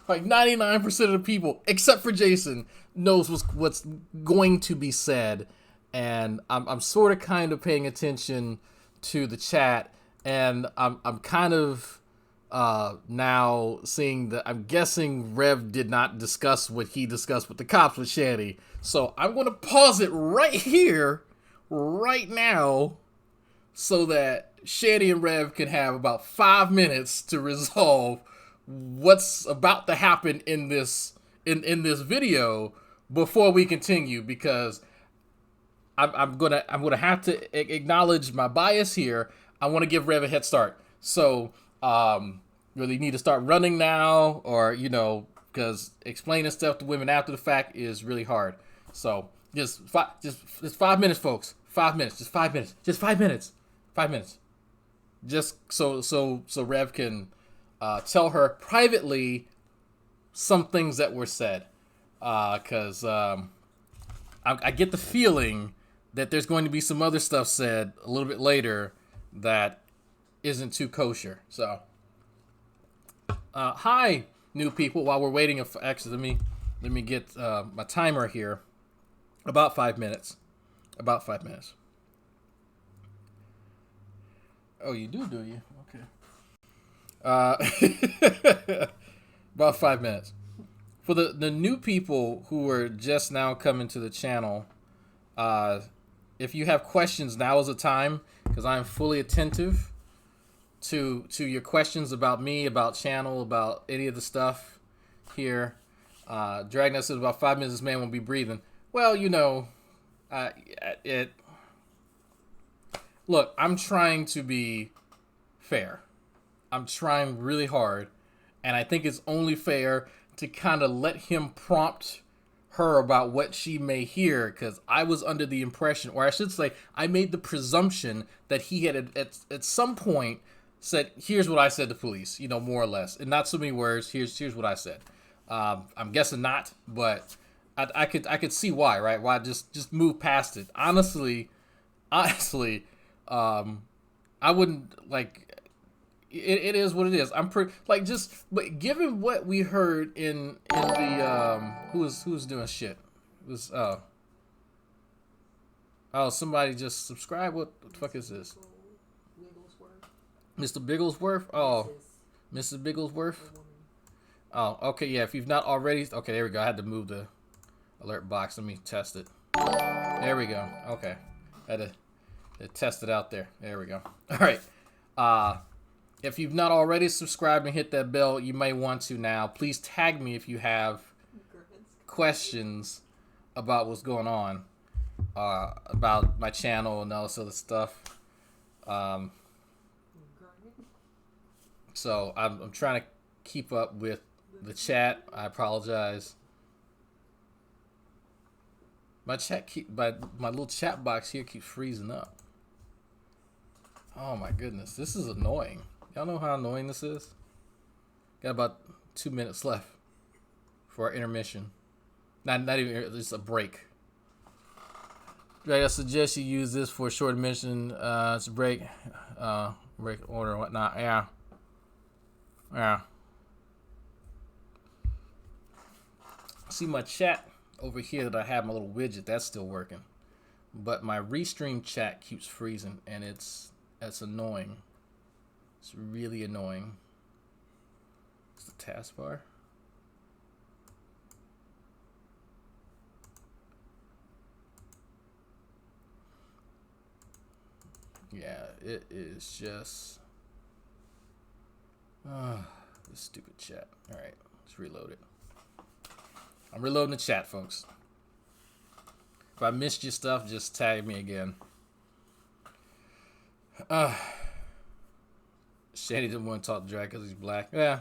Like 99% of the people, except for Jason, knows what's going to be said, and I'm sort of kind of paying attention to the chat, and I'm kind of now seeing that I'm guessing Rev did not discuss what he discussed with the cops with Shanny, so I'm going to pause it right here, right now, so that Shanny and Rev can have about 5 minutes to resolve what's about to happen in this video before we continue, because I'm gonna have to acknowledge my bias here. I want to give Rev a head start, so really need to start running now, or because explaining stuff to women after the fact is really hard. So just 5 minutes, folks. 5 minutes. Just 5 minutes. Just 5 minutes. 5 minutes. Just so Rev can tell her privately some things that were said, because I get the feeling that there's going to be some other stuff said a little bit later that isn't too kosher. So, hi, new people. While we're waiting, actually, let me get my timer here. About 5 minutes. About 5 minutes. Oh, you do you? Okay. About 5 minutes. For the new people who are just now coming to the channel, if you have questions, now is the time, because I am fully attentive to your questions about me, about channel, about any of the stuff here. Dragnet says about 5 minutes this man won't be breathing. Well, look, I'm trying to be fair. I'm trying really hard, and I think it's only fair to kind of let him prompt her about what she may hear, because I was under the impression, or I should say, I made the presumption that he had at some point said, here's what I said to police, more or less, and not so many words. Here's what I said. I'm guessing not, but I could see why, right? Why just move past it. Honestly, I wouldn't like. It is what it is. I'm pretty but given what we heard in the who's doing shit, it was somebody just subscribed. What the fuck is this? Mr. Bigglesworth. Oh, Mrs. Bigglesworth. Oh, okay, yeah. If you've not already, okay, there we go. I had to move the alert box. Let me test it. There we go. Okay, had to test it out there. There we go. All right. If you've not already subscribed and hit that bell, you may want to now. Please tag me if you have questions about what's going on, about my channel and all this other stuff. So I'm trying to keep up with the chat. I apologize. My little chat box here keeps freezing up. Oh my goodness, this is annoying. Y'all know how annoying this is? Got about 2 minutes left for our intermission. Not even, just a break. Right, I suggest you use this for a short intermission. It's a break order and whatnot. Yeah. See my chat over here that I have my little widget, that's still working. But my restream chat keeps freezing, and that's annoying. It's really annoying. It's the taskbar. Yeah, it is just This stupid chat. All right, let's reload it. I'm reloading the chat, folks. If I missed your stuff, just tag me again. Shanny didn't want to talk to Drag because he's black. Yeah.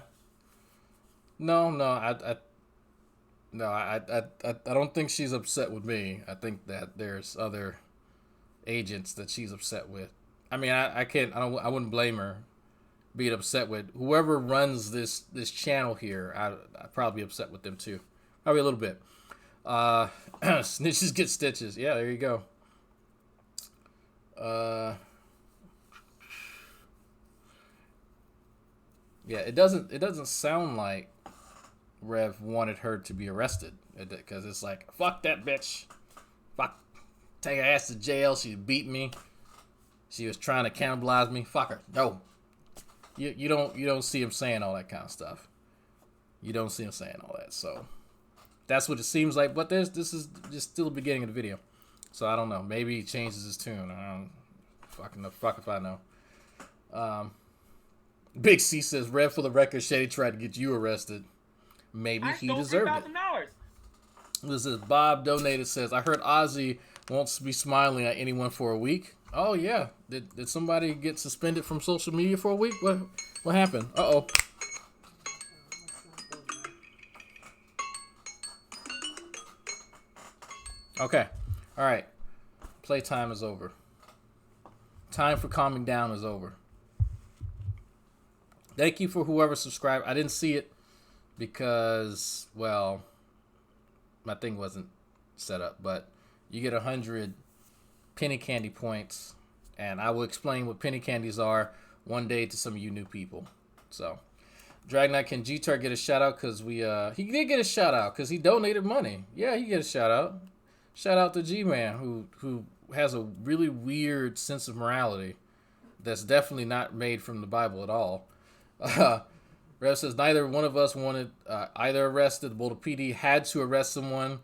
No, I don't think she's upset with me. I think that there's other agents that she's upset with. I mean, I wouldn't blame her being upset with whoever runs this channel here. I'd probably be upset with them too, probably a little bit. Snitches get stitches. Yeah, there you go. Yeah, it doesn't sound like Rev wanted her to be arrested, because it's like, fuck that bitch, fuck, take her ass to jail. She beat me. She was trying to cannibalize me. Fuck her. No, you don't see him saying all that kind of stuff. You don't see him saying all that. So that's what it seems like. But this is just still the beginning of the video, so I don't know. Maybe he changes his tune. I don't fucking know. Fuck if I know. Big C says, Rev, for the record, Shady tried to get you arrested. Maybe he deserved it. This is Bob donated, says, I heard Ozzy won't be smiling at anyone for a week. Oh yeah, did somebody get suspended from social media for a week? What happened? Uh-oh. Okay, all right. Playtime is over. Time for calming down is over. Thank you for whoever subscribed. I didn't see it because, well, my thing wasn't set up, but you get 100 penny candy points, and I will explain what penny candies are one day to some of you new people. So, Drag Knight, can G-Tar get a shout out? Because he did get a shout out because he donated money. Yeah, he get a shout out. Shout out to G-Man, who has a really weird sense of morality that's definitely not made from the Bible at all. Rev says, neither one of us wanted either arrested. The Boulder PD had to arrest someone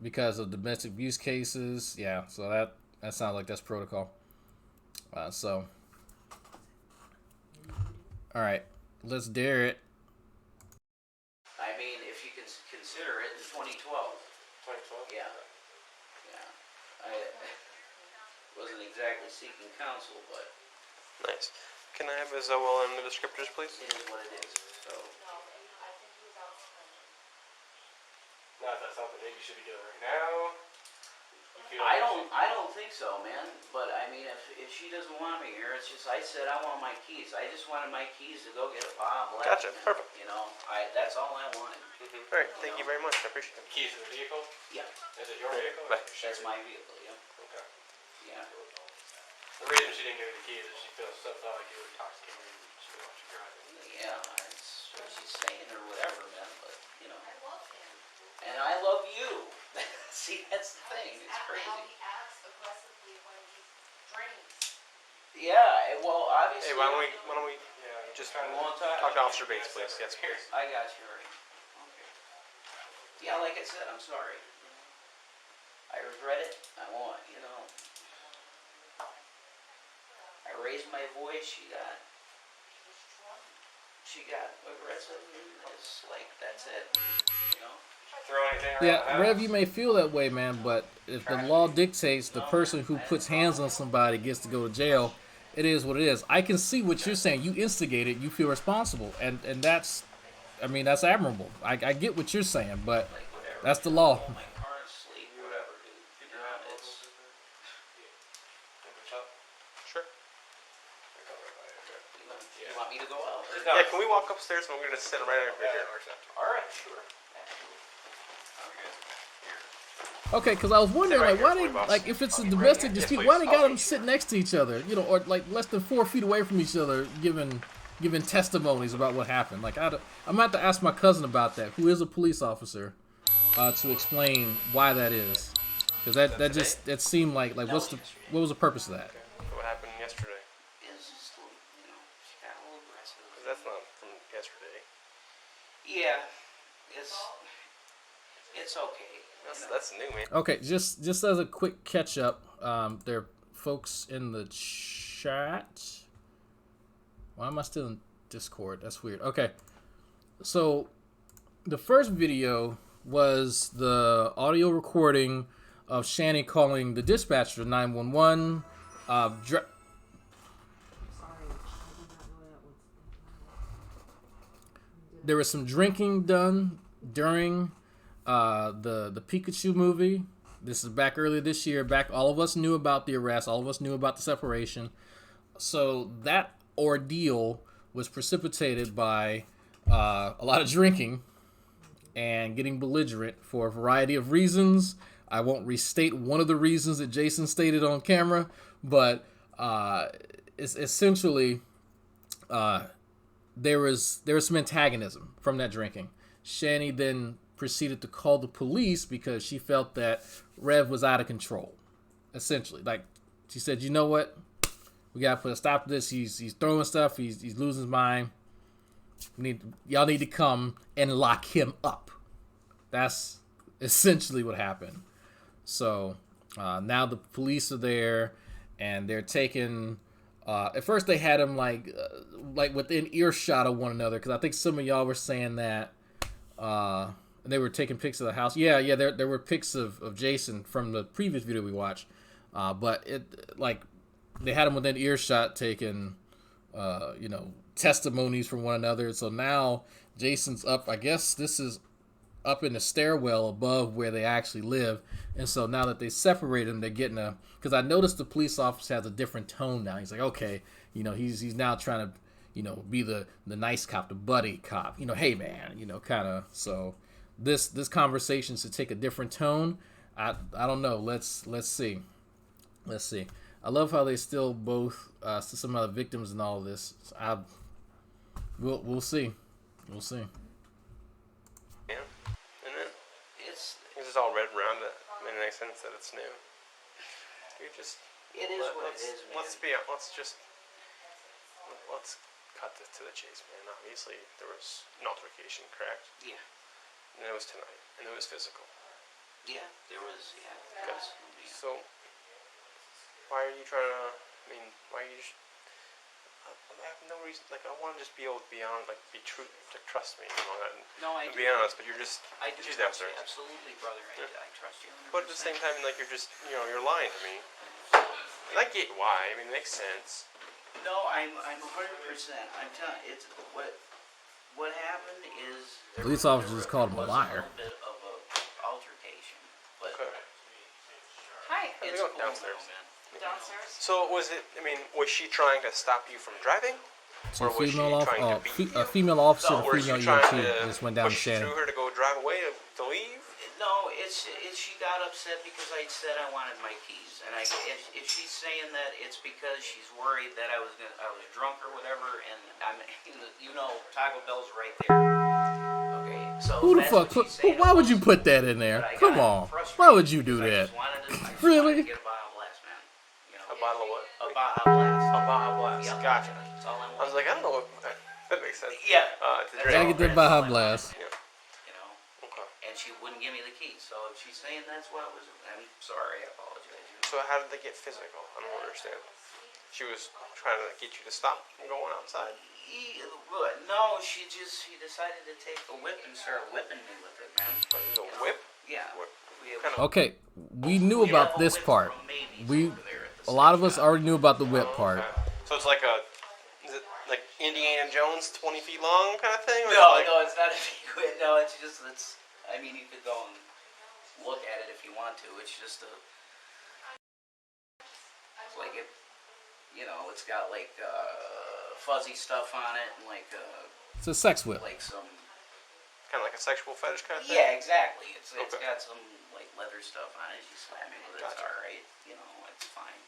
because of domestic abuse cases. Yeah, so that sounds like that's protocol. So, all right, let's dare it. I mean, if you can consider it, in 2012. 2012? Yeah. I wasn't exactly seeking counsel, but... Nice. Can I have his OL and the descriptors, please? It is what it is, so... Now, is that something that you should be doing right now? I don't think so, man. But I mean, if she doesn't want me here, it's just I said I want my keys. I just wanted my keys to go get a Bob Black. Gotcha. Perfect. You know, that's all I wanted. All right. Thank you very much. I appreciate it. Keys to the vehicle? Yeah. Is it your vehicle? Bye. That's my vehicle. Yeah. Okay. Yeah. The reason she didn't give you the keys is she felt like you were intoxicated and she didn't want you driving. Yeah, that's what she's saying or whatever, man. But you know, I love him. And I love you. See, that's the thing. It's crazy. How he acts aggressively when he drinks. Yeah. Well, obviously. Hey, why don't we just talk to Officer Bates, please? Yes, please. I got you already. Okay. Yeah, like I said, I'm sorry. I regret it. I want, you know. I raised my voice. She got aggressive. It's like, that's it. You know? Throw anything around Yeah, Rev, you may feel that way, man, but if the law dictates the person who puts hands on somebody gets to go to jail, it is what it is. I can see what you're saying. You instigated, you feel responsible, and that's, I mean, that's admirable. I get what you're saying, but that's the law. Sure. You want me to go out? Yeah, can we walk upstairs and we're going to sit right over here? Alright, sure. Okay, because I was wondering, like, why they, like, if it's a domestic dispute, why they got them sit next to each other, you know, or like less than 4 feet away from each other, giving testimonies about what happened. Like, I'm gonna have to ask my cousin about that, who is a police officer, to explain why that is, because that seemed like what was the purpose of that? What happened yesterday? It's just, you know, she got a little aggressive. That's not from yesterday. Yeah, it's okay. That's new, man. Okay, just as a quick catch up, there are folks in the chat. Why am I still in Discord. That's weird. Okay. So the first video was the audio recording of Shanny calling the dispatcher 911. There was some drinking done during the Pikachu movie. This is back earlier this year. Back, all of us knew about the arrest. All of us knew about the separation. So that ordeal was precipitated by a lot of drinking and getting belligerent for a variety of reasons. I won't restate one of the reasons that Jason stated on camera, but it's essentially there was some antagonism from that drinking. Shanny then proceeded to call the police because she felt that Rev was out of control. Essentially, like she said, you know what? We gotta put a stop to this. He's throwing stuff. He's losing his mind. Y'all need to come and lock him up. That's essentially what happened. So now the police are there, and they're taking. At first, they had him like within earshot of one another, because I think some of y'all were saying that they were taking pics of the house. Yeah. There were pics of Jason from the previous video we watched, but it like they had him within earshot, taking testimonies from one another. So now Jason's up. I guess this is up in the stairwell above where they actually live. And so now that they separate them, they're getting because I noticed the police officer has a different tone now. He's like, okay, he's now trying to, be the nice cop, the buddy cop, hey man, kind of. So this conversation should take a different tone. I don't know. Let's see. I love how they still both some of the victims and all of this. We'll see. We'll see. Yeah, and then it's all red around it. I mean, it makes sense that it's new. It is what it is, man. Let's cut this to the chase, man. Obviously, there was an altercation, correct? Yeah. And it was tonight, and it was physical. Yeah, there was. Yeah. Okay. So, why are you trying to? I mean, why are you? I have no reason. Like, I want to just be able to be honest, like, be true, like, trust me. No, I do. Be honest, but you're just. I do she's trust you, downstairs. absolutely, brother. I trust you. 100%. But at the same time, like, you're just, you're lying to me. And I get why. I mean, it makes sense. No, I'm 100%. I'm telling you, it's what happened is. Police officer just called him a liar. A little bit of an altercation, but. Okay. Hi. It's Go cool, downstairs. man. Downstairs. So was it? I mean, was she trying to stop you from driving? So or was she female trying to beat you? a female officer, Or was female she trying EMT just went down to push Shannon. through her to go drive away to leave? No, it's she got upset because I said I wanted my keys, and if she's saying that, it's because she's worried that I was drunk or whatever, and Taco Bell's right there. Okay, so Who the fuck? Why would you put that in there? Come on. Why would you do that? Really? Get a Baja Blast, man. A bottle of what? A Baja Blast. A Baja Blast. Yep. Gotcha. That's all I I was like, I don't know what that makes sense. Yeah. To drink. Gotta get that Baja Blast. Yeah. Okay. And she wouldn't give me the keys, so if she's saying that's what it was, I'm sorry, I apologize. So how did they get physical? I don't understand. She was trying to get you to stop from going outside. No, she decided to take a whip and start whipping me with it, man. A whip? Yeah. Okay, we knew about this part. A lot of us already knew about the whip part. So it's like is it like Indiana Jones 20 feet long kind of thing? Or No, like, no, it's not a secret. No, it's I mean, you could go and look at it if you want to. It's just like it, it's got like fuzzy stuff on it and like It's a sex whip. like some. kind of like a sexual fetish kind of thing? Yeah, exactly. It's Okay. got some like leather stuff on it. You slam me with it, it's Gotcha. alright. It's fine.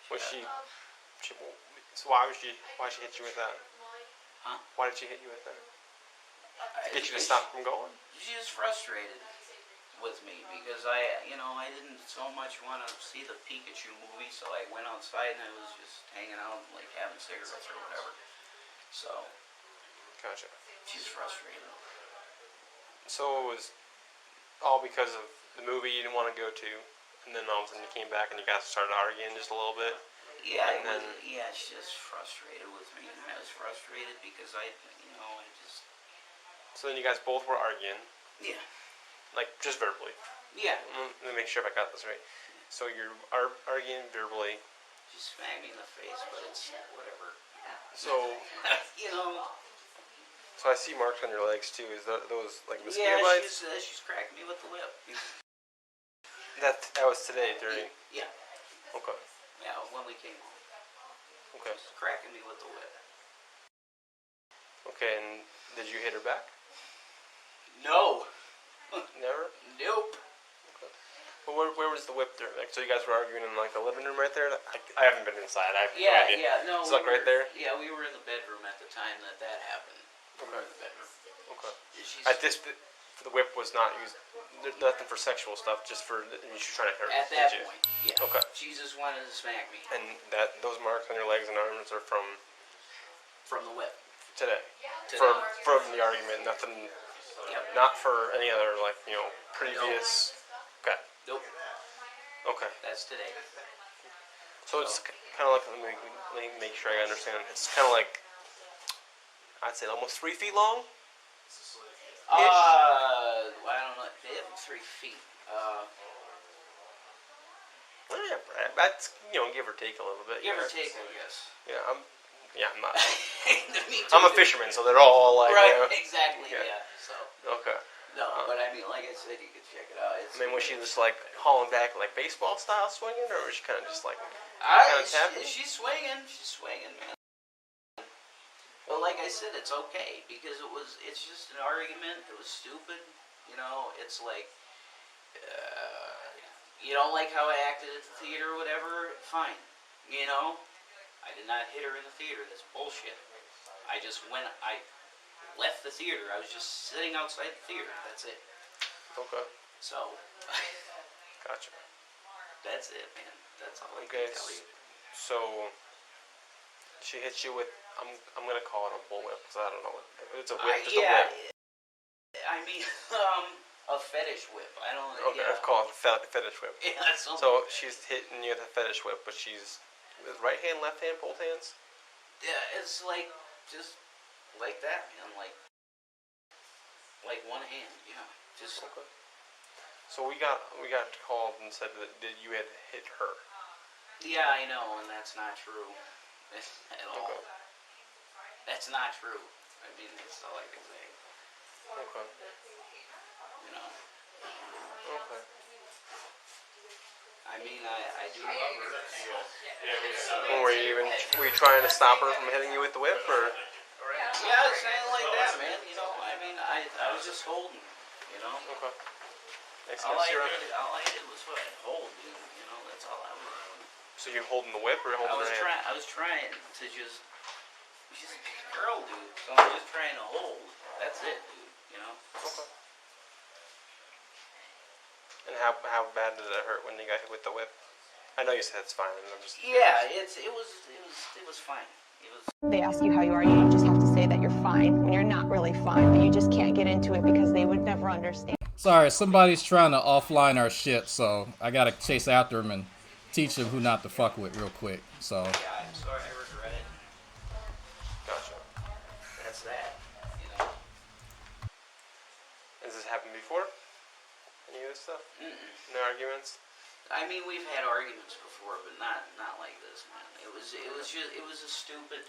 Was she so why she hit you with that? Huh? Why did she hit you with that? To get you to stop from going? She was frustrated with me because I didn't so much want to see the Pikachu movie, so I went outside and I was just hanging out, like having cigarettes or whatever. So. Gotcha. She's frustrated. So it was all because of the movie you didn't want to go to, and then all of a sudden you came back and you guys started arguing just a little bit. Yeah, And then, she's just frustrated with me, and I was frustrated because I just. so then you guys both were arguing. Yeah. Like, just verbally. Yeah. Let me make sure if I got this right. So you're arguing verbally. She smacked me in the face, but it's whatever. So. So I see marks on your legs too. Is those like mosquito bites? Yeah, she's cracking me with the whip. That was today during. Yeah. Okay. Yeah, when we came home. Okay. She's cracking me with the whip. Okay, and did you hit her back? No. Never? Nope. Okay. Well, where was the whip there? Like, so you guys were arguing in like the living room right there? I haven't been inside. I have no idea. No. It's like right there? Yeah, we were in the bedroom at the time that happened. We were in the bedroom. Okay. The whip was not used, nothing for sexual stuff, just for, she's trying to hurt At that you. point, yeah. Okay. She just wanted to smack me. And those marks on your legs and arms are from the whip. Today. Today. From the argument, nothing. Yep. Not for any other previous. Nope. Okay. Nope. Okay. That's today. So it's kind of like, let me make sure I understand. It's kind of like, I'd say almost 3 feet long. I don't know. 3 feet. Yeah, that's give or take a little bit. Give or take, I guess. Yeah, I'm not. I'm a fisherman, so they're all like. Right. Exactly. Yeah. So. Okay. No, but I mean, like I said, you could check it out. Was she just like hauling back like baseball style swinging, or was she kind of just like kind of tapping? She's swinging. She's swinging, man. But like I said, it's okay because it's just an argument. It was stupid. It's like, you don't like how I acted at the theater or whatever, fine. I did not hit her in the theater. That's bullshit. I left the theater. I was just sitting outside the theater. That's it. Okay. So. Gotcha. That's it, man. That's all I can tell you. So, she hit you with, I'm going to call it a bullwhip, because I don't know. It's a whip. It's a whip. I mean, a fetish whip. I don't. Okay, I've called it a fetish whip. Yeah, so she's hitting you with a fetish whip, but she's with right hand, left hand, both hands? Yeah, it's like, just like that, man. Like one hand, yeah. Just. Okay. So we got called and said that you had hit her. Yeah, I know, and that's not true at all. Okay. That's not true. I mean, that's all I can say. Okay. Okay. I mean, I do love her. Were you trying to stop her from hitting you with the whip, or? Yeah, something like that, man. I mean, I was just holding, Okay. All I did was hold, dude. That's all I was doing. So you're holding the whip or you're holding her hand? I was trying to just. She's a big girl, dude. So I'm just trying to hold. That's it, dude. Okay. And how bad did it hurt when you got hit with the whip? I know you said it's fine. I'm just. Yeah, it was fine. They ask you how you are, you just have to say that you're fine when you're not really fine, but you just can't get into it because they would never understand. Sorry, somebody's trying to offline our shit, so I gotta chase after him and teach him who not to fuck with real quick. So. Yeah, I'm sorry, I regret it. Gotcha. That's that. Has this happened before? Any of this stuff? No arguments? I mean, we've had arguments before, but not like this, man. It was a stupid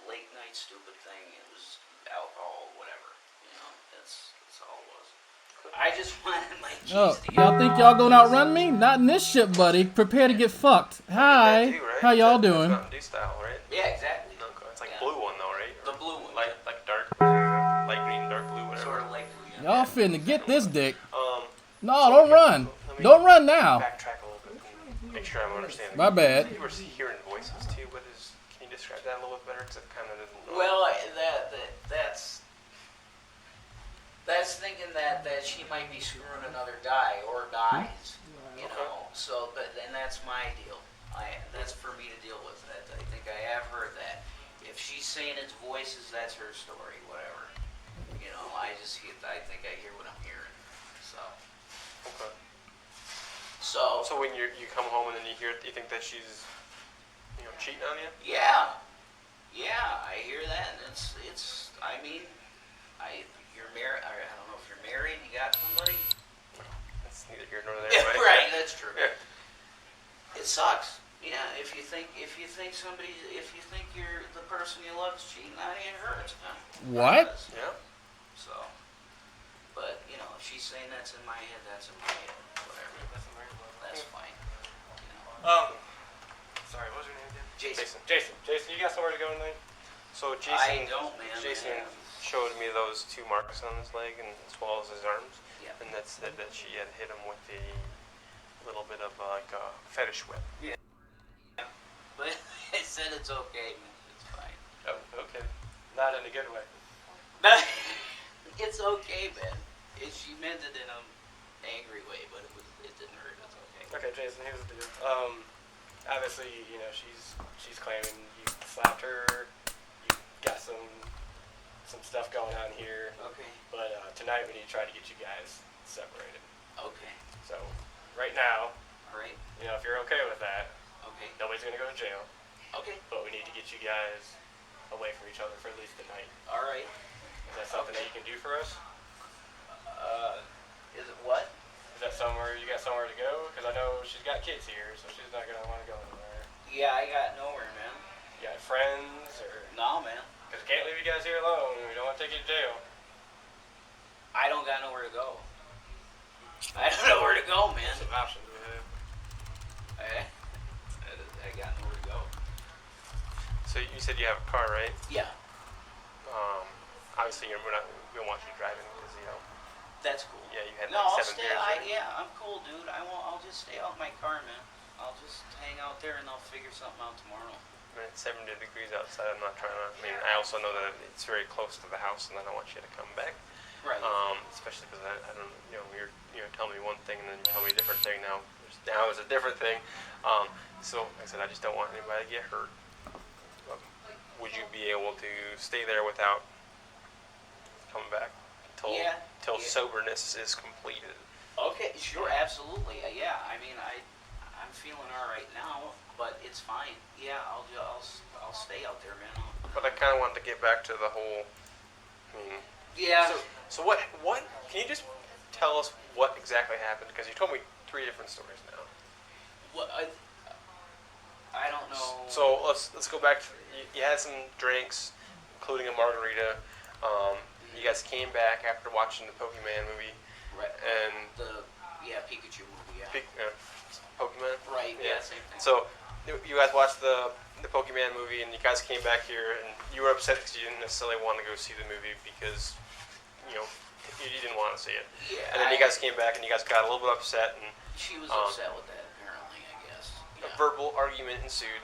late night stupid thing. It was alcohol, whatever. That's all it was. I just wanted my keys to Y'all think y'all gonna outrun me? Not in this shit, buddy. Prepare to get fucked. Hi. How y'all doing? Mountain Dew style, right? Yeah, exactly. Okay. It's like blue one though, right? The blue one. Like dark, light green, dark blue, whatever. Sort of light blue. Y'all finna get this dick. No, so don't run. Don't run now. Backtrack a little bit and make sure I'm understanding. My bad. You were hearing voices too. Can you describe that a little bit better? Because it kind of didn't. Well, that's thinking that she might be screwing another guy or guys, So, and that's my deal. That's for me to deal with. That I think I have heard that. If she's saying it's voices, that's her story. Whatever. I think I hear what I'm hearing. So. Okay. So when you come home and then you hear it, you think that she's cheating on you? Yeah. Yeah, I hear that. And I mean, you're married. I don't know if you're married. You got somebody. That's neither here nor there. Yeah, Right? right. That's true. Yeah. It sucks. Yeah, if you think you're the person you love is cheating on you, it hurts. Huh? What? Yeah. So, but you know, if she's saying that's in my head, that's in my head. Whatever. That's fine. Sorry, what was your name again? Jason. Jason, you got somewhere to go tonight? So Jason, I don't, man. Jason showed me those 2 marks on his leg and as well as his arms. Yeah. And that she had hit him with a little bit of like a fetish whip. Yeah. But I said it's okay, man. It's fine. Oh, okay. Not in a good way. It's okay, man. She meant it in an angry way, but it didn't hurt. It's okay. Okay, Jason, here's the deal. Obviously, you know, she's claiming you slapped her. You got some stuff going on here. Okay. But tonight we need to try to get you guys separated. Okay. So, right now, All right. you know, if you're okay with that, Okay. nobody's gonna go to jail. Okay. But we need to get you guys away from each other for at least the night. All right. Is that something that you can do for us? Is it what? Is that somewhere you got somewhere to go? Because I know she's got kids here, so she's not gonna want to go anywhere. Yeah, I got nowhere, man. You got friends or? No, man. Because we can't leave you guys here alone. We don't want to take you to jail. I don't got nowhere to go. I don't know where to go, man. Some options we have. I got nowhere to go. So you said you have a car, right? Yeah. Obviously, we don't want you driving because you know. That's cool. Yeah, you had No, like I'll 7 stay. beers, right? Yeah, I'm cool, dude. I'll just stay out in my car, man. I'll just hang out there and I'll figure something out tomorrow. I mean, it's 70 degrees outside. I'm not trying to. I mean, I also know that it's very close to the house, and I don't want you to come back. Right. Especially because I don't. You know, you're telling me one thing and then you tell me a different thing. Now it's a different thing. So like I said, I just don't want anybody to get hurt. Would you be able to stay there without coming back until soberness is completed? Okay, sure, absolutely. Yeah, I mean, I'm feeling all right now, but it's fine. Yeah, I'll stay out there, man. But I kind of wanted to get back to the whole. I mean. Yeah. So what? Can you just tell us what exactly happened? Because you told me 3 different stories now. What? I don't know. So let's go back. You had some drinks, including a margarita. You guys came back after watching the Pokemon movie. Right. And Pikachu movie. Yeah. Pokemon. Right. Yeah. Same thing. So you guys watched the Pokemon movie, and you guys came back here, and you were upset because you didn't necessarily want to go see the movie because you didn't want to see it. Yeah. And then you guys came back, and you guys got a little bit upset, and She was upset with that, apparently. I guess. a verbal argument ensued,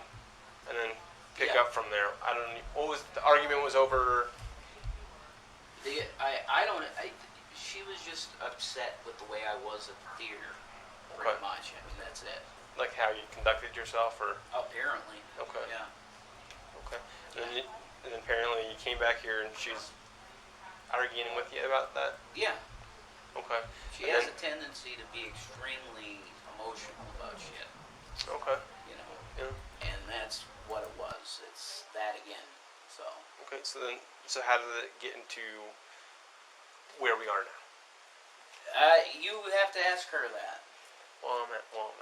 and then pick up from there. I don't know. What was the argument was over? She was just upset with the way I was at the theater, pretty much. I mean, that's it. Like how you conducted yourself, or? Apparently. Okay. Yeah. Okay. And then apparently you came back here and she's arguing with you about that? Yeah. Okay. She has a tendency to be extremely emotional about shit. Okay. You know? Yeah. And that's what it was. It's that again. So. Okay, so how did it get into where we are now? You have to ask her that. Well, I'm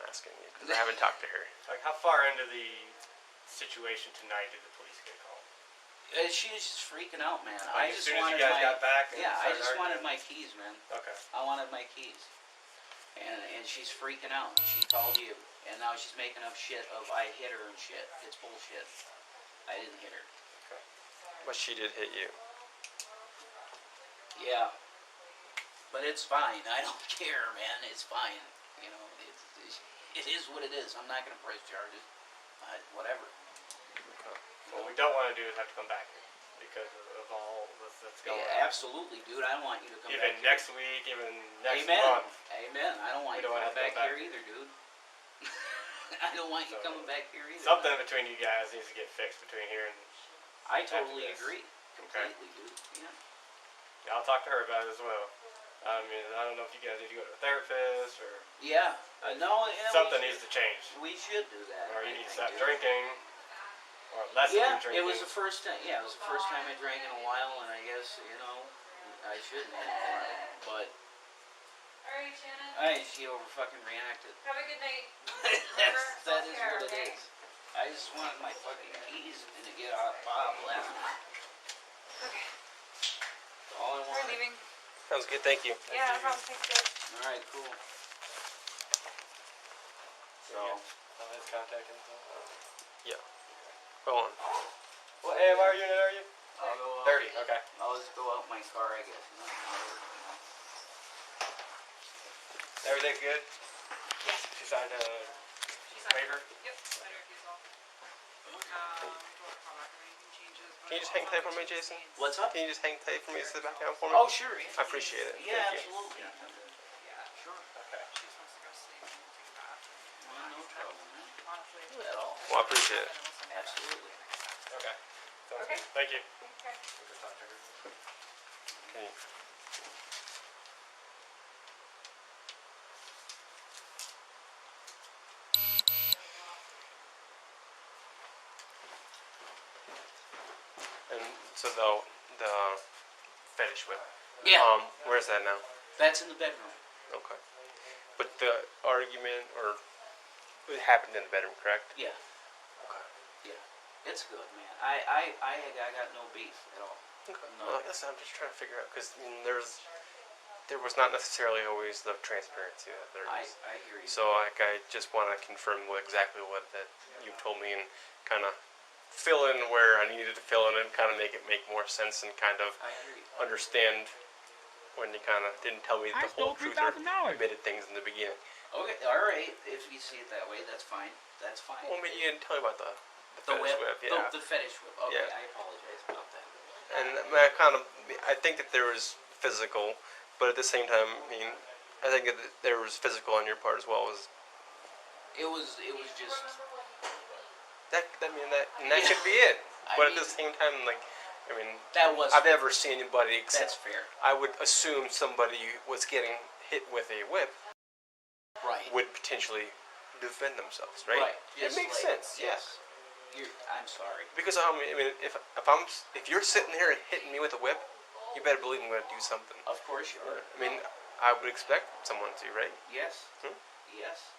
asking you because I haven't talked to her. Like, how far into the situation tonight did the police get called? She was just freaking out, man. Like, I as just soon as wanted you guys got back and I started just wanted arguing? my keys, man. Okay. I wanted my keys. And she's freaking out. She called you, and now she's making up shit of I hit her and shit. It's bullshit. I didn't hit her. Okay. But she did hit you. Yeah. But it's fine. I don't care, man. It's fine. You know, it is what it is. I'm not going to press charges. Whatever. Okay. What we don't want to do is have to come back here because of all that's going on. Absolutely, dude. I don't want you to come Even back next week, even next Amen. month. Amen. I don't want We you don't coming have to back, come back here either, dude. I don't want you coming back here either. Something between you guys needs to get fixed between here and. I totally after this. agree. Okay. Completely, dude. Yeah. Yeah, I'll talk to her about it as well. I mean, I don't know if you guys need to go to a therapist or. Yeah. No. Yeah, something needs to change. We should do that. Or you need to stop drinking. Or less than Yeah, you drinking. it was the first time. Yeah, it was the first time I drank in a while, and I guess I shouldn't anymore. But Alright, Shannon. she over fucking reacted. Have a good night. that is what it is. I just wanted my fucking keys and to get out Bob last night. Okay. That's all I We're wanted. leaving. Sounds good, thank you. Yeah, no problem. Thanks, guys. All right, cool. So, his contact info. Yeah. Go on. What AM are you in? Are you? I'll go out. 30. Okay. I'll just go out my car, I guess. Everything good? Yeah. She signed a waiver. Yep. Letter refusal. Can you just hang tight for me, Jason? What's up? Can you just hang tight for me and sit back down for me? Oh, sure. Yeah. I appreciate it. Yeah, Thank you. absolutely. Yeah, sure. Okay. She's supposed to go sleep and take a bath. Well, no trouble, man. Honestly. Not at all. Well, I appreciate it. Absolutely. Okay. Sounds good. Thank you. Okay. Okay. And so the fetish whip. Yeah. Where's that now? That's in the bedroom. Okay. But the argument or it happened in the bedroom, correct? Yeah. Okay. Yeah. It's good, man. I got no beef at all. Okay. No. Well, I guess I'm just trying to figure out because there was not necessarily always the transparency that there is. I hear you. So like I just want to confirm exactly what that you told me and kind of fill in where I needed to fill in and kind of make it make more sense and kind of I hear you. understand when you kind of didn't tell me the whole truth or admitted things in the beginning. Okay, all right. If you see it that way, that's fine. That's fine. Well, maybe you didn't tell me about the The fetish whip. yeah. The fetish whip. Okay, Yeah. I apologize about that. And I think that there was physical, but at the same time, I mean, I think that there was physical on your part as well as It was just. that. I mean, that could be it. But at the same time, like, I mean, That was. I've never seen anybody. That's fair. I would assume somebody was getting hit with a whip Right. would potentially defend themselves, right? Right. It Just makes like- sense. Yes. I'm sorry. Because I mean, if you're sitting here and hitting me with a whip, you better believe I'm going to do something. Of course you are. I mean, I would expect someone to, right? Yes. Hmm? Yes.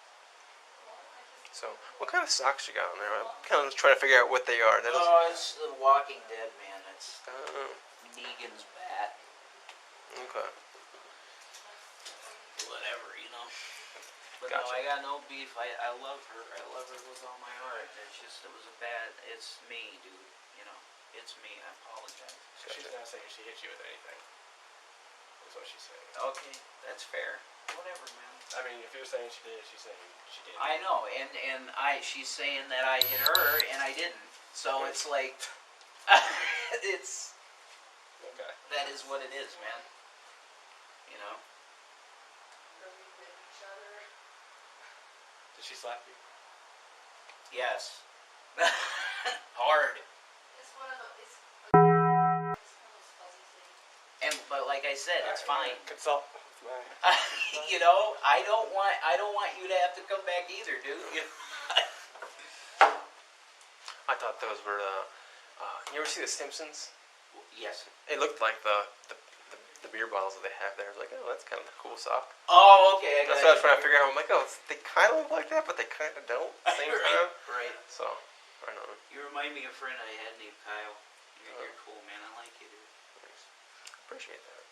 So, what kind of socks you got on there? I'm kind of trying to figure out what they are. That is, Oh, it's The Walking Dead, man. It's Negan's bat. okay. Whatever, you know. But Gotcha. no, I got no beef. I love her. I love her with all my heart. It was a bad. It's me, dude. You know, it's me. I apologize. She's not saying she hit you with anything. That's what she's saying. Okay, that's fair. Whatever, man. I mean, if you're saying she did, she's saying she did. I know, and she's saying that I hit her and I didn't. So it's like, it's. Okay. That is what it is, man. You know. Did she slap you? Yes. Hard. But like I said, it's fine. Consult. You know, I don't want you to have to come back either, dude. You know? I thought those were you ever see The Simpsons? Yes. It looked like the beer bottles that they have there. I was like, oh, that's kind of a cool sock. Oh, okay. That's what I was trying to figure out. I'm like, oh, they kind of look like that, but they kind of don't at the same time. Right. So, I don't know. You remind me of a friend I had named Kyle. You're cool, man. I like you, dude. Appreciate that.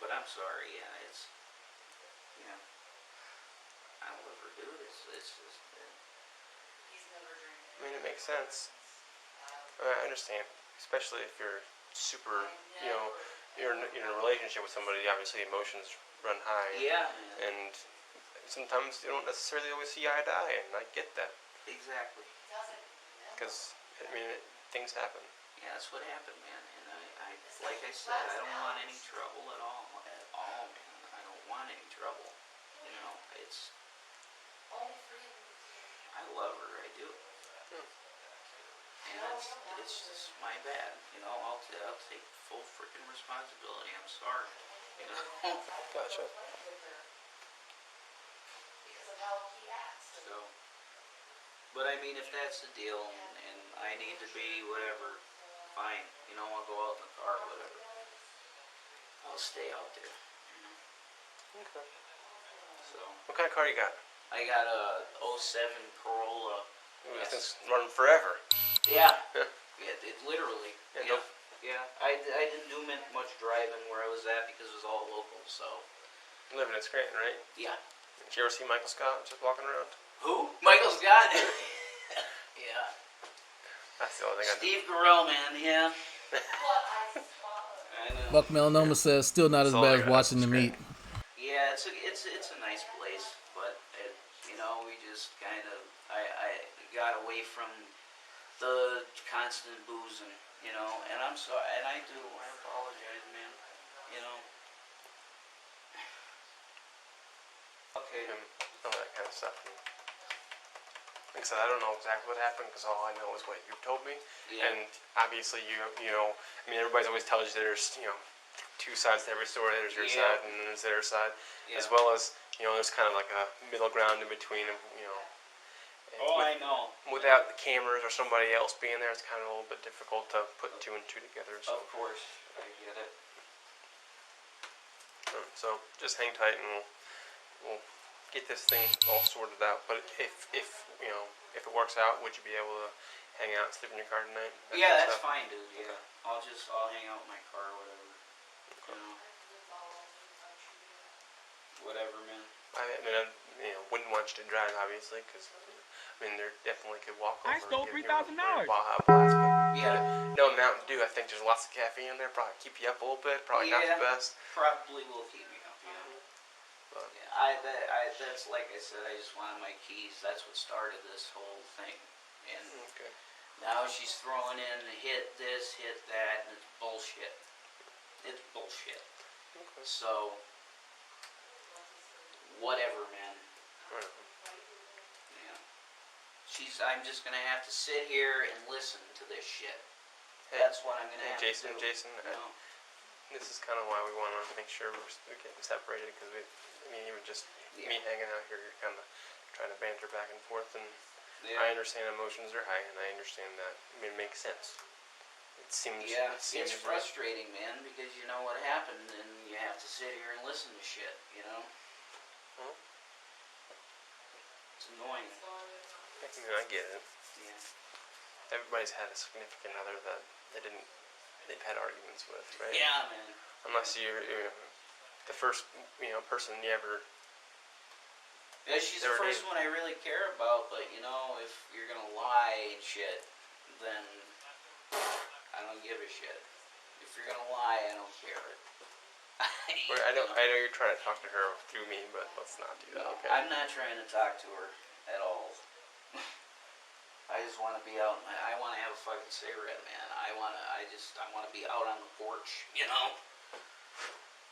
But I'm sorry. Yeah, it's. Yeah. I love her, dude. It's just. I mean, it makes sense. I understand, especially if you're super, you know, you're in a relationship with somebody. Obviously, emotions run high. Yeah. And sometimes you don't necessarily always see eye to eye, and I get that. Exactly. Because I mean, things happen. Yeah, that's what happened, man. And I like I said, I don't want any trouble at all, man. I don't want any trouble. You know, it's. I love her, I do. And it's just my bad. You know, I'll take full freaking responsibility. I'm sorry. You know. Gotcha. So. But I mean, if that's the deal, and I need to be whatever, fine. You know, I'll go out in the car, whatever. I'll stay out there. You know? Okay. So. What kind of car you got? I got a '07 Corolla. Ooh, this thing's running forever. Yeah. It literally. Yeah. Yeah. I didn't do much driving where I was at because it was all local. So. You living in Scranton, right? Yeah. Did you ever see Michael Scott just walking around? Who? Michael Scott. Yeah. That's the only thing I know. Steve Carell, man. Yeah. I know. Buck Melanoma says still not as bad as watching them eat. Yeah, it's a nice place, but you know, we just kind of I got away from the constant boozing, you know, and I'm sorry, and I apologize, man, you know. Okay. All that kind of stuff. And like I said, I don't know exactly what happened because all I know is what you told me. Yeah. And obviously, you know, I mean, everybody's always tells you there's, you know, two sides to every story. There's your side and then there's their side, as well as, you know, there's kind of like a middle ground in between, you know. I know. Without the cameras or somebody else being there, it's kind of a little bit difficult to put two and two together. So. Of course, I get it. So just hang tight and we'll get this thing all sorted out. But if you know, if it works out, would you be able to hang out and sleep in your car tonight? Yeah, that's fine, dude. Yeah, I'll hang out in my car or whatever. You know, whatever, man. I mean, I wouldn't want you to drive, obviously, because I mean, there definitely could walk over. I stole $3,000. Baja Blast, but no Mountain Dew. I think there's lots of caffeine in there. Probably keep you up a little bit. Probably not the best. Probably will keep me up. Yeah. But That's like I said. I just wanted my keys. That's what started this whole thing. And now she's throwing in hit this, hit that, and it's bullshit. It's bullshit. So, whatever, man. Yeah. I'm just gonna have to sit here and listen to this shit. That's what I'm gonna have to do. Jason, this is kind of why we want to make sure we're getting separated, because even just me hanging out here, you're kind of trying to banter back and forth, and I understand emotions are high, and I understand that. I mean, it makes sense. It seems. It's frustrating, man, because you know what happened, and you have to sit here and listen to shit, you know? It's annoying. I mean, I get it. Yeah. Everybody's had a significant other that they've had arguments with, right? Yeah, man. Unless you're the first, person you ever. Yeah, she's the first one I really care about, but you know, if you're gonna lie and shit, then I don't give a shit. If you're gonna lie, I don't care. I know you're trying to talk to her through me, but let's not do that. Okay. I'm not trying to talk to her at all. I just want to be out. I want to have a fucking cigarette, man. I want to be out on the porch, you know.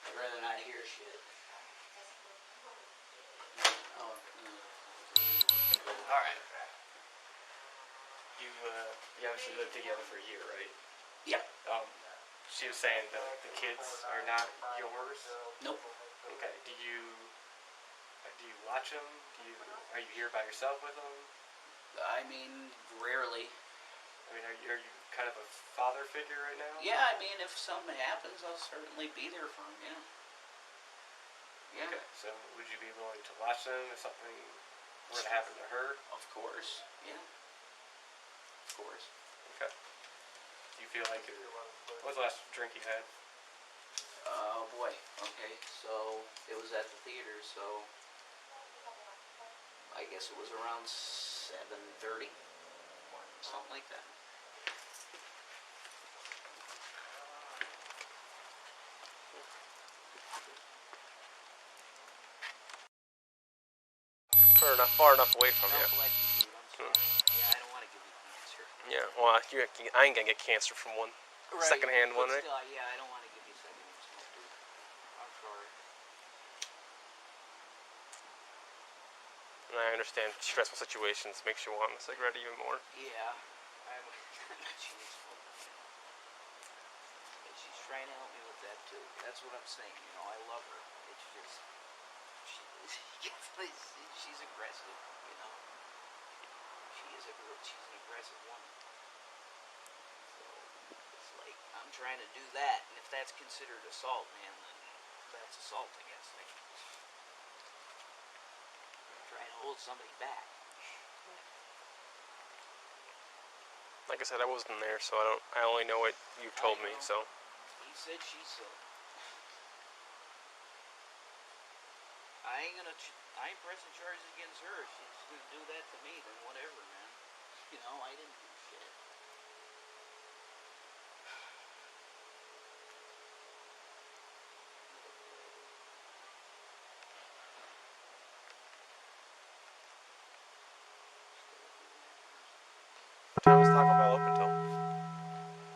I'd rather not hear shit. All right. You obviously lived together for a year, right? Yeah. She was saying that the kids are not yours. Nope. Okay. Do you watch them? Are you here by yourself with them? I mean, rarely. I mean, are you kind of a father figure right now? Yeah, I mean, if something happens, I'll certainly be there for them. Yeah. Yeah. Okay. So, would you be willing to watch them if something were to happen to her? Of course. Yeah. Of course. Okay. Do you feel like what was the last drink you had? Oh boy. Okay. So it was at the theater. So I guess it was around 7:30, something like that. Far enough away from you. Yeah, I don't want to give you cancer. Yeah, well, I ain't gonna get cancer from one secondhand one, right? Still, yeah, I don't want to give you secondhand smoke, dude. I'm sorry. And I understand stressful situations makes you want a cigarette even more. Yeah, I'm not she needs smoke. And she's trying to help me with that too. That's what I'm saying. You know, I love her. It's just she's aggressive. You know, she is is a girl. She's an aggressive woman. So it's like I'm trying to do that, and if that's considered assault, man, then that's assault, I guess. Like, trying to hold somebody back. Like I said, I wasn't there, so I only know what you've told me. So He said, she said. I ain't pressing charges against her. If she's gonna do that to me, then whatever, man. You know, I didn't do shit. what time is Taco Bell open till?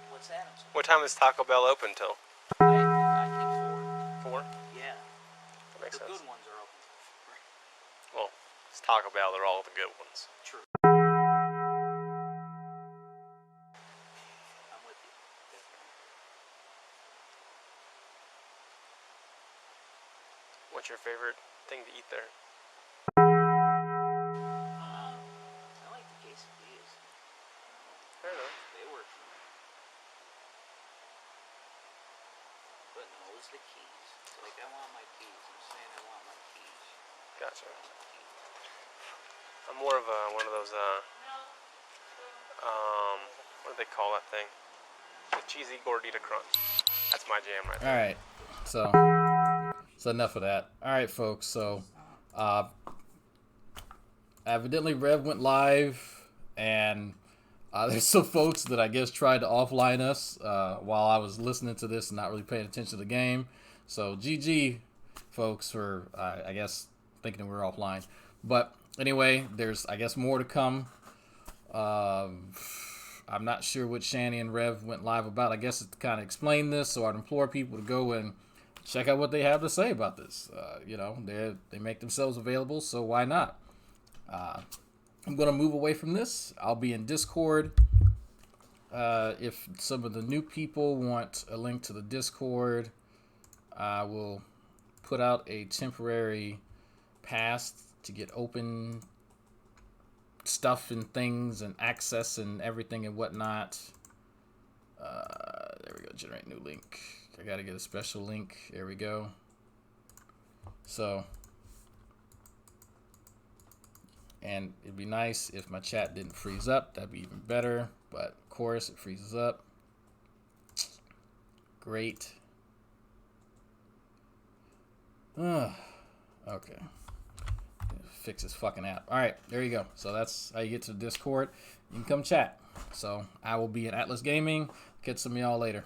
What's that? I'm sorry. What time is Taco Bell open till? I think 4. 4? Yeah. That makes The sense. good ones are open. Well, it's Taco Bell. They're all the good ones. True. I'm with you. What's your favorite thing to eat there? I like the quesadillas. Fair enough. They work for me. But no, it's the keys. Like, I want my keys. I'm saying I want my keys. Gotcha. I'm more of one of those what do they call that thing? The cheesy gordita crunch. That's my jam right there. All right, so enough of that. All right, folks. So, evidently Rev went live, and there's some folks that I guess tried to offline us while I was listening to this and not really paying attention to the game. So, GG, folks, for I guess thinking that we were offline. But anyway, there's I guess more to come. I'm not sure what Shanny and Rev went live about. I guess it's to kind of explain this, so I'd implore people to go and check out what they have to say about this. You know, they make themselves available, so why not? I'm going to move away from this. I'll be in Discord. If some of the new people want a link to the Discord, I will put out a temporary pass to get open stuff and things and access and everything and whatnot. There we go. Generate new link. I got to get a special link. There we go. So, and it'd be nice if my chat didn't freeze up. That'd be even better. But of course, it freezes up. Great. Okay. Fix this fucking app. All right, there you go. So that's how you get to the Discord. You can come chat. So I will be in Atlas Gaming. Catch some of y'all later.